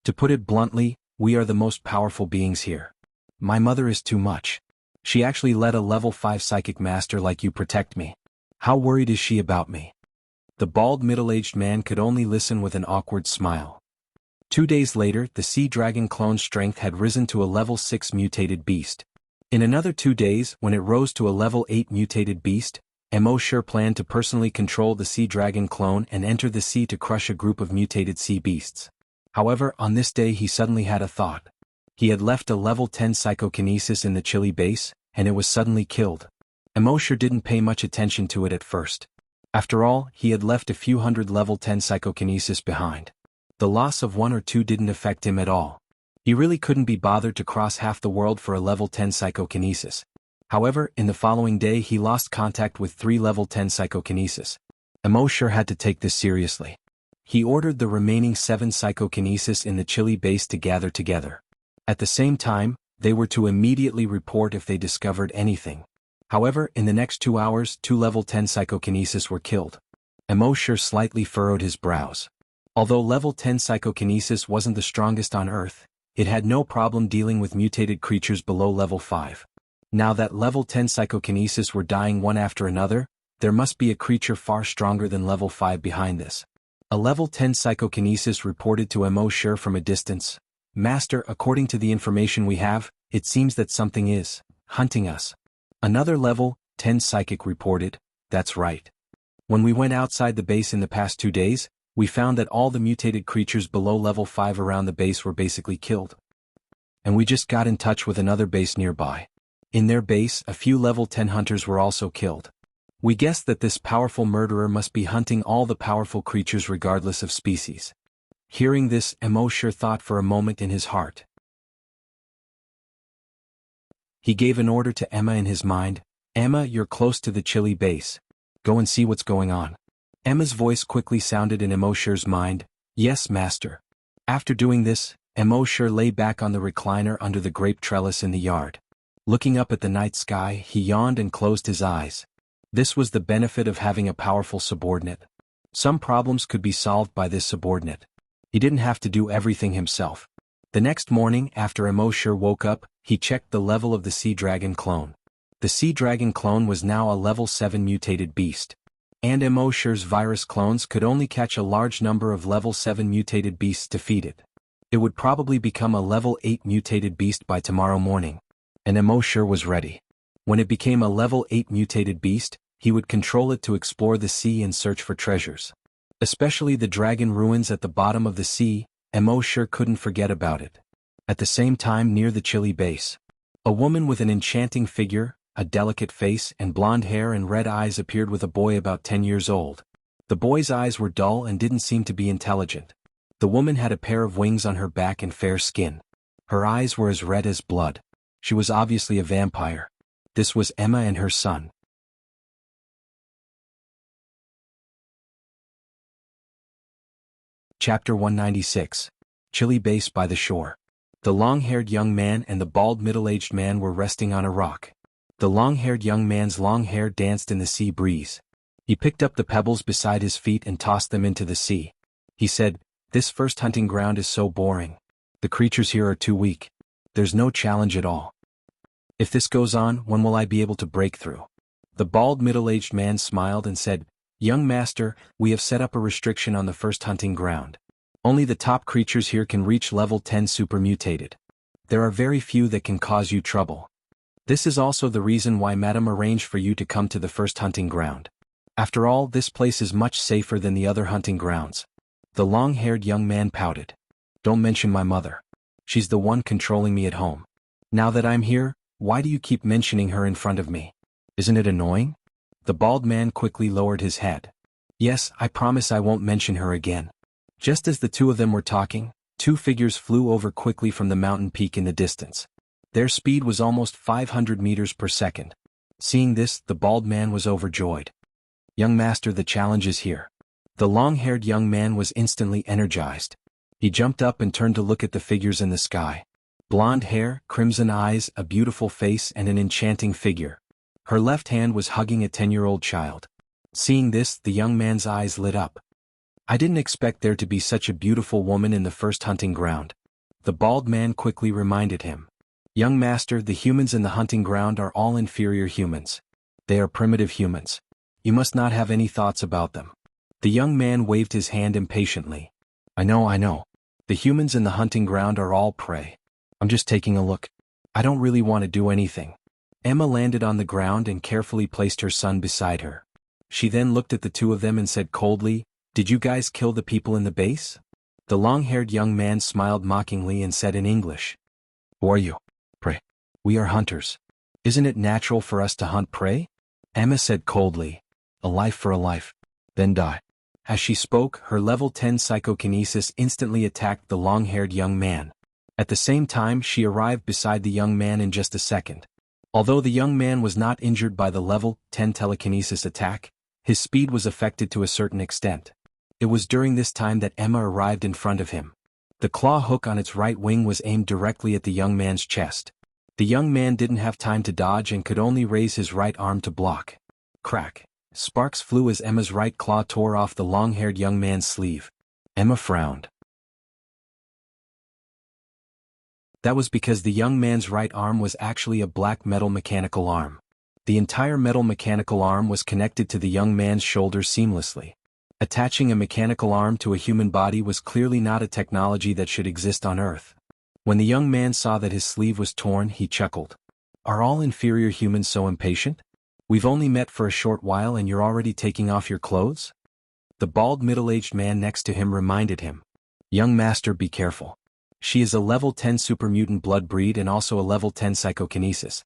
To put it bluntly, we are the most powerful beings here. My mother is too much. She actually let a level 5 psychic master like you protect me. How worried is she about me? The bald middle-aged man could only listen with an awkward smile. 2 days later, the sea dragon clone's strength had risen to a level 6 mutated beast. In another 2 days, when it rose to a level 8 mutated beast, Immortality planned to personally control the sea dragon clone and enter the sea to crush a group of mutated sea beasts. However, on this day he suddenly had a thought. He had left a level 10 psychokinesis in the Chile base, and it was suddenly killed. Immortality didn't pay much attention to it at first. After all, he had left a few hundred level 10 psychokinesis behind. The loss of 1 or 2 didn't affect him at all. He really couldn't be bothered to cross half the world for a level 10 psychokinesis. However, in the following day he lost contact with 3 level 10 psychokinesis. Immortality had to take this seriously. He ordered the remaining 7 psychokinesis in the Chile base to gather together. At the same time, they were to immediately report if they discovered anything. However, in the next 2 hours, 2 level 10 psychokinesis were killed. Immortality slightly furrowed his brows. Although level 10 psychokinesis wasn't the strongest on Earth, it had no problem dealing with mutated creatures below level 5. Now that level 10 psychokinesis were dying one after another, there must be a creature far stronger than level 5 behind this. A level 10 psychokinesis reported to Immortality from a distance. Master, according to the information we have, it seems that something is hunting us. Another level 10 psychic reported, that's right. When we went outside the base in the past 2 days, we found that all the mutated creatures below level 5 around the base were basically killed. And we just got in touch with another base nearby. In their base, a few level 10 hunters were also killed. We guessed that this powerful murderer must be hunting all the powerful creatures regardless of species. Hearing this, Immortality thought for a moment in his heart. He gave an order to Emma in his mind. Emma, you're close to the Chile base. Go and see what's going on. Emma's voice quickly sounded in Immortality's mind. Yes, master. After doing this, Immortality lay back on the recliner under the grape trellis in the yard. Looking up at the night sky, he yawned and closed his eyes. This was the benefit of having a powerful subordinate. Some problems could be solved by this subordinate. He didn't have to do everything himself. The next morning, after Immortality woke up, he checked the level of the sea dragon clone. The sea dragon clone was now a level 7 mutated beast. And Immortality's virus clones could only catch a large number of level 7 mutated beasts to feed it. It would probably become a level 8 mutated beast by tomorrow morning. And Immortality was ready. When it became a level 8 mutated beast, he would control it to explore the sea and search for treasures. Especially the dragon ruins at the bottom of the sea, Immortality couldn't forget about it. At the same time, near the Chile base, a woman with an enchanting figure, a delicate face and blonde hair and red eyes appeared with a boy about 10 years old. The boy's eyes were dull and didn't seem to be intelligent. The woman had a pair of wings on her back and fair skin. Her eyes were as red as blood. She was obviously a vampire. This was Emma and her son. Chapter 196. Chile base by the shore. The long-haired young man and the bald middle-aged man were resting on a rock. The long-haired young man's long hair danced in the sea breeze. He picked up the pebbles beside his feet and tossed them into the sea. He said, "This first hunting ground is so boring. The creatures here are too weak. There's no challenge at all. If this goes on, when will I be able to break through?" The bald middle-aged man smiled and said, "Young master, we have set up a restriction on the first hunting ground. Only the top creatures here can reach level 10 supermutated. There are very few that can cause you trouble. This is also the reason why Madame arranged for you to come to the first hunting ground. After all, this place is much safer than the other hunting grounds." The long-haired young man pouted. "Don't mention my mother. She's the one controlling me at home. Now that I'm here, why do you keep mentioning her in front of me? Isn't it annoying?" The bald man quickly lowered his head. "Yes, I promise I won't mention her again." Just as the two of them were talking, two figures flew over quickly from the mountain peak in the distance. Their speed was almost 500 meters per second. Seeing this, the bald man was overjoyed. "Young master, the challenge is here." The long-haired young man was instantly energized. He jumped up and turned to look at the figures in the sky. Blonde hair, crimson eyes, a beautiful face, and an enchanting figure. Her left hand was hugging a 10-year-old child. Seeing this, the young man's eyes lit up. "I didn't expect there to be such a beautiful woman in the first hunting ground." The bald man quickly reminded him. "Young master, the humans in the hunting ground are all inferior humans. They are primitive humans. You must not have any thoughts about them." The young man waved his hand impatiently. I know. The humans in the hunting ground are all prey. I'm just taking a look. I don't really want to do anything." Emma landed on the ground and carefully placed her son beside her. She then looked at the two of them and said coldly, "Did you guys kill the people in the base?" The long-haired young man smiled mockingly and said in English, "Who are you?" "Prey. We are hunters. Isn't it natural for us to hunt prey?" Emma said coldly, "A life for a life. Then die." As she spoke, her level 10 psychokinesis instantly attacked the long-haired young man. At the same time, she arrived beside the young man in just a second. Although the young man was not injured by the level 10 telekinesis attack, his speed was affected to a certain extent. It was during this time that Emma arrived in front of him. The claw hook on its right wing was aimed directly at the young man's chest. The young man didn't have time to dodge and could only raise his right arm to block. Crack. Sparks flew as Emma's right claw tore off the long-haired young man's sleeve. Emma frowned. That was because the young man's right arm was actually a black metal mechanical arm. The entire metal mechanical arm was connected to the young man's shoulder seamlessly. Attaching a mechanical arm to a human body was clearly not a technology that should exist on Earth. When the young man saw that his sleeve was torn, he chuckled. "Are all inferior humans so impatient? We've only met for a short while and you're already taking off your clothes?" The bald middle-aged man next to him reminded him. "Young master, be careful. She is a level 10 supermutant blood breed and also a level 10 psychokinesis."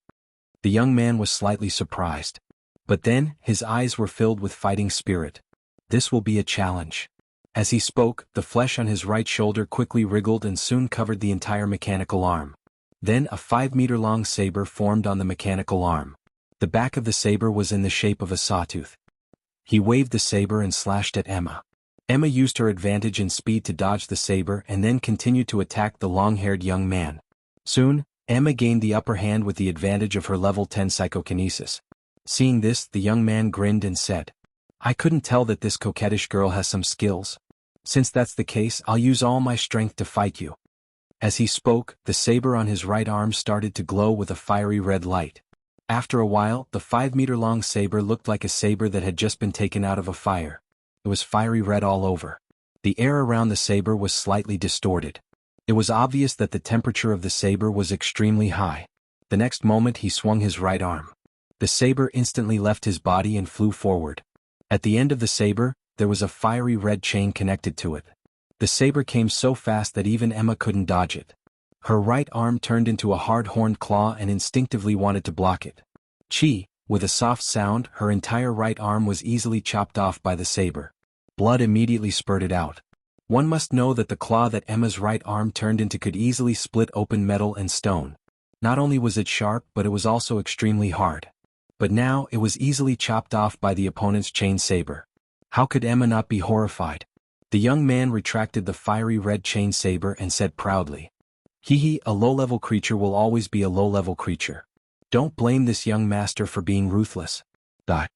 The young man was slightly surprised. But then, his eyes were filled with fighting spirit. This will be a challenge. As he spoke, the flesh on his right shoulder quickly wriggled and soon covered the entire mechanical arm. Then a 5-meter-long saber formed on the mechanical arm. The back of the saber was in the shape of a sawtooth. He waved the saber and slashed at Emma. Emma used her advantage in speed to dodge the saber and then continued to attack the long-haired young man. Soon, Emma gained the upper hand with the advantage of her level 10 psychokinesis. Seeing this, the young man grinned and said, "I couldn't tell that this coquettish girl has some skills. Since that's the case, I'll use all my strength to fight you." As he spoke, the saber on his right arm started to glow with a fiery red light. After a while, the 5-meter-long saber looked like a saber that had just been taken out of a fire. It was fiery red all over. The air around the saber was slightly distorted. It was obvious that the temperature of the saber was extremely high. The next moment he swung his right arm. The saber instantly left his body and flew forward. At the end of the saber, there was a fiery red chain connected to it. The saber came so fast that even Emma couldn't dodge it. Her right arm turned into a hard-horned claw and instinctively wanted to block it. Chi, with a soft sound, her entire right arm was easily chopped off by the saber. Blood immediately spurted out. One must know that the claw that Emma's right arm turned into could easily split open metal and stone. Not only was it sharp, but it was also extremely hard. But now, it was easily chopped off by the opponent's chain saber. How could Emma not be horrified? The young man retracted the fiery red chain saber and said proudly, "Hee, a low-level creature will always be a low-level creature. Don't blame this young master for being ruthless. Die."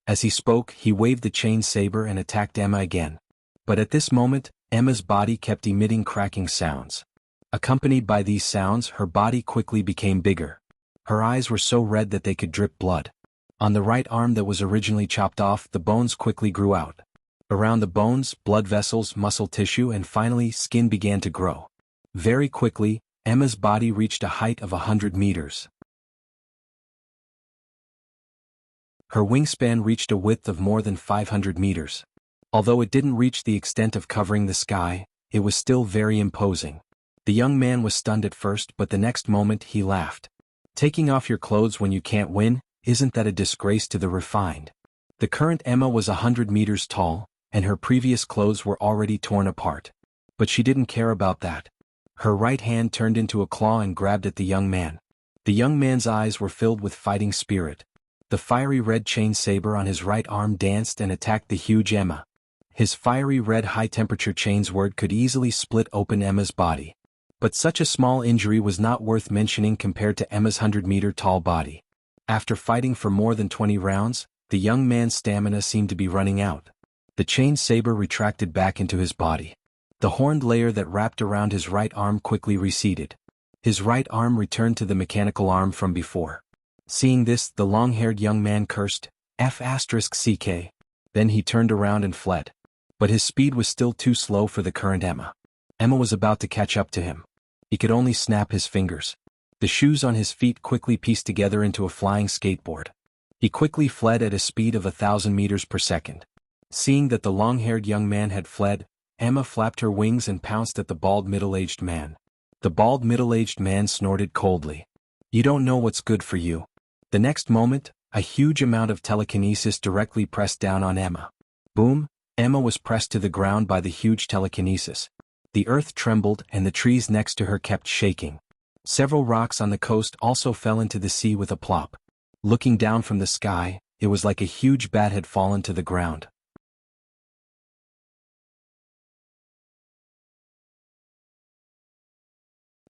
As he spoke, he waved the chain saber and attacked Emma again. But at this moment, Emma's body kept emitting cracking sounds. Accompanied by these sounds, her body quickly became bigger. Her eyes were so red that they could drip blood. On the right arm that was originally chopped off, the bones quickly grew out. Around the bones, blood vessels, muscle tissue, and finally, skin began to grow. Very quickly, Emma's body reached a height of 100 meters. Her wingspan reached a width of more than 500 meters. Although it didn't reach the extent of covering the sky, it was still very imposing. The young man was stunned at first, but the next moment he laughed. Taking off your clothes when you can't win, isn't that a disgrace to the refined? The current Emma was 100 meters tall, and her previous clothes were already torn apart. But she didn't care about that. Her right hand turned into a claw and grabbed at the young man. The young man's eyes were filled with fighting spirit. The fiery red chain saber on his right arm danced and attacked the huge Emma. His fiery red high-temperature chain sword could easily split open Emma's body. But such a small injury was not worth mentioning compared to Emma's 100-meter-tall body. After fighting for more than 20 rounds, the young man's stamina seemed to be running out. The chain saber retracted back into his body. The horned layer that wrapped around his right arm quickly receded. His right arm returned to the mechanical arm from before. Seeing this, the long-haired young man cursed, F***ck. Then he turned around and fled. But his speed was still too slow for the current Emma. Emma was about to catch up to him. He could only snap his fingers. The shoes on his feet quickly pieced together into a flying skateboard. He quickly fled at a speed of 1,000 meters per second. Seeing that the long-haired young man had fled, Emma flapped her wings and pounced at the bald middle-aged man. The bald middle-aged man snorted coldly. You don't know what's good for you. The next moment, a huge amount of telekinesis directly pressed down on Emma. Boom! Emma was pressed to the ground by the huge telekinesis. The earth trembled and the trees next to her kept shaking. Several rocks on the coast also fell into the sea with a plop. Looking down from the sky, it was like a huge bat had fallen to the ground.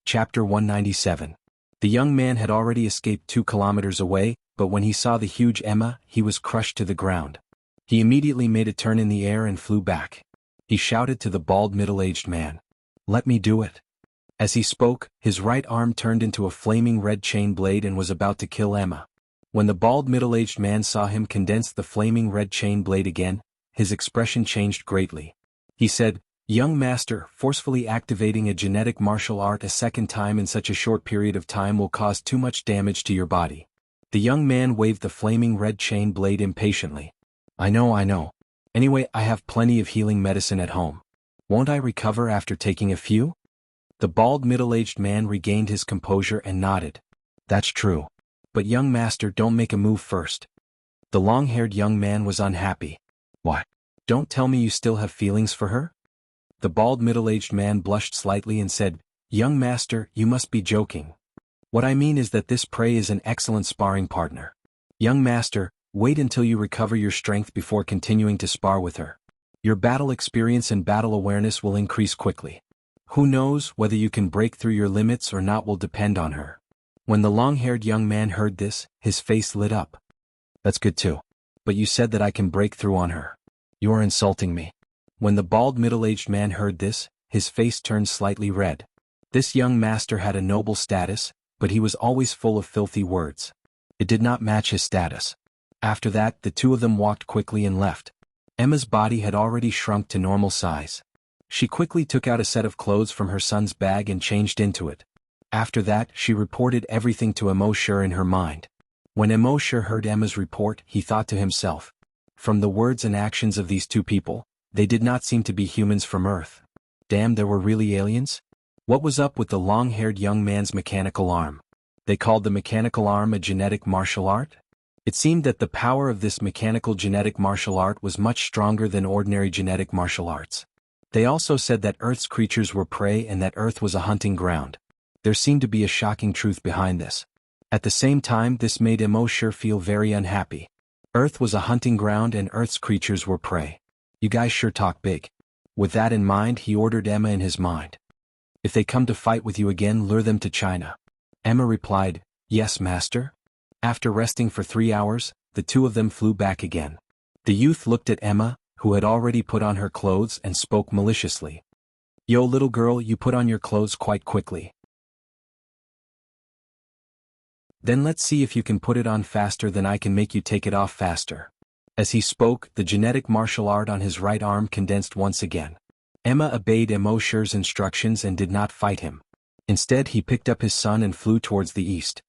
Chapter 197. The young man had already escaped 2 kilometers away, but when he saw the huge Emma, he was crushed to the ground. He immediately made a turn in the air and flew back. He shouted to the bald middle-aged man, "Let me do it." As he spoke, his right arm turned into a flaming red chain blade and was about to kill Emma. When the bald middle-aged man saw him condense the flaming red chain blade again, his expression changed greatly. He said, "Young master, forcefully activating a genetic martial art a second time in such a short period of time will cause too much damage to your body." The young man waved the flaming red chain blade impatiently. I know. Anyway, I have plenty of healing medicine at home. Won't I recover after taking a few?" The bald middle-aged man regained his composure and nodded. "That's true. But young master, don't make a move first." The long-haired young man was unhappy. "What? Don't tell me you still have feelings for her?" The bald middle-aged man blushed slightly and said, "Young master, you must be joking. What I mean is that this prey is an excellent sparring partner. Young master, wait until you recover your strength before continuing to spar with her. Your battle experience and battle awareness will increase quickly. Who knows, whether you can break through your limits or not will depend on her." When the long-haired young man heard this, his face lit up. "That's good too. But you said that I can break through on her. You are insulting me." When the bald middle-aged man heard this, his face turned slightly red. This young master had a noble status, but he was always full of filthy words. It did not match his status. After that, the two of them walked quickly and left. Emma's body had already shrunk to normal size. She quickly took out a set of clothes from her son's bag and changed into it. After that, she reported everything to Immortality in her mind. When Immortality heard Emma's report, he thought to himself, from the words and actions of these two people, they did not seem to be humans from Earth. Damn, there were really aliens? What was up with the long-haired young man's mechanical arm? They called the mechanical arm a genetic martial art? It seemed that the power of this mechanical genetic martial art was much stronger than ordinary genetic martial arts. They also said that Earth's creatures were prey and that Earth was a hunting ground. There seemed to be a shocking truth behind this. At the same time, this made Immortality feel very unhappy. Earth was a hunting ground and Earth's creatures were prey. You guys sure talk big. With that in mind, he ordered Emma in his mind. If they come to fight with you again, lure them to China. Emma replied, "Yes, master." After resting for 3 hours, the two of them flew back again. The youth looked at Emma, who had already put on her clothes, and spoke maliciously. "Yo, little girl, you put on your clothes quite quickly. Then let's see if you can put it on faster than I can make you take it off faster. As he spoke, the genetic martial art on his right arm condensed once again. Emma obeyed Emoshur's instructions and did not fight him. Instead, he picked up his son and flew towards the east.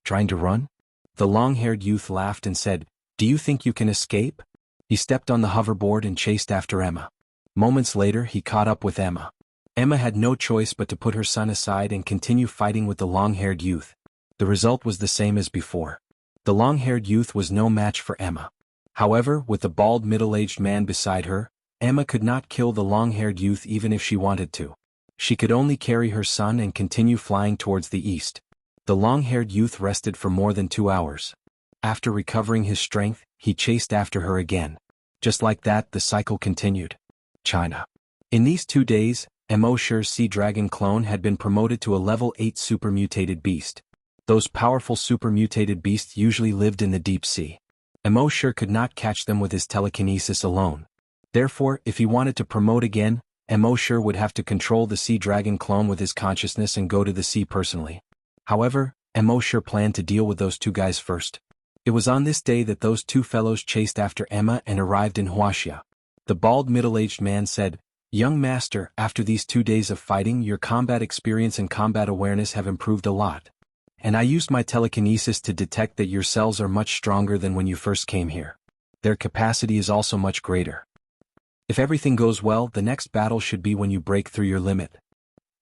Trying to run? The long-haired youth laughed and said, "Do you think you can escape?" He stepped on the hoverboard and chased after Emma. Moments later, he caught up with Emma. Emma had no choice but to put her son aside and continue fighting with the long-haired youth. The result was the same as before. The long-haired youth was no match for Emma. However, with the bald middle-aged man beside her, Emma could not kill the long-haired youth even if she wanted to. She could only carry her son and continue flying towards the east. The long-haired youth rested for more than 2 hours. After recovering his strength, he chased after her again. Just like that, the cycle continued. China. In these 2 days, Emoshur's sea dragon clone had been promoted to a level 8 super-mutated beast. Those powerful super-mutated beasts usually lived in the deep sea. Emoshur could not catch them with his telekinesis alone. Therefore, if he wanted to promote again, Emoshur would have to control the sea dragon clone with his consciousness and go to the sea personally. However, Emoshur planned to deal with those 2 guys first. It was on this day that those 2 fellows chased after Emma and arrived in Wuxia. The bald middle-aged man said, "Young master, after these 2 days of fighting, your combat experience and combat awareness have improved a lot. And I used my telekinesis to detect that your cells are much stronger than when you first came here. Their capacity is also much greater. If everything goes well, the next battle should be when you break through your limit."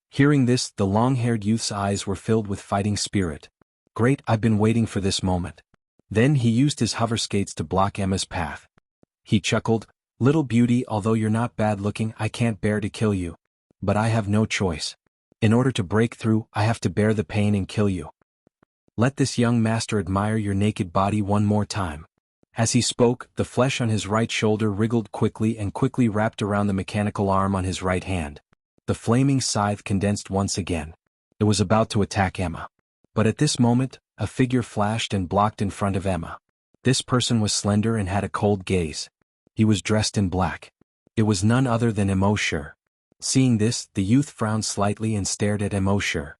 Hearing this, the long-haired youth's eyes were filled with fighting spirit. "Great, I've been waiting for this moment." Then he used his hover skates to block Emma's path. He chuckled, "Little beauty, although you're not bad-looking, I can't bear to kill you. But I have no choice. In order to break through, I have to bear the pain and kill you. Let this young master admire your naked body one more time." As he spoke, the flesh on his right shoulder wriggled quickly and quickly wrapped around the mechanical arm on his right hand. The flaming scythe condensed once again. It was about to attack Emma. But at this moment, a figure flashed and blocked in front of Emma. This person was slender and had a cold gaze. He was dressed in black. It was none other than Emoshur. Seeing this, the youth frowned slightly and stared at Emoshur.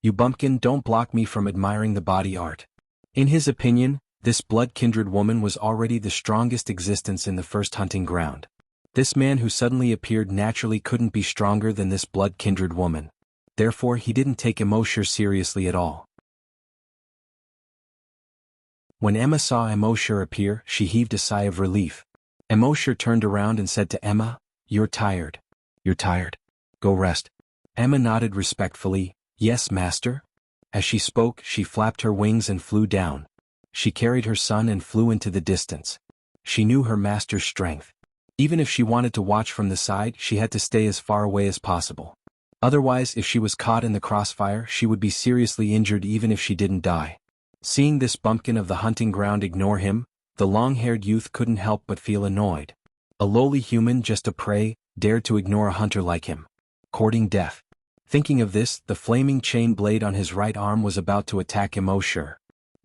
"You bumpkin, don't block me from admiring the body art." In his opinion, this blood-kindred woman was already the strongest existence in the first hunting ground. This man who suddenly appeared naturally couldn't be stronger than this blood-kindred woman. Therefore, he didn't take Emoshur seriously at all. When Emma saw Emoshur appear, she heaved a sigh of relief. Emoshur turned around and said to Emma, "You're tired. You're tired. Go rest." Emma nodded respectfully, "Yes, master." As she spoke, she flapped her wings and flew down. She carried her son and flew into the distance. She knew her master's strength. Even if she wanted to watch from the side, she had to stay as far away as possible. Otherwise, if she was caught in the crossfire, she would be seriously injured even if she didn't die. Seeing this bumpkin of the hunting ground ignore him, the long-haired youth couldn't help but feel annoyed. A lowly human, just a prey, dared to ignore a hunter like him. Courting death. Thinking of this, the flaming chain blade on his right arm was about to attack Emoshur.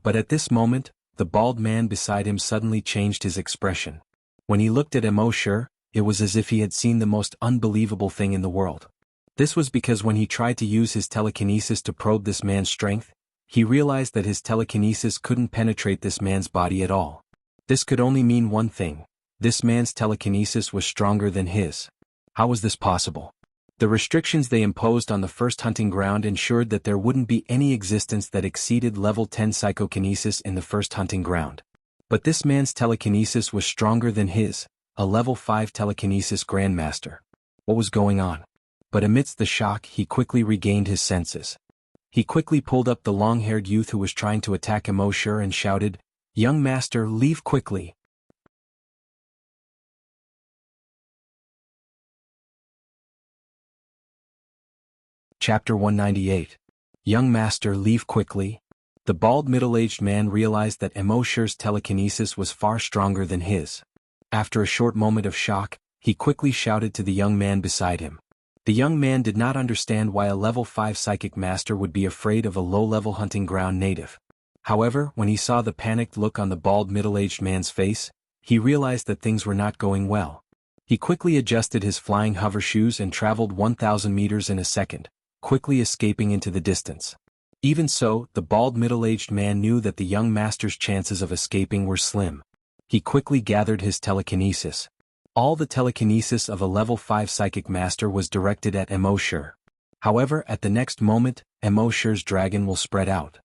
But at this moment, the bald man beside him suddenly changed his expression. When he looked at Emoshur, it was as if he had seen the most unbelievable thing in the world. This was because when he tried to use his telekinesis to probe this man's strength, he realized that his telekinesis couldn't penetrate this man's body at all. This could only mean one thing: this man's telekinesis was stronger than his. How was this possible? The restrictions they imposed on the first hunting ground ensured that there wouldn't be any existence that exceeded level 10 psychokinesis in the first hunting ground. But this man's telekinesis was stronger than his, a level 5 telekinesis grandmaster. What was going on? But amidst the shock, he quickly regained his senses. He quickly pulled up the long-haired youth who was trying to attack Emoshur and shouted, "Young master, leave quickly." Chapter 198. Young master, leave quickly. The bald middle-aged man realized that Emoshur's telekinesis was far stronger than his. After a short moment of shock, he quickly shouted to the young man beside him. The young man did not understand why a level 5 psychic master would be afraid of a low-level hunting ground native. However, when he saw the panicked look on the bald middle-aged man's face, he realized that things were not going well. He quickly adjusted his flying hover shoes and traveled 1,000 meters in a second, quickly escaping into the distance. Even so, the bald middle-aged man knew that the young master's chances of escaping were slim. He quickly gathered his telekinesis. All the telekinesis of a level 5 psychic master was directed at Immortality. However, at the next moment, Immortality's dragon will spread out.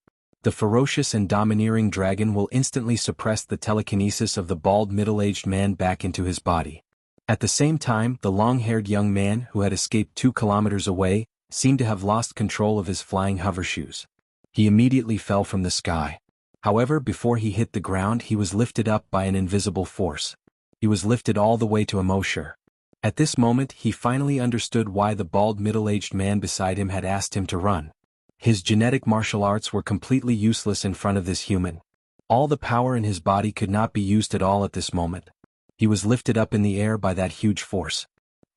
The ferocious and domineering dragon will instantly suppress the telekinesis of the bald middle-aged man back into his body. At the same time, the long-haired young man who had escaped 2 kilometers away seemed to have lost control of his flying hovershoes. He immediately fell from the sky. However, before he hit the ground, he was lifted up by an invisible force. He was lifted all the way to Immortality. At this moment, he finally understood why the bald middle-aged man beside him had asked him to run. His genetic martial arts were completely useless in front of this human. All the power in his body could not be used at all at this moment. He was lifted up in the air by that huge force.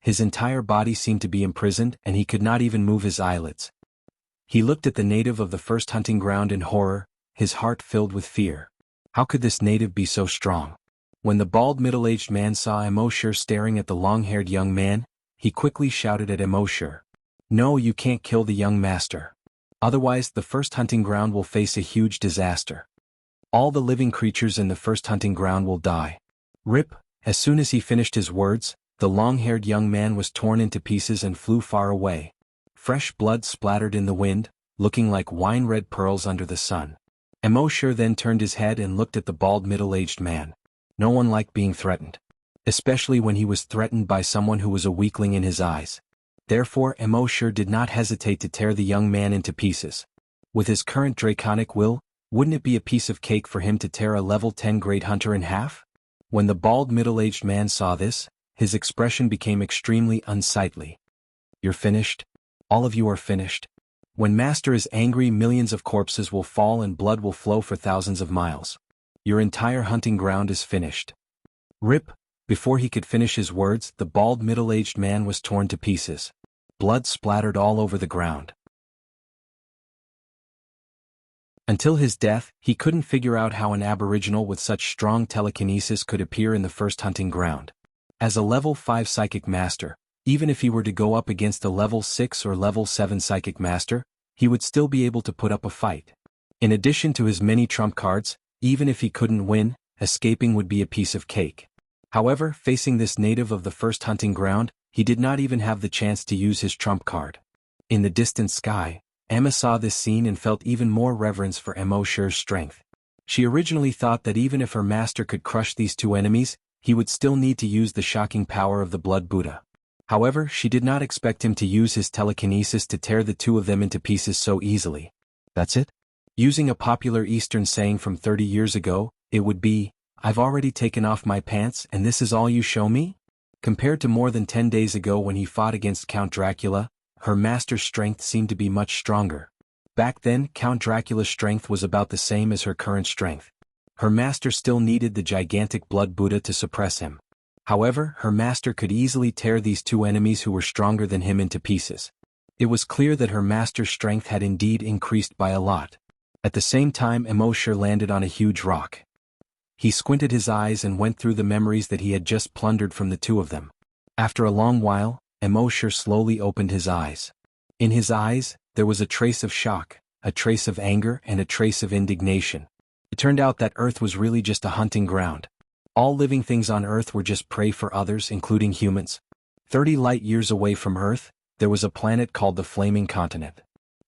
His entire body seemed to be imprisoned, and he could not even move his eyelids. He looked at the native of the first hunting ground in horror, his heart filled with fear. How could this native be so strong? When the bald middle-aged man saw Immortality staring at the long-haired young man, he quickly shouted at Immortality, "No, you can't kill the young master. Otherwise, the first hunting ground will face a huge disaster. All the living creatures in the first hunting ground will die." Rip. As soon as he finished his words, the long-haired young man was torn into pieces and flew far away. Fresh blood splattered in the wind, looking like wine-red pearls under the sun. Immortality then turned his head and looked at the bald middle-aged man. No one liked being threatened. Especially when he was threatened by someone who was a weakling in his eyes. Therefore, Immortality did not hesitate to tear the young man into pieces. With his current draconic will, wouldn't it be a piece of cake for him to tear a level 10 great hunter in half? When the bald middle-aged man saw this, his expression became extremely unsightly. "You're finished? All of you are finished. When Master is angry, millions of corpses will fall and blood will flow for thousands of miles. Your entire hunting ground is finished." Rip. Before he could finish his words, the bald middle-aged man was torn to pieces. Blood splattered all over the ground. Until his death, he couldn't figure out how an aboriginal with such strong telekinesis could appear in the first hunting ground. As a level 5 psychic master, even if he were to go up against a level 6 or level 7 psychic master, he would still be able to put up a fight. In addition to his many trump cards, even if he couldn't win, escaping would be a piece of cake. However, facing this native of the first hunting ground, he did not even have the chance to use his trump card. In the distant sky, Emma saw this scene and felt even more reverence for Immortality's strength. She originally thought that even if her master could crush these 2 enemies, he would still need to use the shocking power of the Blood Buddha. However, she did not expect him to use his telekinesis to tear the 2 of them into pieces so easily. That's it? Using a popular Eastern saying from 30 years ago, it would be, "I've already taken off my pants and this is all you show me?" Compared to more than 10 days ago when he fought against Count Dracula, her master's strength seemed to be much stronger. Back then, Count Dracula's strength was about the same as her current strength. Her master still needed the gigantic Blood Buddha to suppress him. However, her master could easily tear these 2 enemies who were stronger than him into pieces. It was clear that her master's strength had indeed increased by a lot. At the same time, Immortality landed on a huge rock. He squinted his eyes and went through the memories that he had just plundered from the 2 of them. After a long while, Immortality slowly opened his eyes. In his eyes, there was a trace of shock, a trace of anger and a trace of indignation. It turned out that Earth was really just a hunting ground. All living things on Earth were just prey for others, including humans. 30 light-years away from Earth, there was a planet called the Flaming Continent.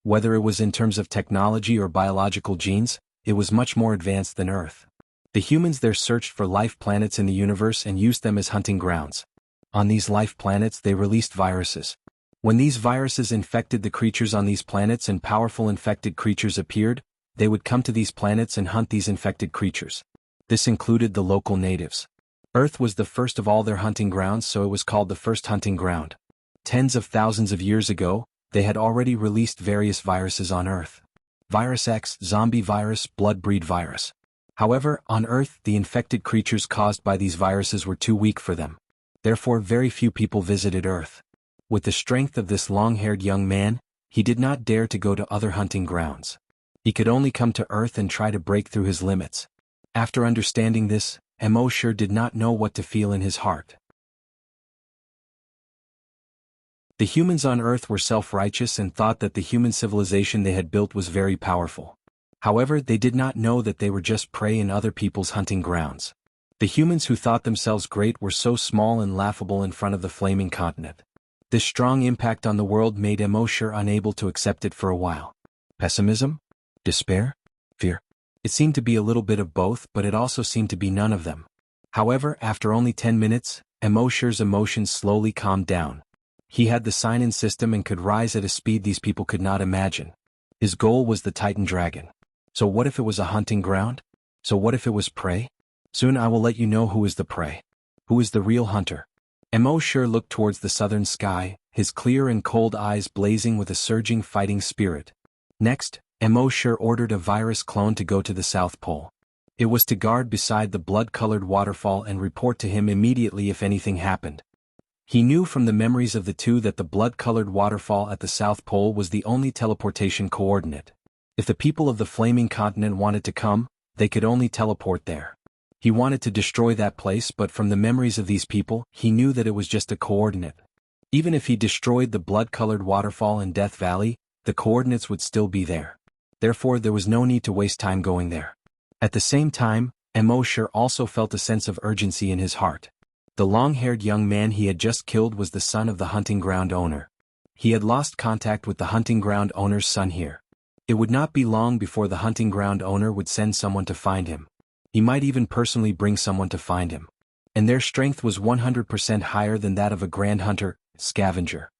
Whether it was in terms of technology or biological genes, it was much more advanced than Earth. The humans there searched for life planets in the universe and used them as hunting grounds. On these life planets they released viruses. When these viruses infected the creatures on these planets and powerful infected creatures appeared, they would come to these planets and hunt these infected creatures. This included the local natives. Earth was the first of all their hunting grounds, so it was called the first hunting ground. Tens of thousands of years ago, they had already released various viruses on Earth. Virus X, zombie virus, blood-breed virus. However, on Earth, the infected creatures caused by these viruses were too weak for them. Therefore, very few people visited Earth. With the strength of this long-haired young man, he did not dare to go to other hunting grounds. He could only come to Earth and try to break through his limits. After understanding this, Immortality did not know what to feel in his heart. The humans on Earth were self-righteous and thought that the human civilization they had built was very powerful. However, they did not know that they were just prey in other people's hunting grounds. The humans who thought themselves great were so small and laughable in front of the flaming continent. This strong impact on the world made Immortality unable to accept it for a while. Pessimism? Despair? Fear? It seemed to be a little bit of both, but it also seemed to be none of them. However, after only 10 minutes, Immortality's emotions slowly calmed down. He had the sign-in system and could rise at a speed these people could not imagine. His goal was the Titan Dragon. So what if it was a hunting ground? So what if it was prey? Soon I will let you know who is the prey. Who is the real hunter? Immortality looked towards the southern sky, his clear and cold eyes blazing with a surging fighting spirit. Next, Immortality ordered a virus clone to go to the South Pole. It was to guard beside the blood-colored waterfall and report to him immediately if anything happened. He knew from the memories of the two that the blood-colored waterfall at the South Pole was the only teleportation coordinate. If the people of the flaming continent wanted to come, they could only teleport there. He wanted to destroy that place, but from the memories of these people, he knew that it was just a coordinate. Even if he destroyed the blood-colored waterfall in Death Valley, the coordinates would still be there. Therefore, there was no need to waste time going there. At the same time, Immortality also felt a sense of urgency in his heart. The long-haired young man he had just killed was the son of the hunting ground owner. He had lost contact with the hunting ground owner's son here. It would not be long before the hunting ground owner would send someone to find him. He might even personally bring someone to find him. And their strength was 100% higher than that of a grand hunter, scavenger.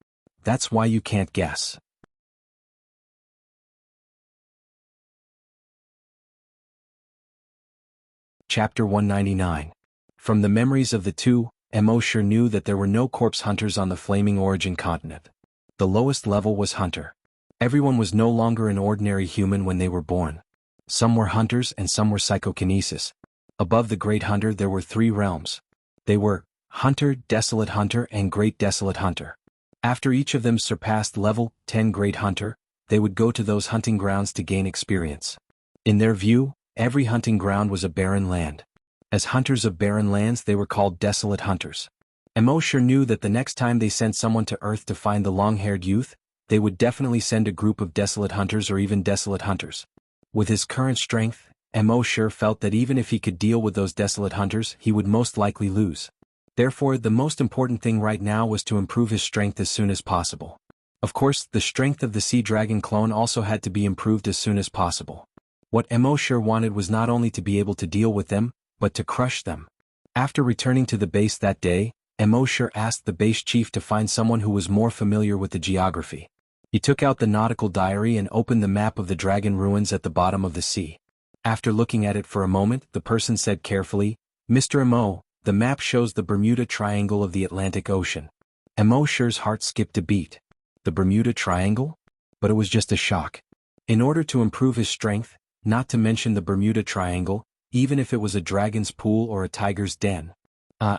That's why you can't guess. Chapter 199. From the memories of the two, Immortality knew that there were no corpse hunters on the flaming origin continent. The lowest level was hunter. Everyone was no longer an ordinary human when they were born. Some were hunters and some were psychokinesis. Above the Great Hunter there were 3 realms. They were Hunter, Desolate Hunter and Great Desolate Hunter. After each of them surpassed level 10 Great Hunter, they would go to those hunting grounds to gain experience. In their view, every hunting ground was a barren land. As hunters of barren lands they were called desolate hunters. Immortality knew that the next time they sent someone to Earth to find the long-haired youth, they would definitely send a group of desolate hunters or even desolate hunters. With his current strength, Immortality felt that even if he could deal with those desolate hunters, he would most likely lose. Therefore, the most important thing right now was to improve his strength as soon as possible. Of course, the strength of the Sea Dragon clone also had to be improved as soon as possible. What Immortality wanted was not only to be able to deal with them, but to crush them. After returning to the base that day, Immortality asked the base chief to find someone who was more familiar with the geography. He took out the nautical diary and opened the map of the dragon ruins at the bottom of the sea. After looking at it for a moment, the person said carefully, "Mr. Imo, the map shows the Bermuda Triangle of the Atlantic Ocean." Immortality's heart skipped a beat. The Bermuda Triangle? But it was just a shock. In order to improve his strength, not to mention the Bermuda Triangle, even if it was a dragon's pool or a tiger's den,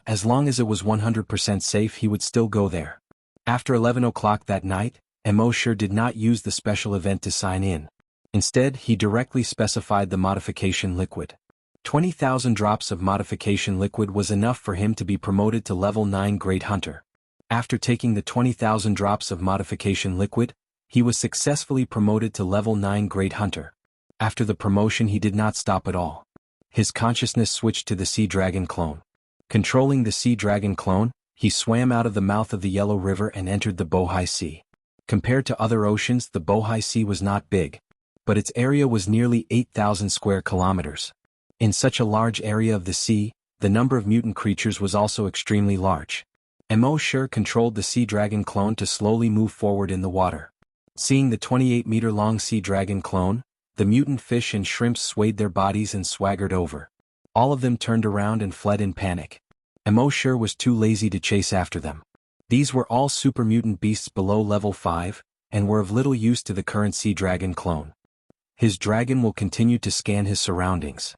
as long as it was 100% safe he would still go there. After 11 o'clock that night, Immortality did not use the special event to sign in. Instead, he directly specified the modification liquid. 20,000 drops of modification liquid was enough for him to be promoted to level 9 Great Hunter. After taking the 20,000 drops of modification liquid, he was successfully promoted to level 9 Great Hunter. After the promotion he did not stop at all. His consciousness switched to the Sea Dragon clone. Controlling the Sea Dragon clone, he swam out of the mouth of the Yellow River and entered the Bohai Sea. Compared to other oceans, the Bohai Sea was not big, but its area was nearly 8,000 square kilometers. In such a large area of the sea, the number of mutant creatures was also extremely large. Immortality controlled the Sea Dragon clone to slowly move forward in the water. Seeing the 28-meter-long Sea Dragon clone, the mutant fish and shrimps swayed their bodies and swaggered over. All of them turned around and fled in panic. Immortality was too lazy to chase after them. These were all super mutant beasts below level 5, and were of little use to the current Sea Dragon clone. His dragon will continue to scan his surroundings.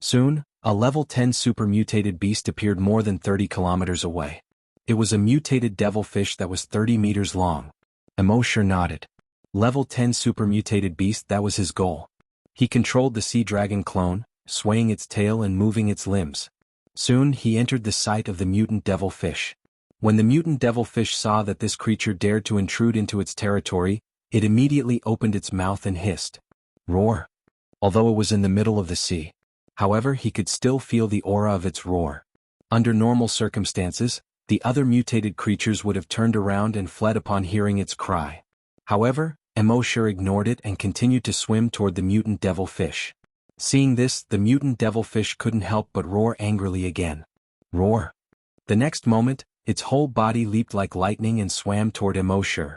Soon, a level 10 super mutated beast appeared more than 30 kilometers away. It was a mutated devilfish that was 30 meters long. Immortality nodded. Level 10 super mutated beast, that was his goal. He controlled the Sea Dragon clone, swaying its tail and moving its limbs. Soon he entered the sight of the mutant devilfish. When the mutant devilfish saw that this creature dared to intrude into its territory, it immediately opened its mouth and hissed. Roar. Although it was in the middle of the sea. However, he could still feel the aura of its roar. Under normal circumstances, the other mutated creatures would have turned around and fled upon hearing its cry. However, Immortality ignored it and continued to swim toward the mutant devilfish. Seeing this, the mutant devilfish couldn't help but roar angrily again. Roar. The next moment, its whole body leaped like lightning and swam toward Immortality.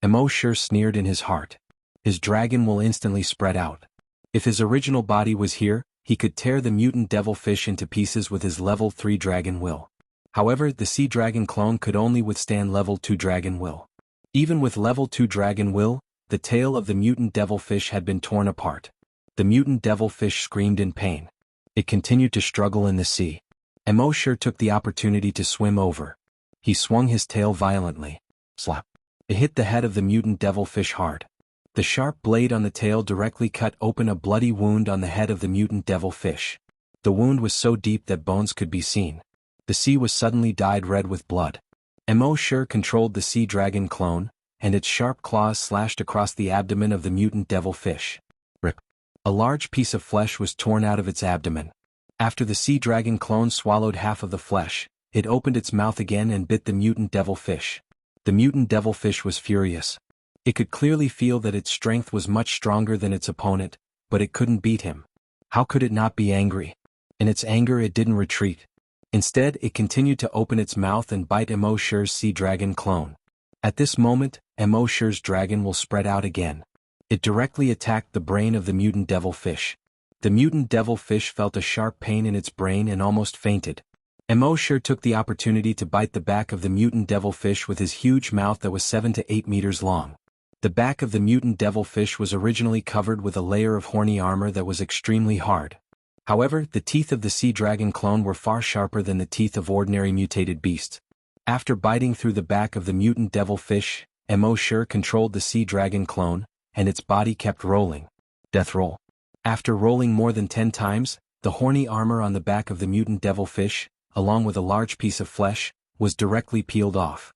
Immortality sneered in his heart. His dragon will instantly spread out. If his original body was here, he could tear the mutant devilfish into pieces with his level 3 dragon will. However, the sea dragon clone could only withstand level 2 dragon will. Even with level 2 dragon will, the tail of the mutant devilfish had been torn apart. The mutant devilfish screamed in pain. It continued to struggle in the sea. Immortality took the opportunity to swim over. He swung his tail violently. Slap. It hit the head of the mutant devilfish hard. The sharp blade on the tail directly cut open a bloody wound on the head of the mutant devilfish. The wound was so deep that bones could be seen. The sea was suddenly dyed red with blood. Immortality controlled the sea dragon clone, and its sharp claws slashed across the abdomen of the mutant devilfish. Rip. A large piece of flesh was torn out of its abdomen. After the sea dragon clone swallowed half of the flesh, it opened its mouth again and bit the mutant devilfish. The mutant devilfish was furious. It could clearly feel that its strength was much stronger than its opponent, but it couldn't beat him. How could it not be angry? In its anger it didn't retreat. Instead, it continued to open its mouth and bite Immortality's sea dragon clone. At this moment, Immortality's dragon will spread out again. It directly attacked the brain of the mutant devilfish. The mutant devilfish felt a sharp pain in its brain and almost fainted. Immortality took the opportunity to bite the back of the mutant devilfish with his huge mouth that was 7 to 8 meters long. The back of the mutant devilfish was originally covered with a layer of horny armor that was extremely hard. However, the teeth of the sea dragon clone were far sharper than the teeth of ordinary mutated beasts. After biting through the back of the mutant devilfish, Immortality controlled the sea dragon clone, and its body kept rolling. Death roll. After rolling more than 10 times, the horny armor on the back of the mutant devilfish, along with a large piece of flesh, was directly peeled off.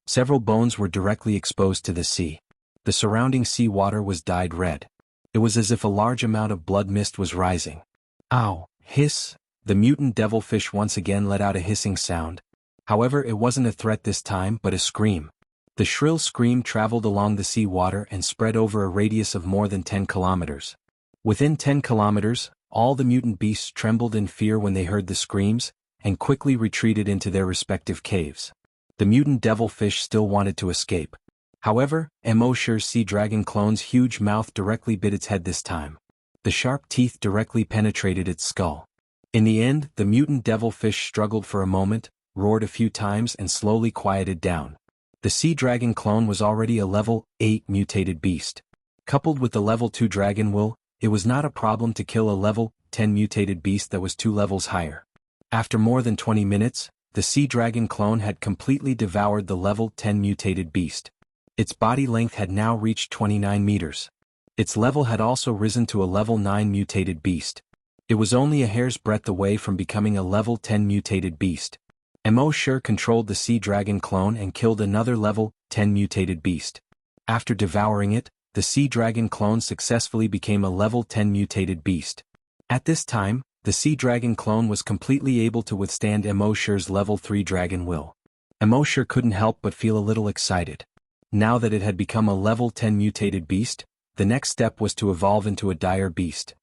Several bones were directly exposed to the sea. The surrounding sea water was dyed red. It was as if a large amount of blood mist was rising. Ow! Hiss! The mutant devilfish once again let out a hissing sound. However, it wasn't a threat this time but a scream. The shrill scream traveled along the sea water and spread over a radius of more than 10 kilometers. Within 10 kilometers, all the mutant beasts trembled in fear when they heard the screams, and quickly retreated into their respective caves. The mutant devilfish still wanted to escape. However, Immortality's sea dragon clone's huge mouth directly bit its head this time. The sharp teeth directly penetrated its skull. In the end, the mutant devilfish struggled for a moment, roared a few times and slowly quieted down. The sea dragon clone was already a level 8 mutated beast. Coupled with the level 2 dragon will, it was not a problem to kill a level 10 mutated beast that was 2 levels higher. After more than 20 minutes, the sea dragon clone had completely devoured the level 10 mutated beast. Its body length had now reached 29 meters. Its level had also risen to a level 9 mutated beast. It was only a hair's breadth away from becoming a level 10 mutated beast. Immortality controlled the sea dragon clone and killed another level 10 mutated beast. After devouring it, the sea dragon clone successfully became a level 10 mutated beast. At this time, the sea dragon clone was completely able to withstand Immortality's level 3 dragon will. Immortality couldn't help but feel a little excited. Now that it had become a level 10 mutated beast, the next step was to evolve into a dire beast.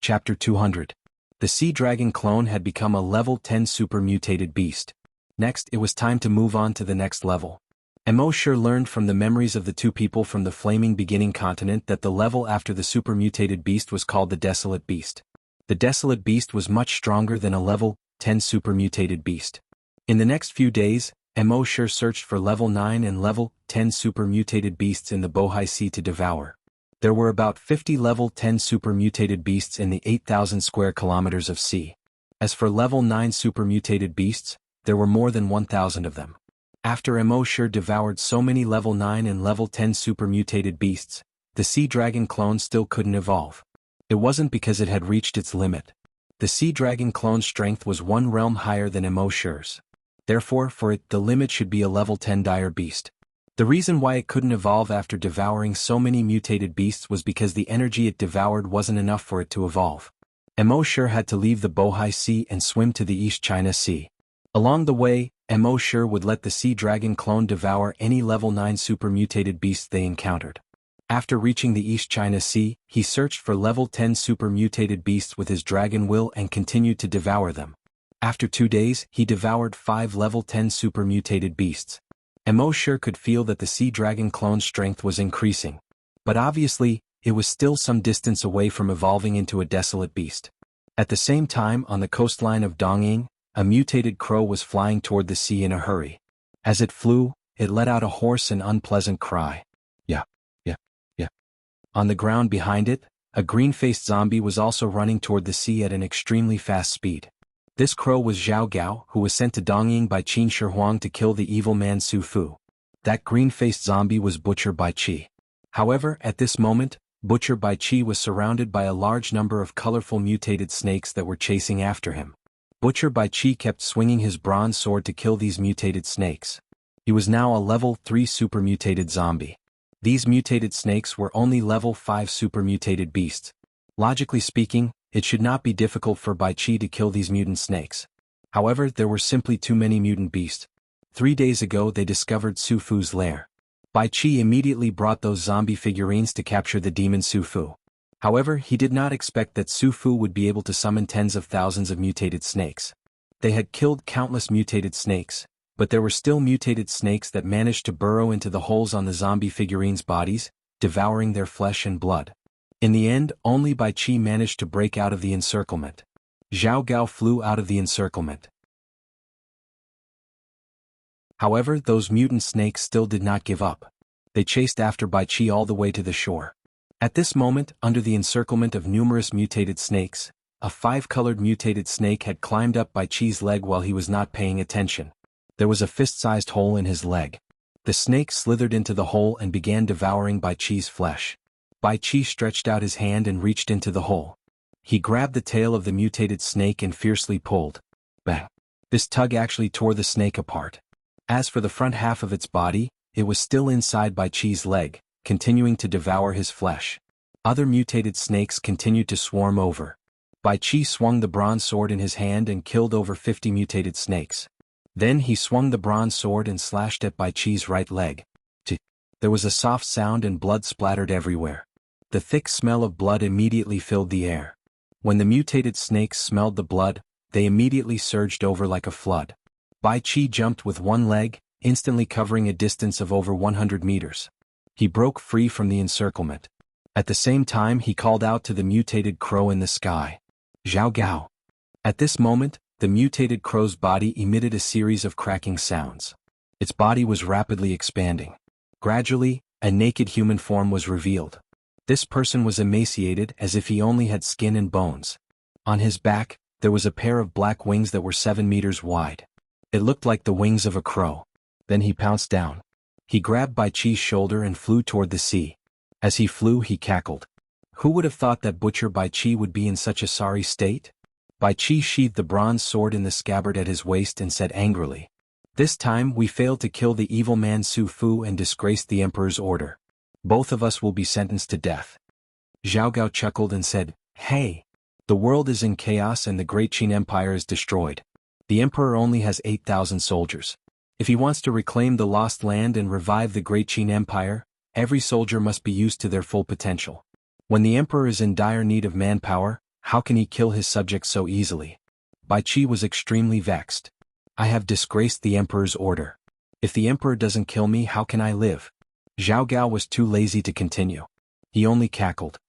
Chapter 200. The sea dragon clone had become a level 10 super mutated beast. Next, it was time to move on to the next level. Immortality learned from the memories of the two people from the flaming beginning continent that the level after the super mutated beast was called the Desolate Beast. The Desolate Beast was much stronger than a level 10 super mutated beast. In the next few days, Immortality searched for level 9 and level 10 super mutated beasts in the Bohai Sea to devour. There were about 50 level 10 super mutated beasts in the 8,000 square kilometers of sea. As for level 9 super mutated beasts, there were more than 1,000 of them. After Immortality devoured so many level 9 and level 10 super mutated beasts, the sea dragon clone still couldn't evolve. It wasn't because it had reached its limit. The sea dragon clone's strength was one realm higher than Immortality's. Therefore, for it, the limit should be a level 10 dire beast. The reason why it couldn't evolve after devouring so many mutated beasts was because the energy it devoured wasn't enough for it to evolve. Immortality had to leave the Bohai Sea and swim to the East China Sea. Along the way, Immortality would let the sea dragon clone devour any level 9 super mutated beasts they encountered. After reaching the East China Sea, he searched for level 10 super mutated beasts with his dragon will and continued to devour them. After 2 days, he devoured 5 level 10 super mutated beasts. Immortality could feel that the sea dragon clone's strength was increasing. But obviously, it was still some distance away from evolving into a desolate beast. At the same time, on the coastline of Dongying, a mutated crow was flying toward the sea in a hurry. As it flew, it let out a hoarse and unpleasant cry. Yeah. On the ground behind it, a green-faced zombie was also running toward the sea at an extremely fast speed. This crow was Zhao Gao, who was sent to Dongying by Qin Shi Huang to kill the evil man Su Fu. That green-faced zombie was Butcher Bai Qi. However, at this moment, Butcher Bai Qi was surrounded by a large number of colorful mutated snakes that were chasing after him. Butcher Bai Qi kept swinging his bronze sword to kill these mutated snakes. He was now a level 3 super mutated zombie. These mutated snakes were only level 5 super mutated beasts. Logically speaking, it should not be difficult for Bai Qi to kill these mutant snakes. However, there were simply too many mutant beasts. 3 days ago they discovered Su Fu's lair. Bai Qi immediately brought those zombie figurines to capture the demon Su Fu. However, he did not expect that Su Fu would be able to summon tens of thousands of mutated snakes. They had killed countless mutated snakes, but there were still mutated snakes that managed to burrow into the holes on the zombie figurines' bodies, devouring their flesh and blood. In the end, only Bai Qi managed to break out of the encirclement. Zhao Gao flew out of the encirclement. However, those mutant snakes still did not give up. They chased after Bai Qi all the way to the shore. At this moment, under the encirclement of numerous mutated snakes, a 5-colored mutated snake had climbed up Bai Qi's leg while he was not paying attention. There was a fist-sized hole in his leg. The snake slithered into the hole and began devouring Bai Qi's flesh. Bai Qi stretched out his hand and reached into the hole. He grabbed the tail of the mutated snake and fiercely pulled. Bang! This tug actually tore the snake apart. As for the front half of its body, it was still inside Bai Qi's leg, continuing to devour his flesh. Other mutated snakes continued to swarm over. Bai Qi swung the bronze sword in his hand and killed over 50 mutated snakes. Then he swung the bronze sword and slashed at Bai Qi's right leg. There was a soft sound and blood splattered everywhere. The thick smell of blood immediately filled the air. When the mutated snakes smelled the blood, they immediately surged over like a flood. Bai Qi jumped with one leg, instantly covering a distance of over 100 meters. He broke free from the encirclement. At the same time he called out to the mutated crow in the sky. Zhao Gao. At this moment, the mutated crow's body emitted a series of cracking sounds. Its body was rapidly expanding. Gradually, a naked human form was revealed. This person was emaciated as if he only had skin and bones. On his back, there was a pair of black wings that were 7 meters wide. It looked like the wings of a crow. Then he pounced down. He grabbed Bai Qi's shoulder and flew toward the sea. As he flew, he cackled. Who would have thought that Butcher Bai Qi would be in such a sorry state? Bai Qi sheathed the bronze sword in the scabbard at his waist and said angrily, "This time we failed to kill the evil man Su Fu and disgraced the emperor's order. Both of us will be sentenced to death." Zhao Gao chuckled and said, "Hey! The world is in chaos and the great Qin Empire is destroyed. The emperor only has 8,000 soldiers. If he wants to reclaim the lost land and revive the great Qin Empire, every soldier must be used to their full potential. When the emperor is in dire need of manpower, how can he kill his subjects so easily?" Bai Qi was extremely vexed. "I have disgraced the emperor's order. If the emperor doesn't kill me, how can I live?" Zhao Gao was too lazy to continue. He only cackled.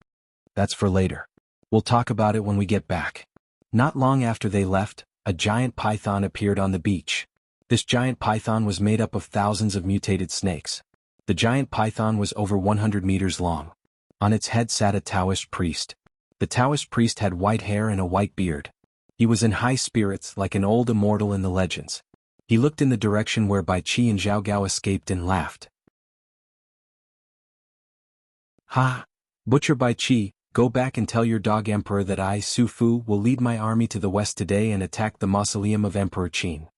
"That's for later. We'll talk about it when we get back." Not long after they left, a giant python appeared on the beach. This giant python was made up of thousands of mutated snakes. The giant python was over 100 meters long. On its head sat a Taoist priest. The Taoist priest had white hair and a white beard. He was in high spirits like an old immortal in the legends. He looked in the direction where Bai Qi and Zhao Gao escaped and laughed. Ha! Butcher Bai Qi, go back and tell your dog Emperor that I, Su Fu, will lead my army to the west today and attack the mausoleum of Emperor Qin.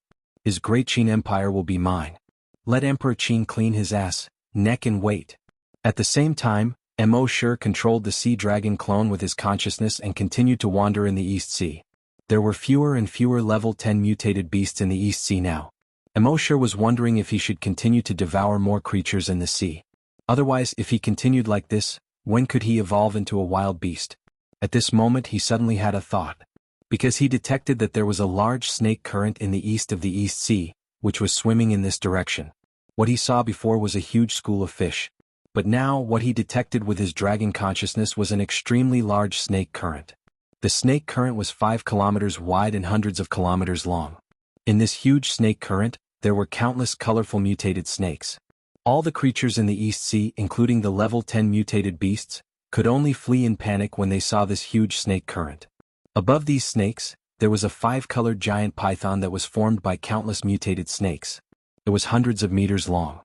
His great Qin Empire will be mine. Let Emperor Qin clean his ass, neck and wait. At the same time, Mo Shi controlled the sea dragon clone with his consciousness and continued to wander in the East Sea. There were fewer and fewer level 10 mutated beasts in the East Sea now. Mo Shi was wondering if he should continue to devour more creatures in the sea. Otherwise, if he continued like this, when could he evolve into a wild beast? At this moment he suddenly had a thought. Because he detected that there was a large snake current in the east of the East Sea, which was swimming in this direction. What he saw before was a huge school of fish. But now what he detected with his dragon consciousness was an extremely large snake current. The snake current was 5 kilometers wide and hundreds of kilometers long. In this huge snake current, there were countless colorful mutated snakes. All the creatures in the East Sea, including the level 10 mutated beasts, could only flee in panic when they saw this huge snake current. Above these snakes, there was a 5-colored giant python that was formed by countless mutated snakes. It was hundreds of meters long.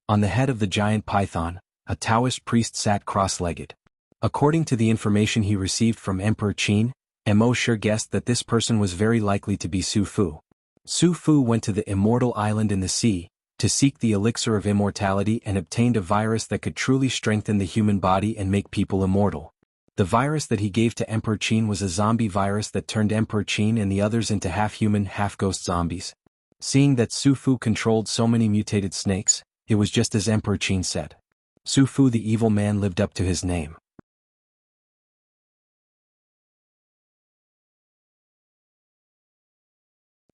On the head of the giant python, a Taoist priest sat cross-legged. According to the information he received from Emperor Qin, Mo Shi guessed that this person was very likely to be Su Fu. Su Fu went to the immortal island in the sea, to seek the elixir of immortality and obtained a virus that could truly strengthen the human body and make people immortal. The virus that he gave to Emperor Qin was a zombie virus that turned Emperor Qin and the others into half-human, half-ghost zombies. Seeing that Su Fu controlled so many mutated snakes, it was just as Emperor Qin said. Su Fu the evil man lived up to his name.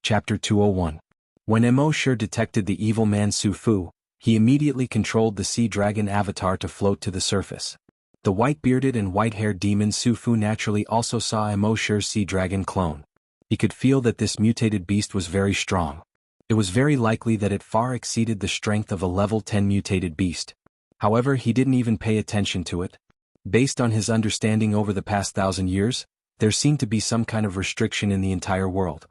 Chapter 201. When Mo Shi detected the evil man Su Fu, he immediately controlled the sea dragon avatar to float to the surface. The white-bearded and white-haired demon Su Fu naturally also saw Mo Shi's sea dragon clone. He could feel that this mutated beast was very strong. It was very likely that it far exceeded the strength of a level 10 mutated beast. However, he didn't even pay attention to it. Based on his understanding over the past 1,000 years, there seemed to be some kind of restriction in the entire world.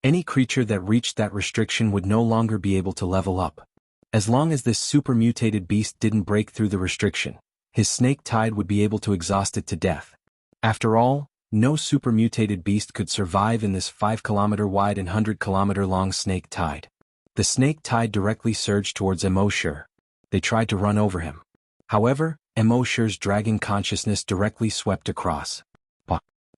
Any creature that reached that restriction would no longer be able to level up. As long as this super mutated beast didn't break through the restriction, his snake tide would be able to exhaust it to death. After all, no super mutated beast could survive in this 5-kilometer wide and 100-kilometer long snake tide. The snake tide directly surged towards Mo Shi. They tried to run over him. However, Mo Shi's dragon consciousness directly swept across.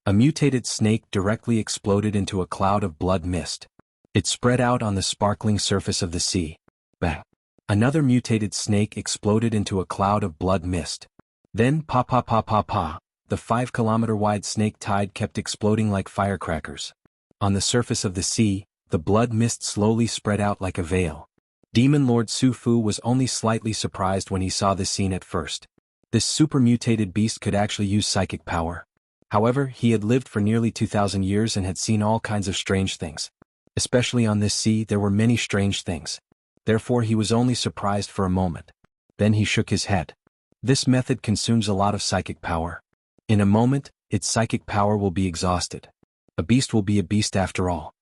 A mutated snake directly exploded into a cloud of blood mist. It spread out on the sparkling surface of the sea. Bang! Another mutated snake exploded into a cloud of blood mist. Then pa pa pa pa pa, the 5-kilometer wide snake tide kept exploding like firecrackers. On the surface of the sea, the blood mist slowly spread out like a veil. Demon Lord Su Fu was only slightly surprised when he saw this scene at first. This super mutated beast could actually use psychic power. However, he had lived for nearly 2,000 years and had seen all kinds of strange things. Especially on this sea there were many strange things. Therefore he was only surprised for a moment. Then he shook his head. This method consumes a lot of psychic power. In a moment, its psychic power will be exhausted. A beast will be a beast after all.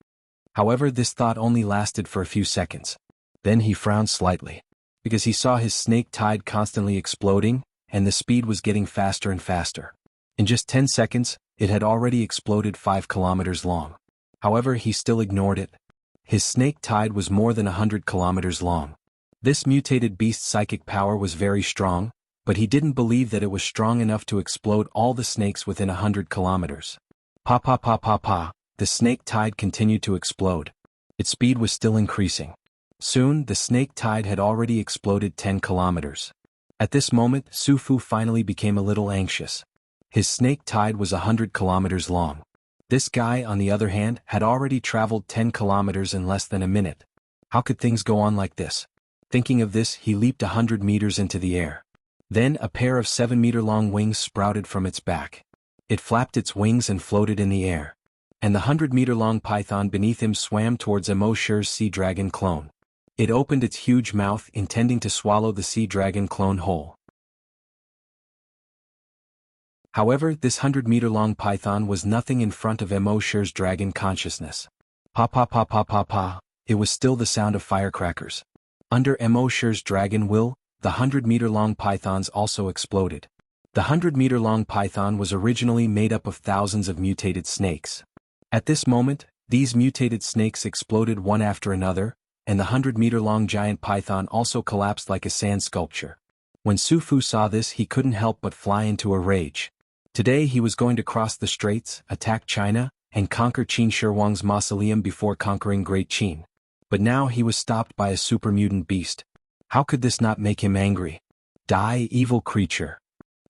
However, this thought only lasted for a few seconds. Then he frowned slightly, because he saw his snake tide constantly exploding, and the speed was getting faster and faster. In just 10 seconds, it had already exploded 5 kilometers long. However, he still ignored it. His snake tide was more than 100 kilometers long. This mutated beast's psychic power was very strong, but he didn't believe that it was strong enough to explode all the snakes within 100 kilometers. Pa pa pa pa pa, the snake tide continued to explode. Its speed was still increasing. Soon, the snake tide had already exploded 10 kilometers. At this moment, Su Fu finally became a little anxious. His snake tide was 100 kilometers long. This guy, on the other hand, had already traveled 10 kilometers in less than a minute. How could things go on like this? Thinking of this, he leaped 100 meters into the air. Then a pair of 7-meter-long wings sprouted from its back. It flapped its wings and floated in the air. And the 100-meter-long python beneath him swam towards Mo Shi's sea dragon clone. It opened its huge mouth, intending to swallow the sea dragon clone whole. However, this 100-meter-long python was nothing in front of Mo Shi's dragon consciousness. Pa pa pa pa pa pa, it was still the sound of firecrackers. Under Mo Shi's dragon will, the 100-meter-long pythons also exploded. The 100-meter-long python was originally made up of thousands of mutated snakes. At this moment, these mutated snakes exploded one after another, and the 100-meter-long giant python also collapsed like a sand sculpture. When Su Fu saw this, he couldn't help but fly into a rage. Today he was going to cross the straits, attack China, and conquer Qin Shi Huang's mausoleum before conquering Great Qin. But now he was stopped by a super mutant beast. How could this not make him angry? Die, evil creature!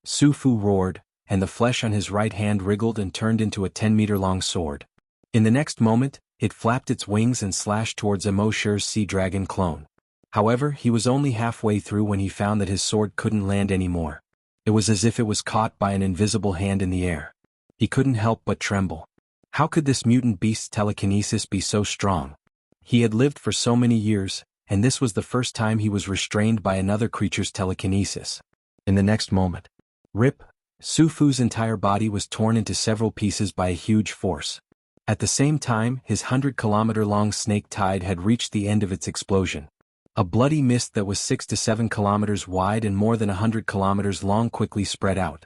Su Fu roared, and the flesh on his right hand wriggled and turned into a 10-meter-long sword. In the next moment, it flapped its wings and slashed towards Emo Shi's sea dragon clone. However, he was only halfway through when he found that his sword couldn't land anymore. It was as if it was caught by an invisible hand in the air. He couldn't help but tremble. How could this mutant beast's telekinesis be so strong? He had lived for so many years, and this was the first time he was restrained by another creature's telekinesis. In the next moment, rip, Su Fu's entire body was torn into several pieces by a huge force. At the same time, his 100-kilometer-long snake tide had reached the end of its explosion. A bloody mist that was 6 to 7 kilometers wide and more than 100 kilometers long quickly spread out.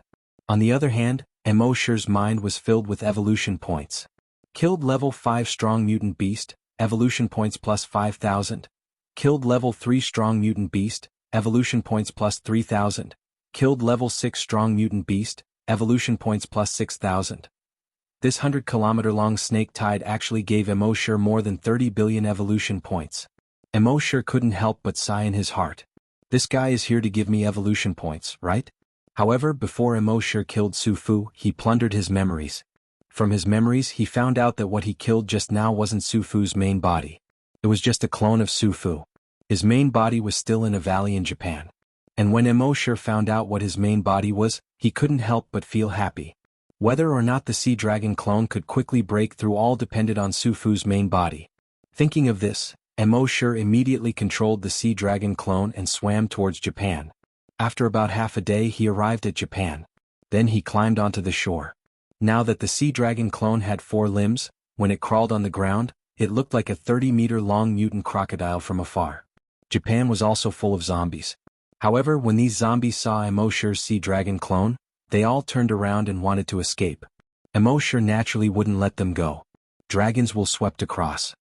On the other hand, Emo Shi's mind was filled with evolution points. Killed level 5 strong mutant beast, evolution points plus 5,000. Killed level 3 strong mutant beast, evolution points plus 3,000. Killed level 6 strong mutant beast, evolution points plus 6,000. This 100-kilometer-long snake tide actually gave Emo Shi more than 30 billion evolution points. Emo Shi couldn't help but sigh in his heart. This guy is here to give me evolution points, right? However, before Emo Shi killed Su Fu, he plundered his memories. From his memories, he found out that what he killed just now wasn't Su Fu's main body. It was just a clone of Su Fu. His main body was still in a valley in Japan. And when Emo Shi found out what his main body was, he couldn't help but feel happy. Whether or not the sea dragon clone could quickly break through all depended on Su Fu's main body. Thinking of this, Emo Shi immediately controlled the sea dragon clone and swam towards Japan. After about half a day he arrived at Japan. Then he climbed onto the shore. Now that the sea dragon clone had 4 limbs, when it crawled on the ground, it looked like a 30-meter-long mutant crocodile from afar. Japan was also full of zombies. However, when these zombies saw Emo Shi's sea dragon clone, they all turned around and wanted to escape. Emo Shi naturally wouldn't let them go. Dragons will swept across.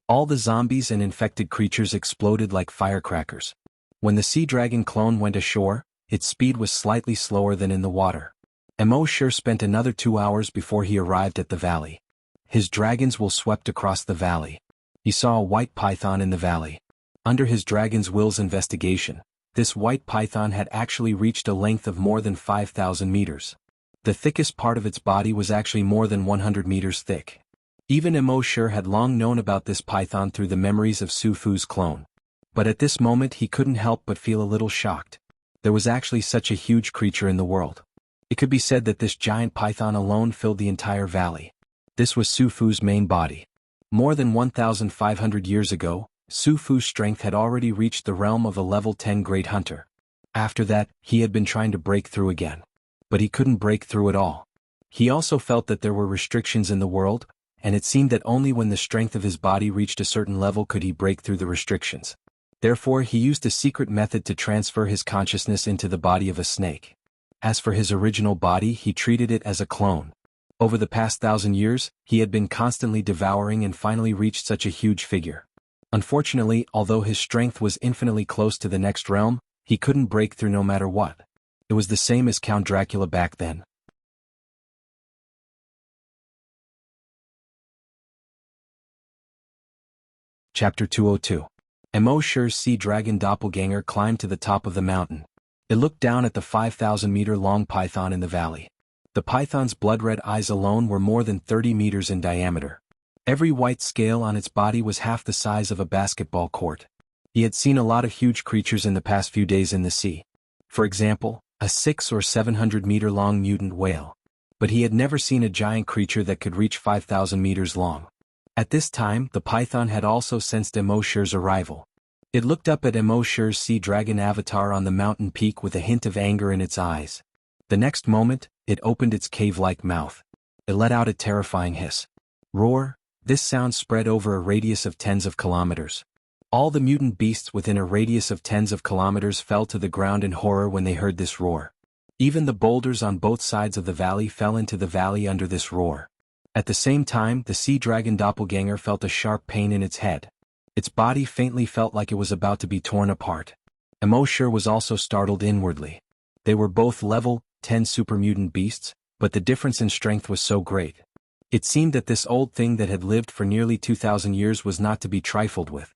All the zombies and infected creatures exploded like firecrackers. When the sea dragon clone went ashore, its speed was slightly slower than in the water. Emo Shi spent another 2 hours before he arrived at the valley. His dragons will swept across the valley. He saw a white python in the valley. Under his dragon's will's investigation, this white python had actually reached a length of more than 5,000 meters. The thickest part of its body was actually more than 100 meters thick. Even Emo Shi had long known about this python through the memories of Su Fu's clone. But at this moment he couldn't help but feel a little shocked. There was actually such a huge creature in the world. It could be said that this giant python alone filled the entire valley. This was Su Fu's main body. More than 1,500 years ago, Su Fu's strength had already reached the realm of a level 10 great hunter. After that, he had been trying to break through again. But he couldn't break through at all. He also felt that there were restrictions in the world, and it seemed that only when the strength of his body reached a certain level could he break through the restrictions. Therefore he used a secret method to transfer his consciousness into the body of a snake. As for his original body, he treated it as a clone. Over the past 1,000 years, he had been constantly devouring and finally reached such a huge figure. Unfortunately, although his strength was infinitely close to the next realm, he couldn't break through no matter what. It was the same as Count Dracula back then. Chapter 202. Emo Shi's sea dragon doppelganger climbed to the top of the mountain. It looked down at the 5,000-meter-long python in the valley. The python's blood-red eyes alone were more than 30 meters in diameter. Every white scale on its body was half the size of a basketball court. He had seen a lot of huge creatures in the past few days in the sea. For example, a 600 or 700-meter-long mutant whale. But he had never seen a giant creature that could reach 5,000 meters long. At this time, the python had also sensed Emo Shi's arrival. It looked up at Emo Shi's sea dragon avatar on the mountain peak with a hint of anger in its eyes. The next moment, it opened its cave-like mouth. It let out a terrifying hiss. Roar! This sound spread over a radius of tens of kilometers. All the mutant beasts within a radius of tens of kilometers fell to the ground in horror when they heard this roar. Even the boulders on both sides of the valley fell into the valley under this roar. At the same time, the sea dragon doppelganger felt a sharp pain in its head. Its body faintly felt like it was about to be torn apart. Immortality was also startled inwardly. They were both level 10 super mutant beasts, but the difference in strength was so great. It seemed that this old thing that had lived for nearly 2,000 years was not to be trifled with.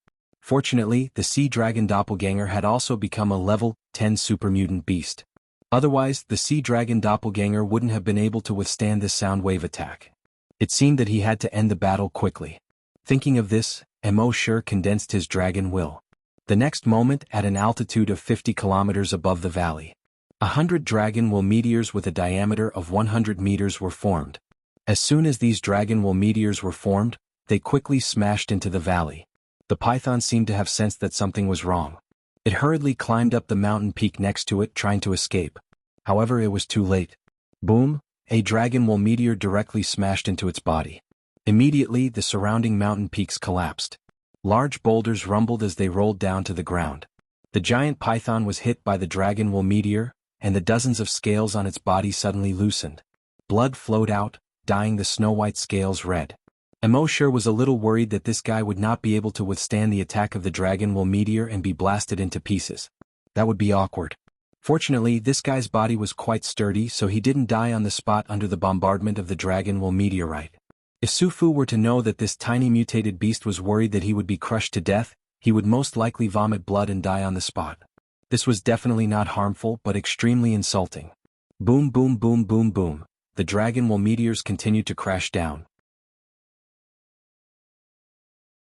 Fortunately, the sea dragon doppelganger had also become a level 10 super mutant beast. Otherwise, the sea dragon doppelganger wouldn't have been able to withstand this sound wave attack. It seemed that he had to end the battle quickly. Thinking of this, Immortality condensed his dragon will. The next moment, at an altitude of 50 kilometers above the valley, 100 dragon will meteors with a diameter of 100 meters were formed. As soon as these dragon will meteors were formed, they quickly smashed into the valley. The python seemed to have sensed that something was wrong. It hurriedly climbed up the mountain peak next to it, trying to escape. However, it was too late. Boom! A dragon will meteor directly smashed into its body. Immediately, the surrounding mountain peaks collapsed. Large boulders rumbled as they rolled down to the ground. The giant python was hit by the dragon will meteor, and the dozens of scales on its body suddenly loosened. Blood flowed out, dyeing the snow-white scales red. Immortality was a little worried that this guy would not be able to withstand the attack of the dragon will meteor and be blasted into pieces. That would be awkward. Fortunately, this guy's body was quite sturdy, so he didn't die on the spot under the bombardment of the dragon will meteorite. If Sufu were to know that this tiny mutated beast was worried that he would be crushed to death, he would most likely vomit blood and die on the spot. This was definitely not harmful but extremely insulting. Boom boom boom boom boom. The dragon will meteors continued to crash down.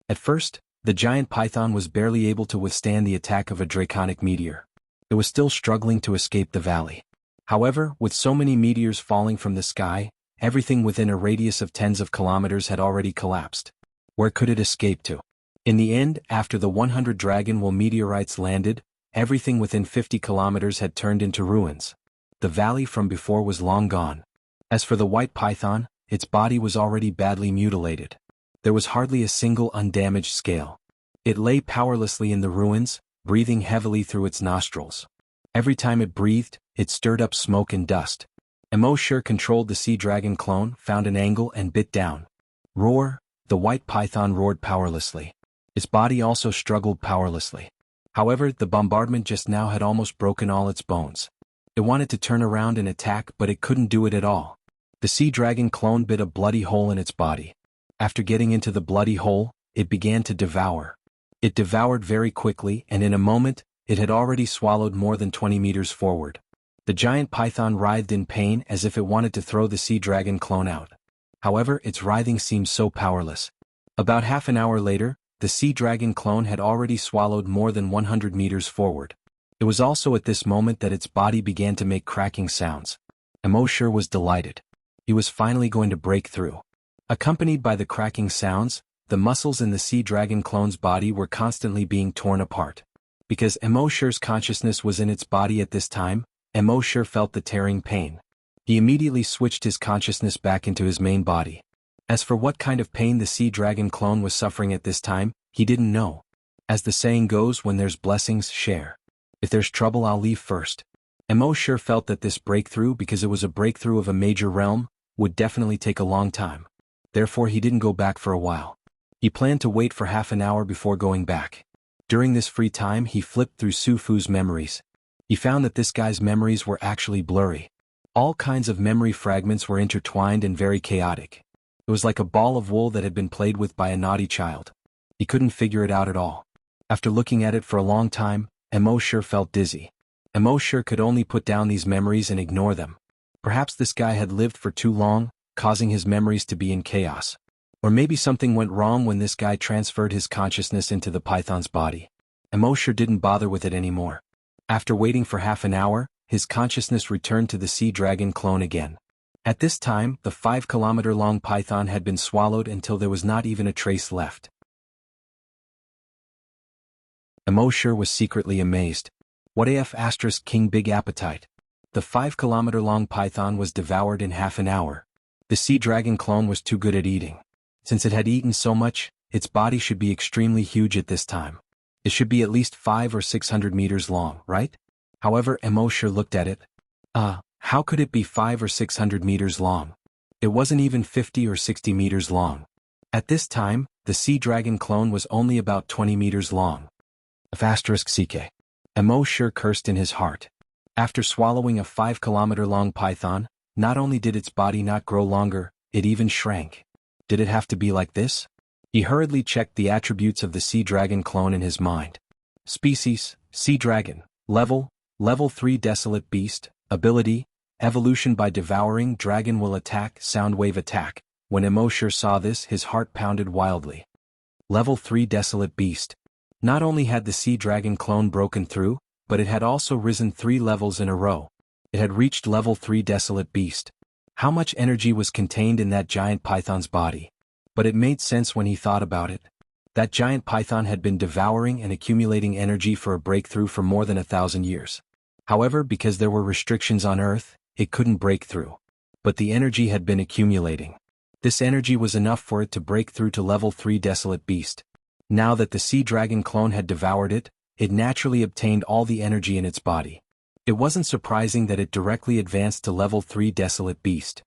At first, the giant python was barely able to withstand the attack of a draconic meteor. It was still struggling to escape the valley. However, with so many meteors falling from the sky, everything within a radius of tens of kilometers had already collapsed. Where could it escape to? In the end, after the 100 dragon will meteorites landed, everything within 50 kilometers had turned into ruins. The valley from before was long gone. As for the white python, its body was already badly mutilated. There was hardly a single undamaged scale. It lay powerlessly in the ruins, breathing heavily through its nostrils. Every time it breathed, it stirred up smoke and dust. Immortality controlled the sea dragon clone, found an angle and bit down. Roar! The white python roared powerlessly. Its body also struggled powerlessly. However, the bombardment just now had almost broken all its bones. It wanted to turn around and attack, but it couldn't do it at all. The sea dragon clone bit a bloody hole in its body. After getting into the bloody hole, it began to devour. It devoured very quickly, and in a moment, it had already swallowed more than 20 meters forward. The giant python writhed in pain as if it wanted to throw the sea dragon clone out. However, its writhing seemed so powerless. About half an hour later, the sea dragon clone had already swallowed more than 100 meters forward. It was also at this moment that its body began to make cracking sounds. Immortality was delighted. He was finally going to break through. Accompanied by the cracking sounds, the muscles in the sea dragon clone's body were constantly being torn apart. Because Immortality's consciousness was in its body at this time, Immortality felt the tearing pain. He immediately switched his consciousness back into his main body. As for what kind of pain the sea dragon clone was suffering at this time, he didn't know. As the saying goes, when there's blessings, share. If there's trouble, I'll leave first. Immortality felt that this breakthrough, because it was a breakthrough of a major realm, would definitely take a long time. Therefore he didn't go back for a while. He planned to wait for half an hour before going back. During this free time he flipped through Sufu's memories. He found that this guy's memories were actually blurry. All kinds of memory fragments were intertwined and very chaotic. It was like a ball of wool that had been played with by a naughty child. He couldn't figure it out at all. After looking at it for a long time, Immortality felt dizzy. Immortality could only put down these memories and ignore them. Perhaps this guy had lived for too long, causing his memories to be in chaos. Or maybe something went wrong when this guy transferred his consciousness into the python's body. Immortality didn't bother with it anymore. After waiting for half an hour, his consciousness returned to the sea dragon clone again. At this time, the 5-kilometer-long python had been swallowed until there was not even a trace left. Immortality was secretly amazed. What af asterisk king big appetite. The 5-kilometer-long python was devoured in half an hour. The sea dragon clone was too good at eating. Since it had eaten so much, its body should be extremely huge at this time. It should be at least 500 or 600 meters long, right? However, Emoshir looked at it. How could it be 500 or 600 meters long? It wasn't even 50 or 60 meters long. At this time, the sea dragon clone was only about 20 meters long. *CK. Emoshir cursed in his heart. After swallowing a 5-kilometer-long python, not only did its body not grow longer, it even shrank. Did it have to be like this? He hurriedly checked the attributes of the sea dragon clone in his mind. Species, sea dragon. Level 3 desolate beast. Ability, evolution by devouring dragon will attack, sound wave attack. When Emoshir saw this, his heart pounded wildly. Level 3 desolate beast. Not only had the sea dragon clone broken through, but it had also risen 3 levels in a row. It had reached level 3 desolate beast. How much energy was contained in that giant python's body? But it made sense when he thought about it. That giant python had been devouring and accumulating energy for a breakthrough for more than 1,000 years. However, because there were restrictions on Earth, it couldn't break through. But the energy had been accumulating. This energy was enough for it to break through to level 3 desolate beast. Now that the sea dragon clone had devoured it, it naturally obtained all the energy in its body. It wasn't surprising that it directly advanced to level 3 desolate beast.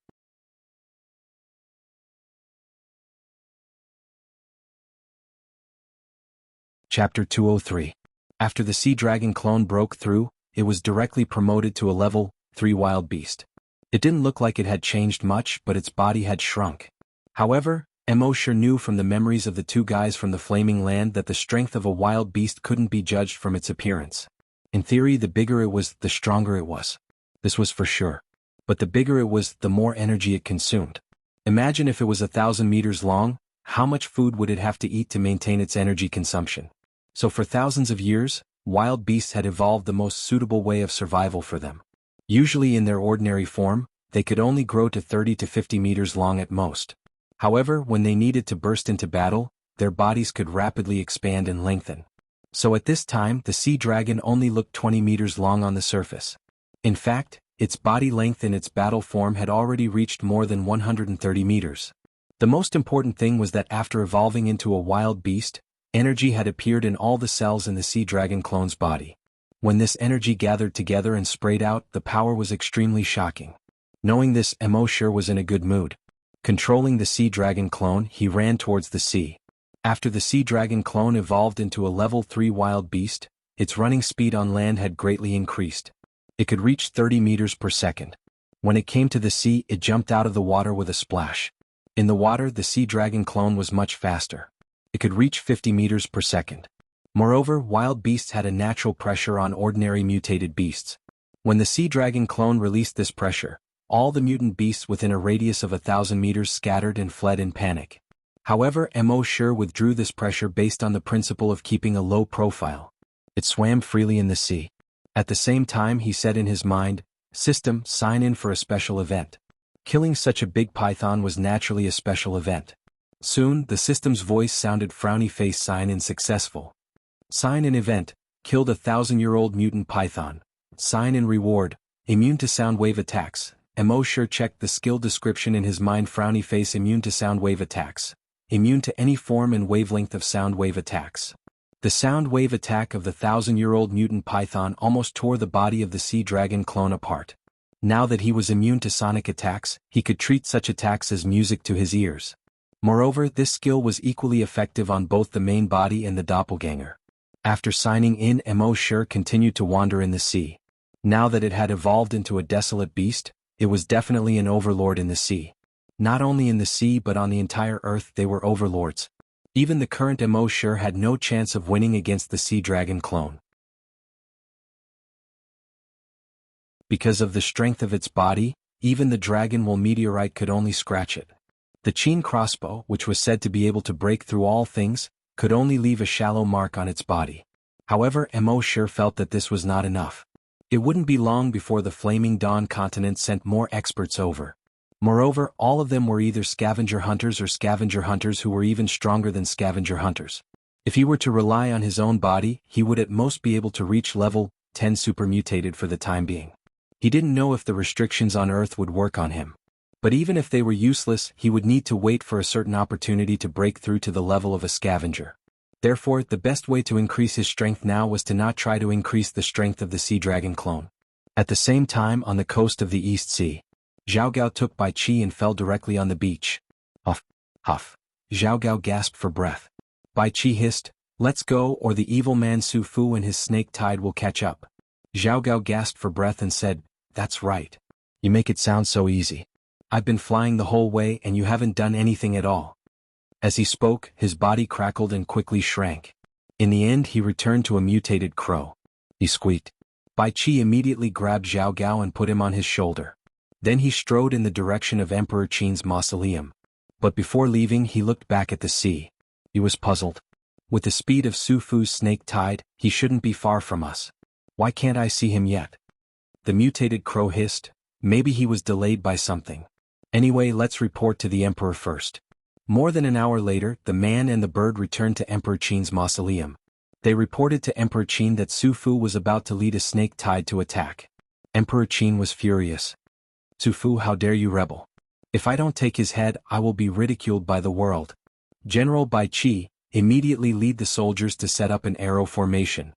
Chapter 203. After the sea dragon clone broke through, it was directly promoted to a level 3 wild beast. It didn't look like it had changed much, but its body had shrunk. However, Emoshir knew from the memories of the 2 guys from the Flaming Land that the strength of a wild beast couldn't be judged from its appearance. In theory, the bigger it was, the stronger it was. This was for sure. But the bigger it was, the more energy it consumed. Imagine if it was 1,000 meters long, how much food would it have to eat to maintain its energy consumption? So for thousands of years, wild beasts had evolved the most suitable way of survival for them. Usually in their ordinary form, they could only grow to 30 to 50 meters long at most. However, when they needed to burst into battle, their bodies could rapidly expand and lengthen. So at this time, the sea dragon only looked 20 meters long on the surface. In fact, its body length in its battle form had already reached more than 130 meters. The most important thing was that after evolving into a wild beast, energy had appeared in all the cells in the sea dragon clone's body. When this energy gathered together and sprayed out, the power was extremely shocking. Knowing this, Emoshir was in a good mood. Controlling the sea dragon clone, he ran towards the sea. After the sea dragon clone evolved into a level 3 wild beast, its running speed on land had greatly increased. It could reach 30 meters per second. When it came to the sea, it jumped out of the water with a splash. In the water, the sea dragon clone was much faster. It could reach 50 meters per second. Moreover, wild beasts had a natural pressure on ordinary mutated beasts. When the sea dragon clone released this pressure, all the mutant beasts within a radius of 1,000 meters scattered and fled in panic. However, Emoshir withdrew this pressure based on the principle of keeping a low profile. It swam freely in the sea. At the same time, he said in his mind, "System, sign in for a special event." Killing such a big python was naturally a special event. Soon, the system's voice sounded frowny face sign in successful. Sign in event, killed a 1,000-year-old mutant python. Sign in reward, immune to sound wave attacks. Emoshir checked the skill description in his mind frowny face immune to sound wave attacks. Immune to any form and wavelength of sound wave attacks. The sound wave attack of the 1,000-year-old mutant python almost tore the body of the sea dragon clone apart. Now that he was immune to sonic attacks, he could treat such attacks as music to his ears. Moreover, this skill was equally effective on both the main body and the doppelganger. After signing in, Emoshir continued to wander in the sea. Now that it had evolved into a desolate beast, it was definitely an overlord in the sea. Not only in the sea but on the entire earth they were overlords. Even the current Emoshir had no chance of winning against the sea dragon clone. Because of the strength of its body, even the dragon wool meteorite could only scratch it. The Qin crossbow, which was said to be able to break through all things, could only leave a shallow mark on its body. However, Emoshir felt that this was not enough. It wouldn't be long before the Flaming Dawn continent sent more experts over. Moreover, all of them were either scavenger hunters or scavenger hunters who were even stronger than scavenger hunters. If he were to rely on his own body, he would at most be able to reach level 10 supermutated for the time being. He didn't know if the restrictions on Earth would work on him. But even if they were useless, he would need to wait for a certain opportunity to break through to the level of a scavenger. Therefore, the best way to increase his strength now was to not try to increase the strength of the sea dragon clone. At the same time, on the coast of the East Sea, Zhao Gao took Bai Qi and fell directly on the beach. Huff, huff. Zhao Gao gasped for breath. Bai Qi hissed, "Let's go, or the evil man Su Fu and his snake tide will catch up." Zhao Gao gasped for breath and said, "That's right. You make it sound so easy. I've been flying the whole way and you haven't done anything at all." As he spoke, his body crackled and quickly shrank. In the end, he returned to a mutated crow. He squeaked. Bai Qi immediately grabbed Zhao Gao and put him on his shoulder. Then he strode in the direction of Emperor Qin's mausoleum. But before leaving, he looked back at the sea. He was puzzled. With the speed of Su Fu's snake tide, he shouldn't be far from us. Why can't I see him yet? The mutated crow hissed. Maybe he was delayed by something. Anyway, let's report to the emperor first. More than an hour later, the man and the bird returned to Emperor Qin's mausoleum. They reported to Emperor Qin that Su Fu was about to lead a snake tide to attack. Emperor Qin was furious. "Su Fu, how dare you rebel? If I don't take his head, I will be ridiculed by the world. General Bai Qi, immediately lead the soldiers to set up an arrow formation.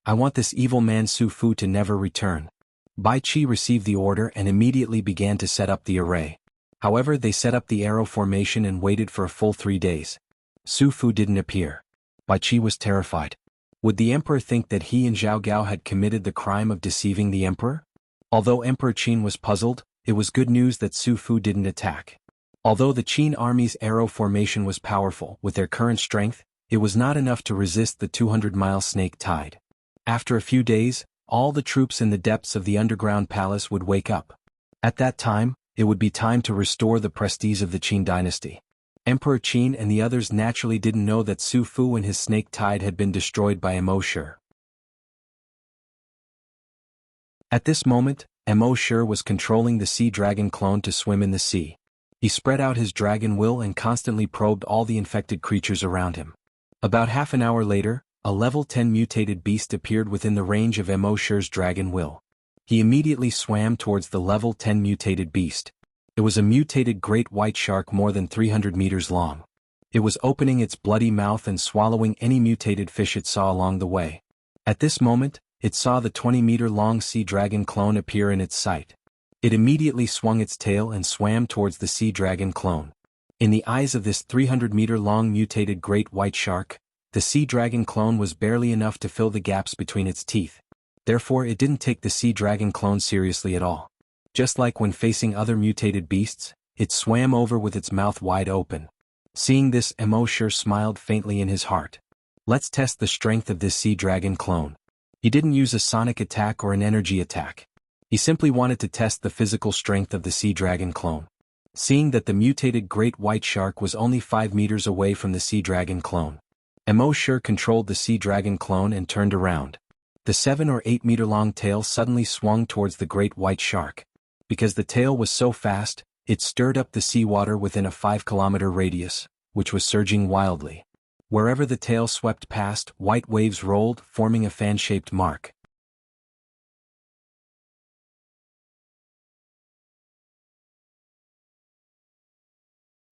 I want this evil man Su Fu to never return." Bai Qi received the order and immediately began to set up the array. However, they set up the arrow formation and waited for a full 3 days. Su Fu didn't appear. Bai Qi was terrified. Would the emperor think that he and Zhao Gao had committed the crime of deceiving the emperor? Although Emperor Qin was puzzled, it was good news that Su Fu didn't attack. Although the Qin army's arrow formation was powerful, with their current strength, it was not enough to resist the 200-mile snake tide. After a few days, all the troops in the depths of the underground palace would wake up. At that time, it would be time to restore the prestige of the Qin dynasty. Emperor Qin and the others naturally didn't know that Su Fu and his snake tide had been destroyed by Mo Shi. At this moment, Mo Shi was controlling the sea dragon clone to swim in the sea. He spread out his dragon will and constantly probed all the infected creatures around him. About half an hour later, a level 10 mutated beast appeared within the range of Mo Shi's dragon will. He immediately swam towards the level 10 mutated beast. It was a mutated great white shark more than 300 meters long. It was opening its bloody mouth and swallowing any mutated fish it saw along the way. At this moment, it saw the 20-meter-long sea dragon clone appear in its sight. It immediately swung its tail and swam towards the sea dragon clone. In the eyes of this 300-meter-long mutated great white shark, the sea dragon clone was barely enough to fill the gaps between its teeth. Therefore, it didn't take the sea dragon clone seriously at all. Just like when facing other mutated beasts, it swam over with its mouth wide open. Seeing this, Mo Shi smiled faintly in his heart. Let's test the strength of this sea dragon clone. He didn't use a sonic attack or an energy attack. He simply wanted to test the physical strength of the sea dragon clone. Seeing that the mutated great white shark was only 5 meters away from the sea dragon clone, Mo Shi controlled the sea dragon clone and turned around. The 7 or 8 meter long tail suddenly swung towards the great white shark. Because the tail was so fast, it stirred up the seawater within a 5-kilometer radius, which was surging wildly. Wherever the tail swept past, white waves rolled, forming a fan-shaped mark.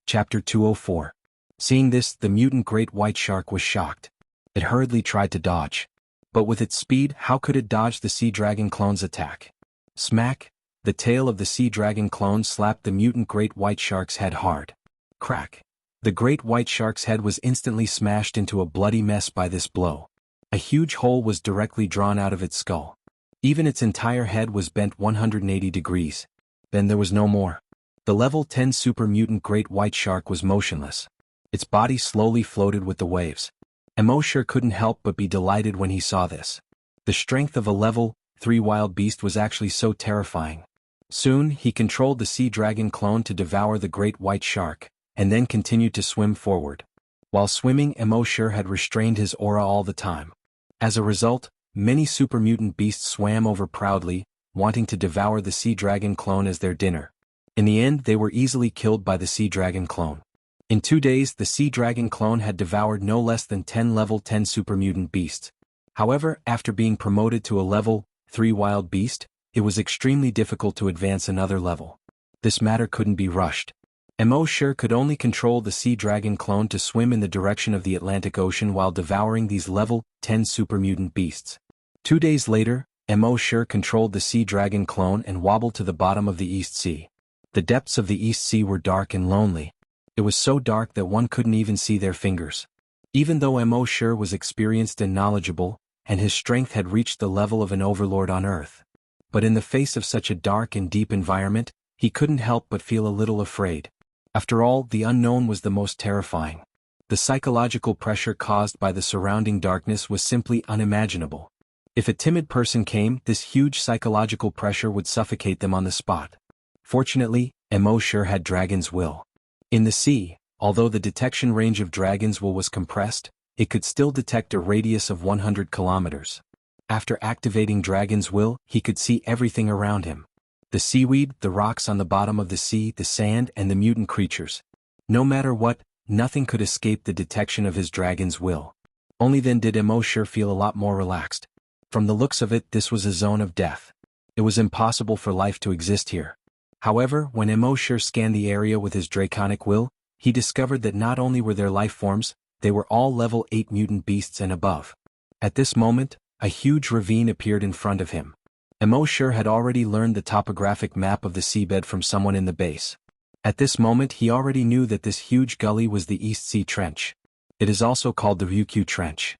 Chapter 204. Seeing this, the mutant great white shark was shocked. It hurriedly tried to dodge. But with its speed, how could it dodge the sea dragon clone's attack? Smack! The tail of the sea dragon clone slapped the mutant great white shark's head hard. Crack! The great white shark's head was instantly smashed into a bloody mess by this blow. A huge hole was directly drawn out of its skull. Even its entire head was bent 180 degrees. Then there was no more. The level 10 super mutant great white shark was motionless. Its body slowly floated with the waves. Mo Shi couldn't help but be delighted when he saw this. The strength of a level 3 wild beast was actually so terrifying. Soon, he controlled the sea dragon clone to devour the great white shark, and then continued to swim forward. While swimming, Mo Shi had restrained his aura all the time. As a result, many super mutant beasts swam over proudly, wanting to devour the sea dragon clone as their dinner. In the end, they were easily killed by the sea dragon clone. In 2 days, the sea dragon clone had devoured no less than 10 level 10 super mutant beasts. However, after being promoted to a level 3 wild beast, it was extremely difficult to advance another level. This matter couldn't be rushed. Immortality could only control the sea dragon clone to swim in the direction of the Atlantic Ocean while devouring these level 10 super mutant beasts. 2 days later, Immortality controlled the sea dragon clone and wobbled to the bottom of the East Sea. The depths of the East Sea were dark and lonely. It was so dark that one couldn't even see their fingers. Even though Immortality was experienced and knowledgeable, and his strength had reached the level of an overlord on Earth. But in the face of such a dark and deep environment, he couldn't help but feel a little afraid. After all, the unknown was the most terrifying. The psychological pressure caused by the surrounding darkness was simply unimaginable. If a timid person came, this huge psychological pressure would suffocate them on the spot. Fortunately, Immortality had dragon's will. In the sea, although the detection range of dragon's will was compressed, it could still detect a radius of 100 kilometers. After activating dragon's will, he could see everything around him. The seaweed, the rocks on the bottom of the sea, the sand, and the mutant creatures. No matter what, nothing could escape the detection of his dragon's will. Only then did Immortality feel a lot more relaxed. From the looks of it, this was a zone of death. It was impossible for life to exist here. However, when Immortality scanned the area with his draconic will, he discovered that not only were there life forms, they were all level 8 mutant beasts and above. At this moment, a huge ravine appeared in front of him. Immortality had already learned the topographic map of the seabed from someone in the base. At this moment he already knew that this huge gully was the East Sea Trench. It is also called the Wuxia Trench.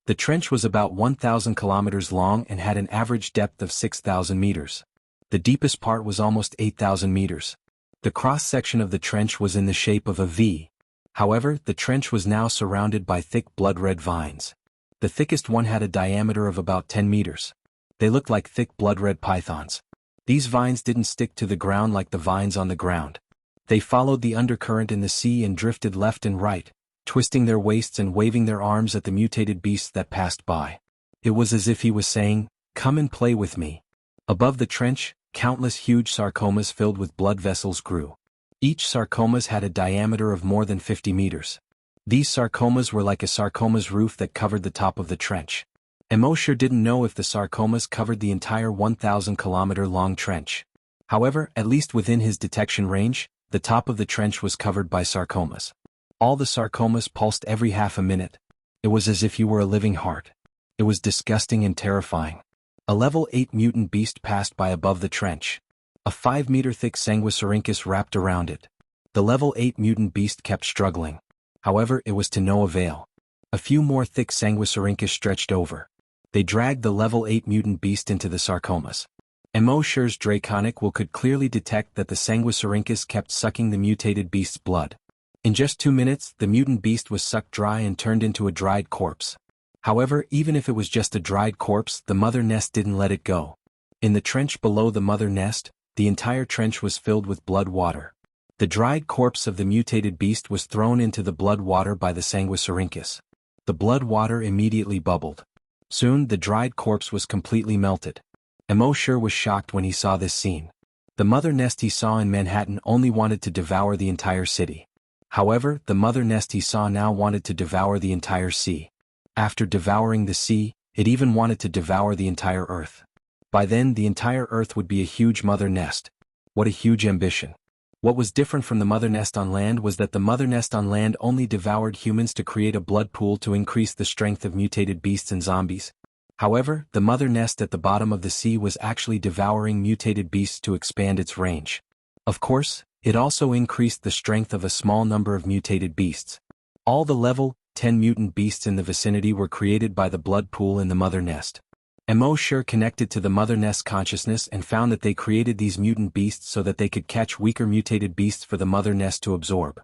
The trench was about 1,000 kilometers long and had an average depth of 6,000 meters. The deepest part was almost 8,000 meters. The cross-section of the trench was in the shape of a V. However, the trench was now surrounded by thick blood-red vines. The thickest one had a diameter of about 10 meters. They looked like thick blood-red pythons. These vines didn't stick to the ground like the vines on the ground. They followed the undercurrent in the sea and drifted left and right, twisting their waists and waving their arms at the mutated beasts that passed by. It was as if he was saying, "Come and play with me." Above the trench, countless huge sarcomas filled with blood vessels grew. Each sarcomas had a diameter of more than 50 meters. These sarcomas were like a sarcoma's roof that covered the top of the trench. Immortality didn't know if the sarcomas covered the entire 1,000-kilometer-long trench. However, at least within his detection range, the top of the trench was covered by sarcomas. All the sarcomas pulsed every half a minute. It was as if you were a living heart. It was disgusting and terrifying. A level 8 mutant beast passed by above the trench. A 5-meter-thick Sanguisurincus wrapped around it. The level 8 mutant beast kept struggling. However, it was to no avail. A few more thick Sanguisurincus stretched over. They dragged the level 8 mutant beast into the sarcomas. Immortality's draconic will could clearly detect that the Sanguisurincus kept sucking the mutated beast's blood. In just 2 minutes, the mutant beast was sucked dry and turned into a dried corpse. However, even if it was just a dried corpse, the mother nest didn't let it go. In the trench below the mother nest, the entire trench was filled with blood water. The dried corpse of the mutated beast was thrown into the blood water by the Sanguisurincus. The blood water immediately bubbled. Soon the dried corpse was completely melted. Immortality was shocked when he saw this scene. The mother nest he saw in Manhattan only wanted to devour the entire city. However, the mother nest he saw now wanted to devour the entire sea. After devouring the sea, it even wanted to devour the entire Earth. By then the entire Earth would be a huge mother nest. What a huge ambition. What was different from the mother nest on land was that the mother nest on land only devoured humans to create a blood pool to increase the strength of mutated beasts and zombies. However, the mother nest at the bottom of the sea was actually devouring mutated beasts to expand its range. Of course, it also increased the strength of a small number of mutated beasts. All the level 10 mutant beasts in the vicinity were created by the blood pool in the mother nest. Immortality connected to the mother nest's consciousness and found that they created these mutant beasts so that they could catch weaker mutated beasts for the mother nest to absorb.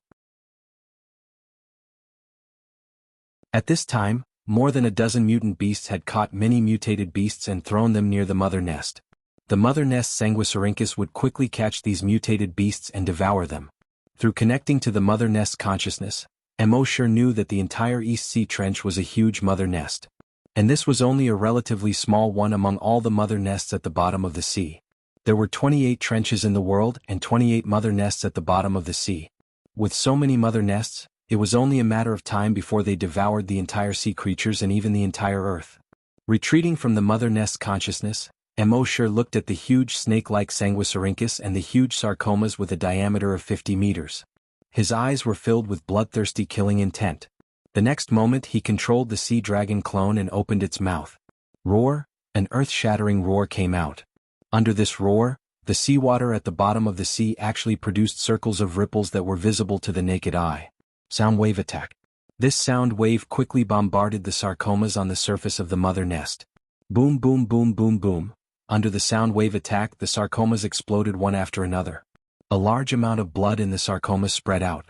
At this time, more than a dozen mutant beasts had caught many mutated beasts and thrown them near the mother nest. The mother nest's Sanguisurincus would quickly catch these mutated beasts and devour them. Through connecting to the mother nest's consciousness, Immortality knew that the entire East Sea Trench was a huge mother nest. And this was only a relatively small one among all the mother nests at the bottom of the sea. There were 28 trenches in the world and 28 mother nests at the bottom of the sea. With so many mother nests, it was only a matter of time before they devoured the entire sea creatures and even the entire Earth. Retreating from the mother nest's consciousness, Mosher looked at the huge snake-like Sanguisurincus and the huge sarcomas with a diameter of 50 meters. His eyes were filled with bloodthirsty killing intent. The next moment he controlled the sea dragon clone and opened its mouth. Roar! An earth-shattering roar came out. Under this roar, the seawater at the bottom of the sea actually produced circles of ripples that were visible to the naked eye. Sound wave attack. This sound wave quickly bombarded the sarcomas on the surface of the mother nest. Boom boom boom boom boom. Under the sound wave attack, the sarcomas exploded one after another. A large amount of blood in the sarcomas spread out.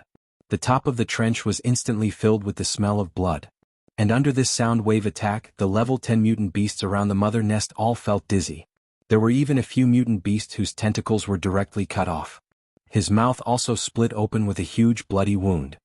The top of the trench was instantly filled with the smell of blood. And under this sound wave attack, the level 10 mutant beasts around the mother nest all felt dizzy. There were even a few mutant beasts whose tentacles were directly cut off. His mouth also split open with a huge bloody wound.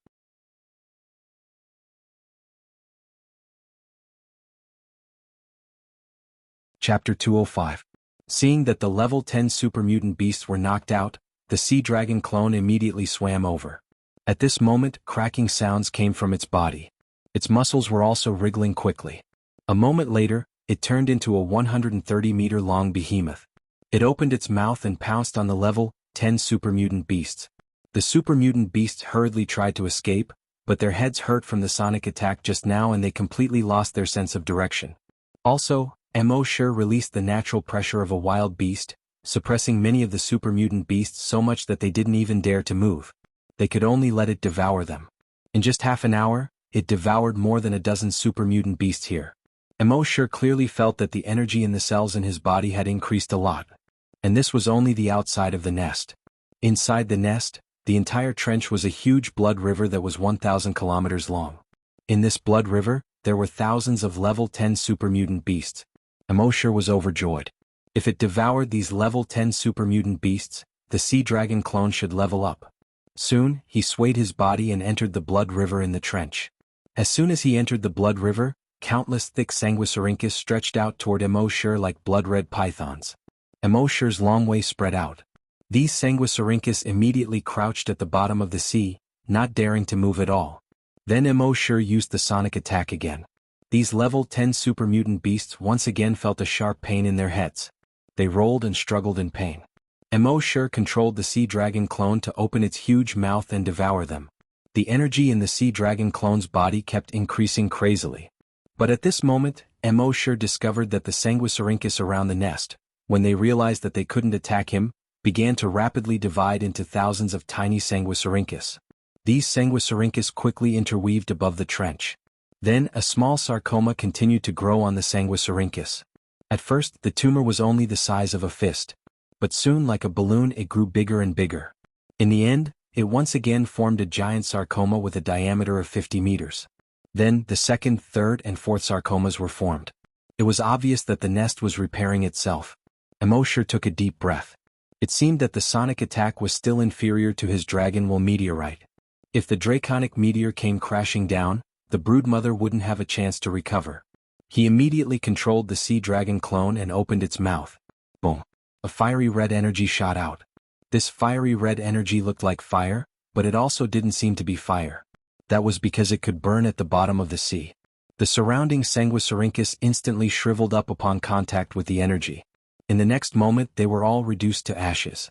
Chapter 205. Seeing that the level 10 super mutant beasts were knocked out, the sea dragon clone immediately swam over. At this moment, cracking sounds came from its body. Its muscles were also wriggling quickly. A moment later, it turned into a 130-meter-long behemoth. It opened its mouth and pounced on the level 10 super mutant beasts. The super mutant beasts hurriedly tried to escape, but their heads hurt from the sonic attack just now and they completely lost their sense of direction. Also, Mosher released the natural pressure of a wild beast, suppressing many of the super mutant beasts so much that they didn't even dare to move. They could only let it devour them. In just half an hour, it devoured more than a dozen super mutant beasts here. Mosher clearly felt that the energy in the cells in his body had increased a lot. And this was only the outside of the nest. Inside the nest, the entire trench was a huge blood river that was 1,000 kilometers long. In this blood river, there were thousands of level 10 super mutant beasts. Mosher was overjoyed. If it devoured these level 10 super mutant beasts, the sea dragon clone should level up. Soon, he swayed his body and entered the blood river in the trench. As soon as he entered the blood river, countless thick Sanguisurincus stretched out toward Mosher like blood-red pythons. Mosher's long way spread out. These Sanguisurincus immediately crouched at the bottom of the sea, not daring to move at all. Then Mosher used the sonic attack again. These level 10 super mutant beasts once again felt a sharp pain in their heads. They rolled and struggled in pain. Mosher controlled the sea dragon clone to open its huge mouth and devour them. The energy in the sea dragon clone's body kept increasing crazily. But at this moment, Mosher discovered that the Sanguisurincus around the nest, when they realized that they couldn't attack him, began to rapidly divide into thousands of tiny Sanguisurincus. These Sanguisurincus quickly interweaved above the trench. Then a small sarcoma continued to grow on the Sanguisurincus. At first, the tumor was only the size of a fist. But soon, like a balloon, it grew bigger and bigger. In the end, it once again formed a giant sarcoma with a diameter of 50 meters. Then, the second, third, and fourth sarcomas were formed. It was obvious that the nest was repairing itself. Mosher took a deep breath. It seemed that the sonic attack was still inferior to his Dragonwool meteorite. If the draconic meteor came crashing down, the broodmother wouldn't have a chance to recover. He immediately controlled the sea dragon clone and opened its mouth. Boom. A fiery red energy shot out. This fiery red energy looked like fire, but it also didn't seem to be fire. That was because it could burn at the bottom of the sea. The surrounding Sanguisurincus instantly shriveled up upon contact with the energy. In the next moment they were all reduced to ashes.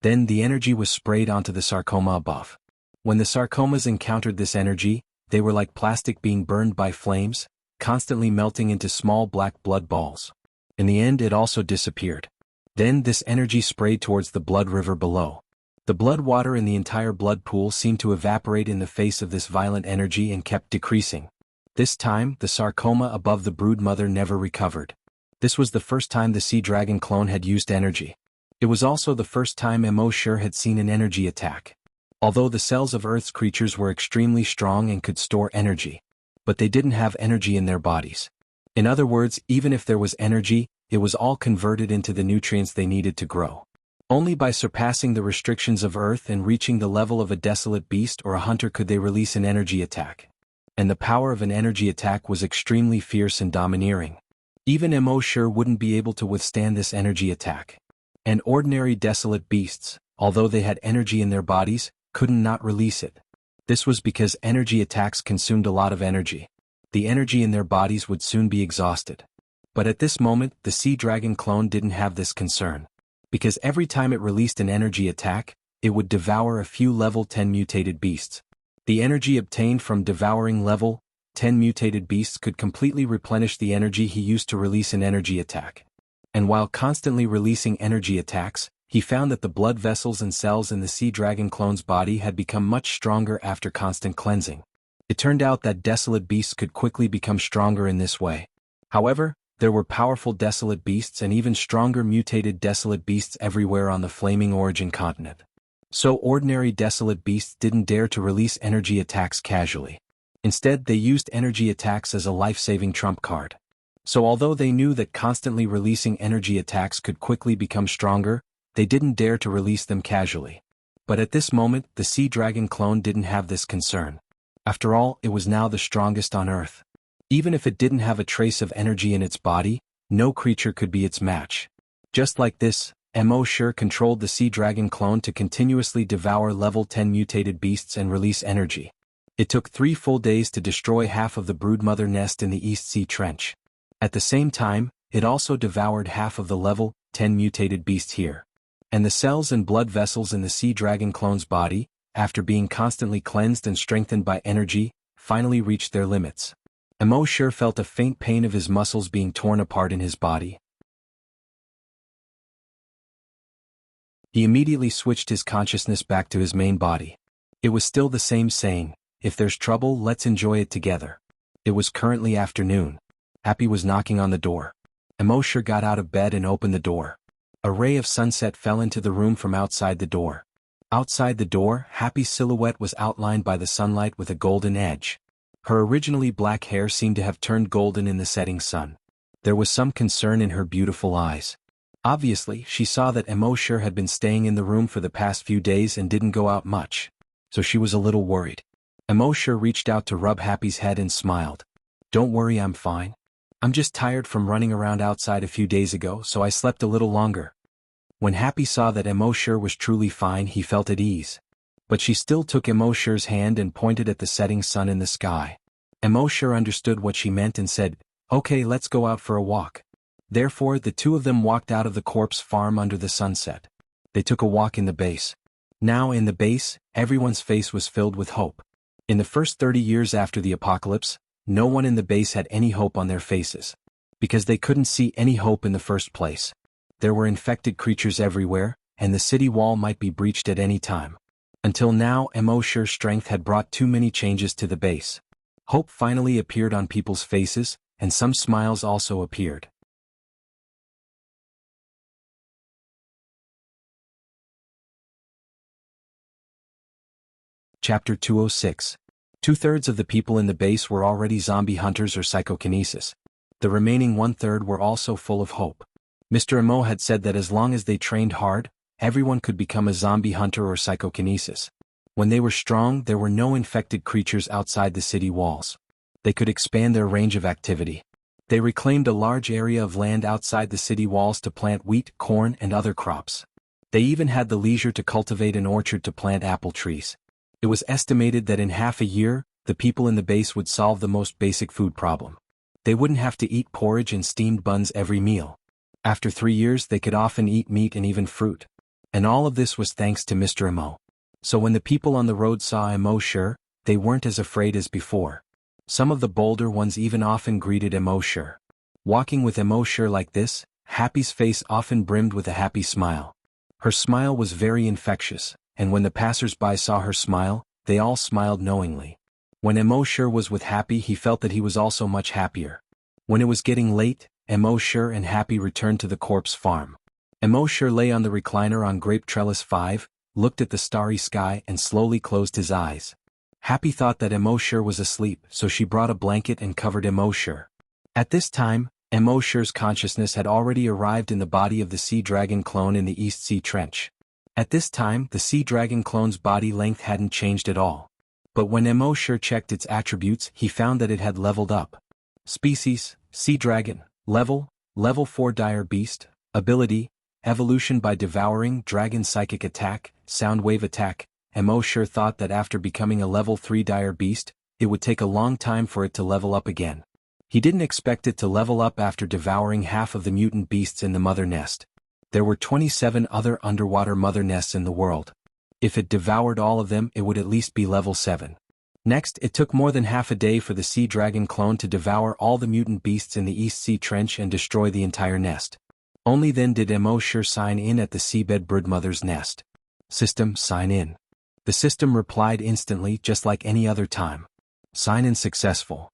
Then the energy was sprayed onto the sarcoma above. When the sarcomas encountered this energy, they were like plastic being burned by flames, constantly melting into small black blood balls. In the end it also disappeared. Then this energy sprayed towards the blood river below. The blood water in the entire blood pool seemed to evaporate in the face of this violent energy and kept decreasing. This time, the sarcoma above the broodmother never recovered. This was the first time the sea dragon clone had used energy. It was also the first time Mosher had seen an energy attack. Although the cells of Earth's creatures were extremely strong and could store energy, but they didn't have energy in their bodies. In other words, even if there was energy, it was all converted into the nutrients they needed to grow. Only by surpassing the restrictions of Earth and reaching the level of a desolate beast or a hunter could they release an energy attack. And the power of an energy attack was extremely fierce and domineering. Even Mosher wouldn't be able to withstand this energy attack. And ordinary desolate beasts, although they had energy in their bodies, couldn't not release it. This was because energy attacks consumed a lot of energy. The energy in their bodies would soon be exhausted. But at this moment, the sea dragon clone didn't have this concern. Because every time it released an energy attack, it would devour a few level 10 mutated beasts. The energy obtained from devouring level 10 mutated beasts could completely replenish the energy he used to release an energy attack. And while constantly releasing energy attacks, he found that the blood vessels and cells in the sea dragon clone's body had become much stronger after constant cleansing. It turned out that desolate beasts could quickly become stronger in this way. However, there were powerful desolate beasts and even stronger mutated desolate beasts everywhere on the Flaming Origin continent. So ordinary desolate beasts didn't dare to release energy attacks casually. Instead, they used energy attacks as a life-saving trump card. So although they knew that constantly releasing energy attacks could quickly become stronger, they didn't dare to release them casually. But at this moment, the sea dragon clone didn't have this concern. After all, it was now the strongest on Earth. Even if it didn't have a trace of energy in its body, no creature could be its match. Just like this, Wuxia controlled the sea dragon clone to continuously devour level 10 mutated beasts and release energy. It took 3 full days to destroy half of the broodmother nest in the East Sea Trench. At the same time, it also devoured half of the level 10 mutated beast here. And the cells and blood vessels in the sea dragon clone's body, after being constantly cleansed and strengthened by energy, finally reached their limits. Wuxia felt a faint pain of his muscles being torn apart in his body. He immediately switched his consciousness back to his main body. It was still the same saying, "If there's trouble, let's enjoy it together." It was currently afternoon. Happy was knocking on the door. Wuxia got out of bed and opened the door. A ray of sunset fell into the room from outside the door. Outside the door, Happy's silhouette was outlined by the sunlight with a golden edge. Her originally black hair seemed to have turned golden in the setting sun. There was some concern in her beautiful eyes. Obviously, she saw that Wuxia had been staying in the room for the past few days and didn't go out much. So she was a little worried. Wuxia reached out to rub Happy's head and smiled. "Don't worry, I'm fine. I'm just tired from running around outside a few days ago, so I slept a little longer." When Happy saw that Wuxia was truly fine, he felt at ease. But she still took Wuxia's hand and pointed at the setting sun in the sky. Wuxia understood what she meant and said, "Okay, let's go out for a walk." Therefore, the two of them walked out of the corpse farm under the sunset. They took a walk in the base. Now in the base, everyone's face was filled with hope. In the first 30 years after the apocalypse, no one in the base had any hope on their faces. Because they couldn't see any hope in the first place. There were infected creatures everywhere, and the city wall might be breached at any time. Until now, Wuxia's strength had brought too many changes to the base. Hope finally appeared on people's faces, and some smiles also appeared. Chapter 206. 2/3 of the people in the base were already zombie hunters or psychokinesis. The remaining 1/3 were also full of hope. Mr. Imo had said that as long as they trained hard, everyone could become a zombie hunter or psychokinesis. When they were strong, there were no infected creatures outside the city walls. They could expand their range of activity. They reclaimed a large area of land outside the city walls to plant wheat, corn, and other crops. They even had the leisure to cultivate an orchard to plant apple trees. It was estimated that in half a year, the people in the base would solve the most basic food problem. They wouldn't have to eat porridge and steamed buns every meal. After 3 years, they could often eat meat and even fruit. And all of this was thanks to Mr. Imo. So when the people on the road saw Wuxia, they weren't as afraid as before. Some of the bolder ones even often greeted Wuxia. Walking with Wuxia like this, Happy's face often brimmed with a happy smile. Her smile was very infectious, and when the passers-by saw her smile, they all smiled knowingly. When Wuxia was with Happy, he felt that he was also much happier. When it was getting late, Wuxia and Happy returned to the corpse farm. Wuxia lay on the recliner on Grape Trellis 5, looked at the starry sky and slowly closed his eyes. Happy thought that Wuxia was asleep, so she brought a blanket and covered Wuxia. At this time, Wuxia's consciousness had already arrived in the body of the sea dragon clone in the East Sea Trench. At this time, the sea dragon clone's body length hadn't changed at all. But when Wuxia checked its attributes, he found that it had leveled up. Species, Sea Dragon. Level 4 Dire Beast. Ability, Evolution by Devouring Dragon Psychic Attack, Sound Wave Attack. Wuxia thought that after becoming a level 3 Dire Beast, it would take a long time for it to level up again. He didn't expect it to level up after devouring half of the mutant beasts in the mother nest. There were 27 other underwater mother nests in the world. If it devoured all of them, it would at least be level 7. Next, it took more than half a day for the sea dragon clone to devour all the mutant beasts in the East Sea Trench and destroy the entire nest. Only then did Immortality sign in at the seabed broodmother's nest. System, sign in. The system replied instantly, just like any other time. Sign in successful.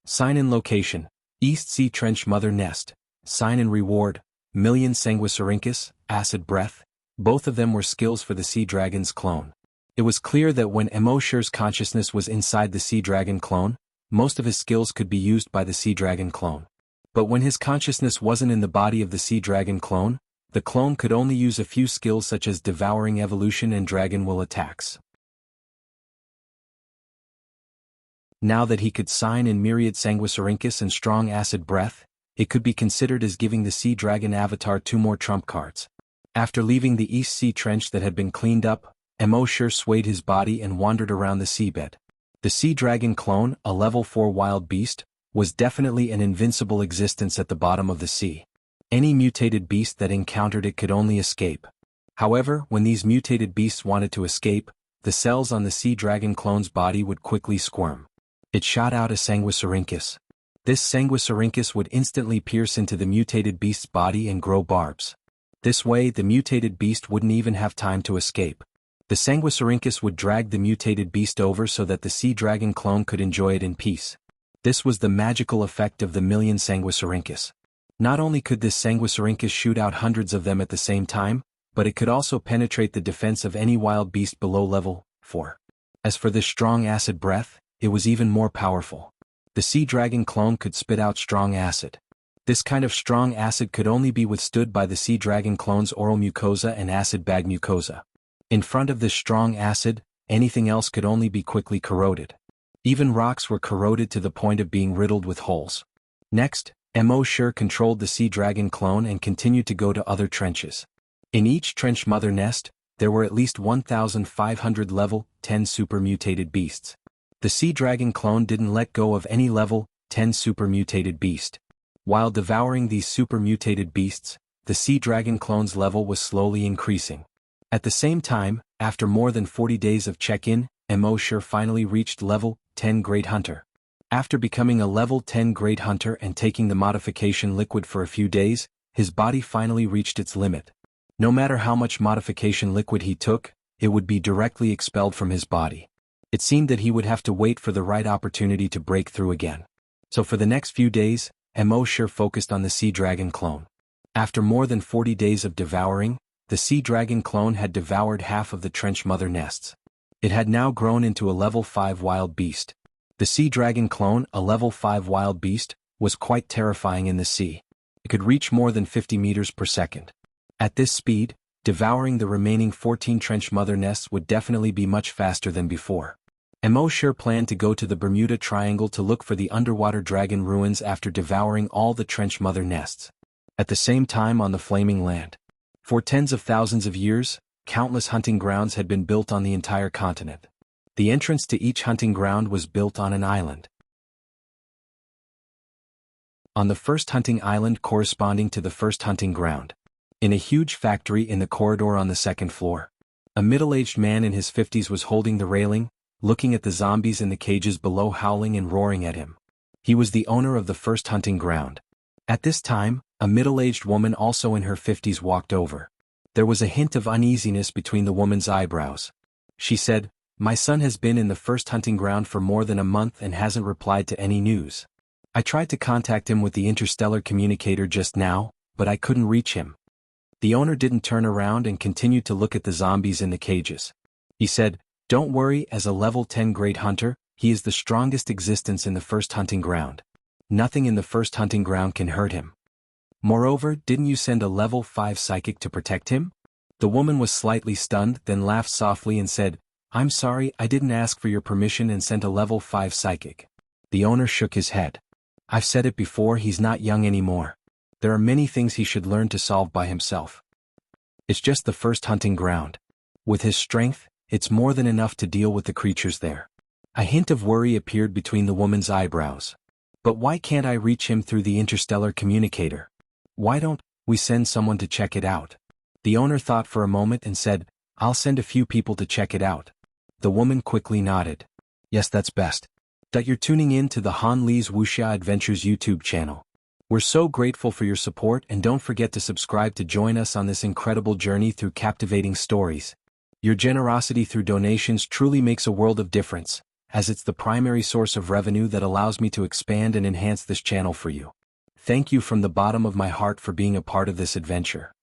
Sign in location, East Sea Trench mother nest. Sign in reward, million sanguisurincus, acid breath. Both of them were skills for the sea dragon's clone. It was clear that when Immortality's consciousness was inside the sea dragon clone, most of his skills could be used by the sea dragon clone. But when his consciousness wasn't in the body of the sea dragon clone, the clone could only use a few skills such as devouring evolution and dragon will attacks. Now that he could sign in myriad sanguisurincus and strong acid breath, it could be considered as giving the sea dragon avatar 2 more trump cards. After leaving the East Sea Trench that had been cleaned up, Immortality swayed his body and wandered around the seabed. The sea dragon clone, a level 4 wild beast, was definitely an invincible existence at the bottom of the sea. Any mutated beast that encountered it could only escape. However, when these mutated beasts wanted to escape, the cells on the sea dragon clone's body would quickly squirm. It shot out a sanguisurincus. This sanguisurincus would instantly pierce into the mutated beast's body and grow barbs. This way, the mutated beast wouldn't even have time to escape. The sanguisurincus would drag the mutated beast over so that the sea dragon clone could enjoy it in peace. This was the magical effect of the million sanguisurincus. Not only could this sanguisurincus shoot out hundreds of them at the same time, but it could also penetrate the defense of any wild beast below level 4. As for this strong acid breath, it was even more powerful. The sea dragon clone could spit out strong acid. This kind of strong acid could only be withstood by the sea dragon clone's oral mucosa and acid bag mucosa. In front of this strong acid, anything else could only be quickly corroded. Even rocks were corroded to the point of being riddled with holes. Next, Immortality controlled the sea dragon clone and continued to go to other trenches. In each trench mother nest, there were at least 1,500 level 10 super mutated beasts. The sea dragon clone didn't let go of any level 10 super mutated beast. While devouring these super mutated beasts, the sea dragon clone's level was slowly increasing. At the same time, after more than 40 days of check-in, Immortality finally reached level 10 Great Hunter. After becoming a level 10 Great Hunter and taking the modification liquid for a few days, his body finally reached its limit. No matter how much modification liquid he took, it would be directly expelled from his body. It seemed that he would have to wait for the right opportunity to break through again. So for the next few days, Immortality focused on the sea dragon clone. After more than 40 days of devouring, the sea dragon clone had devoured half of the trench mother nests. It had now grown into a level 5 wild beast. The sea dragon clone, a level 5 wild beast, was quite terrifying in the sea. It could reach more than 50 meters per second. At this speed, devouring the remaining 14 trench mother nests would definitely be much faster than before. Immortality planned to go to the Bermuda Triangle to look for the underwater dragon ruins after devouring all the trench mother nests. At the same time on the flaming land. For tens of thousands of years, countless hunting grounds had been built on the entire continent. The entrance to each hunting ground was built on an island. On the first hunting island corresponding to the first hunting ground. In a huge factory in the corridor on the second floor. A middle-aged man in his 50s was holding the railing, looking at the zombies in the cages below howling and roaring at him. He was the owner of the first hunting ground. At this time, a middle-aged woman also in her 50s walked over. There was a hint of uneasiness between the woman's eyebrows. She said, "My son has been in the first hunting ground for more than a month and hasn't replied to any news. I tried to contact him with the interstellar communicator just now, but I couldn't reach him." The owner didn't turn around and continued to look at the zombies in the cages. He said, "Don't worry, as a level 10 Great Hunter, he is the strongest existence in the first hunting ground. Nothing in the first hunting ground can hurt him. Moreover, didn't you send a level 5 psychic to protect him?" The woman was slightly stunned, then laughed softly and said, "I'm sorry, I didn't ask for your permission and sent a level 5 psychic." The owner shook his head. "I've said it before, he's not young anymore. There are many things he should learn to solve by himself. It's just the first hunting ground. With his strength, it's more than enough to deal with the creatures there. A hint of worry appeared between the woman's eyebrows. But why can't I reach him through the interstellar communicator? Why don't we send someone to check it out? The owner thought for a moment and said, I'll send a few people to check it out. The woman quickly nodded. Yes, that's best. You're tuning in to the Han Li's Wuxia Adventures YouTube channel. We're so grateful for your support, and don't forget to subscribe to join us on this incredible journey through captivating stories. Your generosity through donations truly makes a world of difference, as it's the primary source of revenue that allows me to expand and enhance this channel for you. Thank you from the bottom of my heart for being a part of this adventure.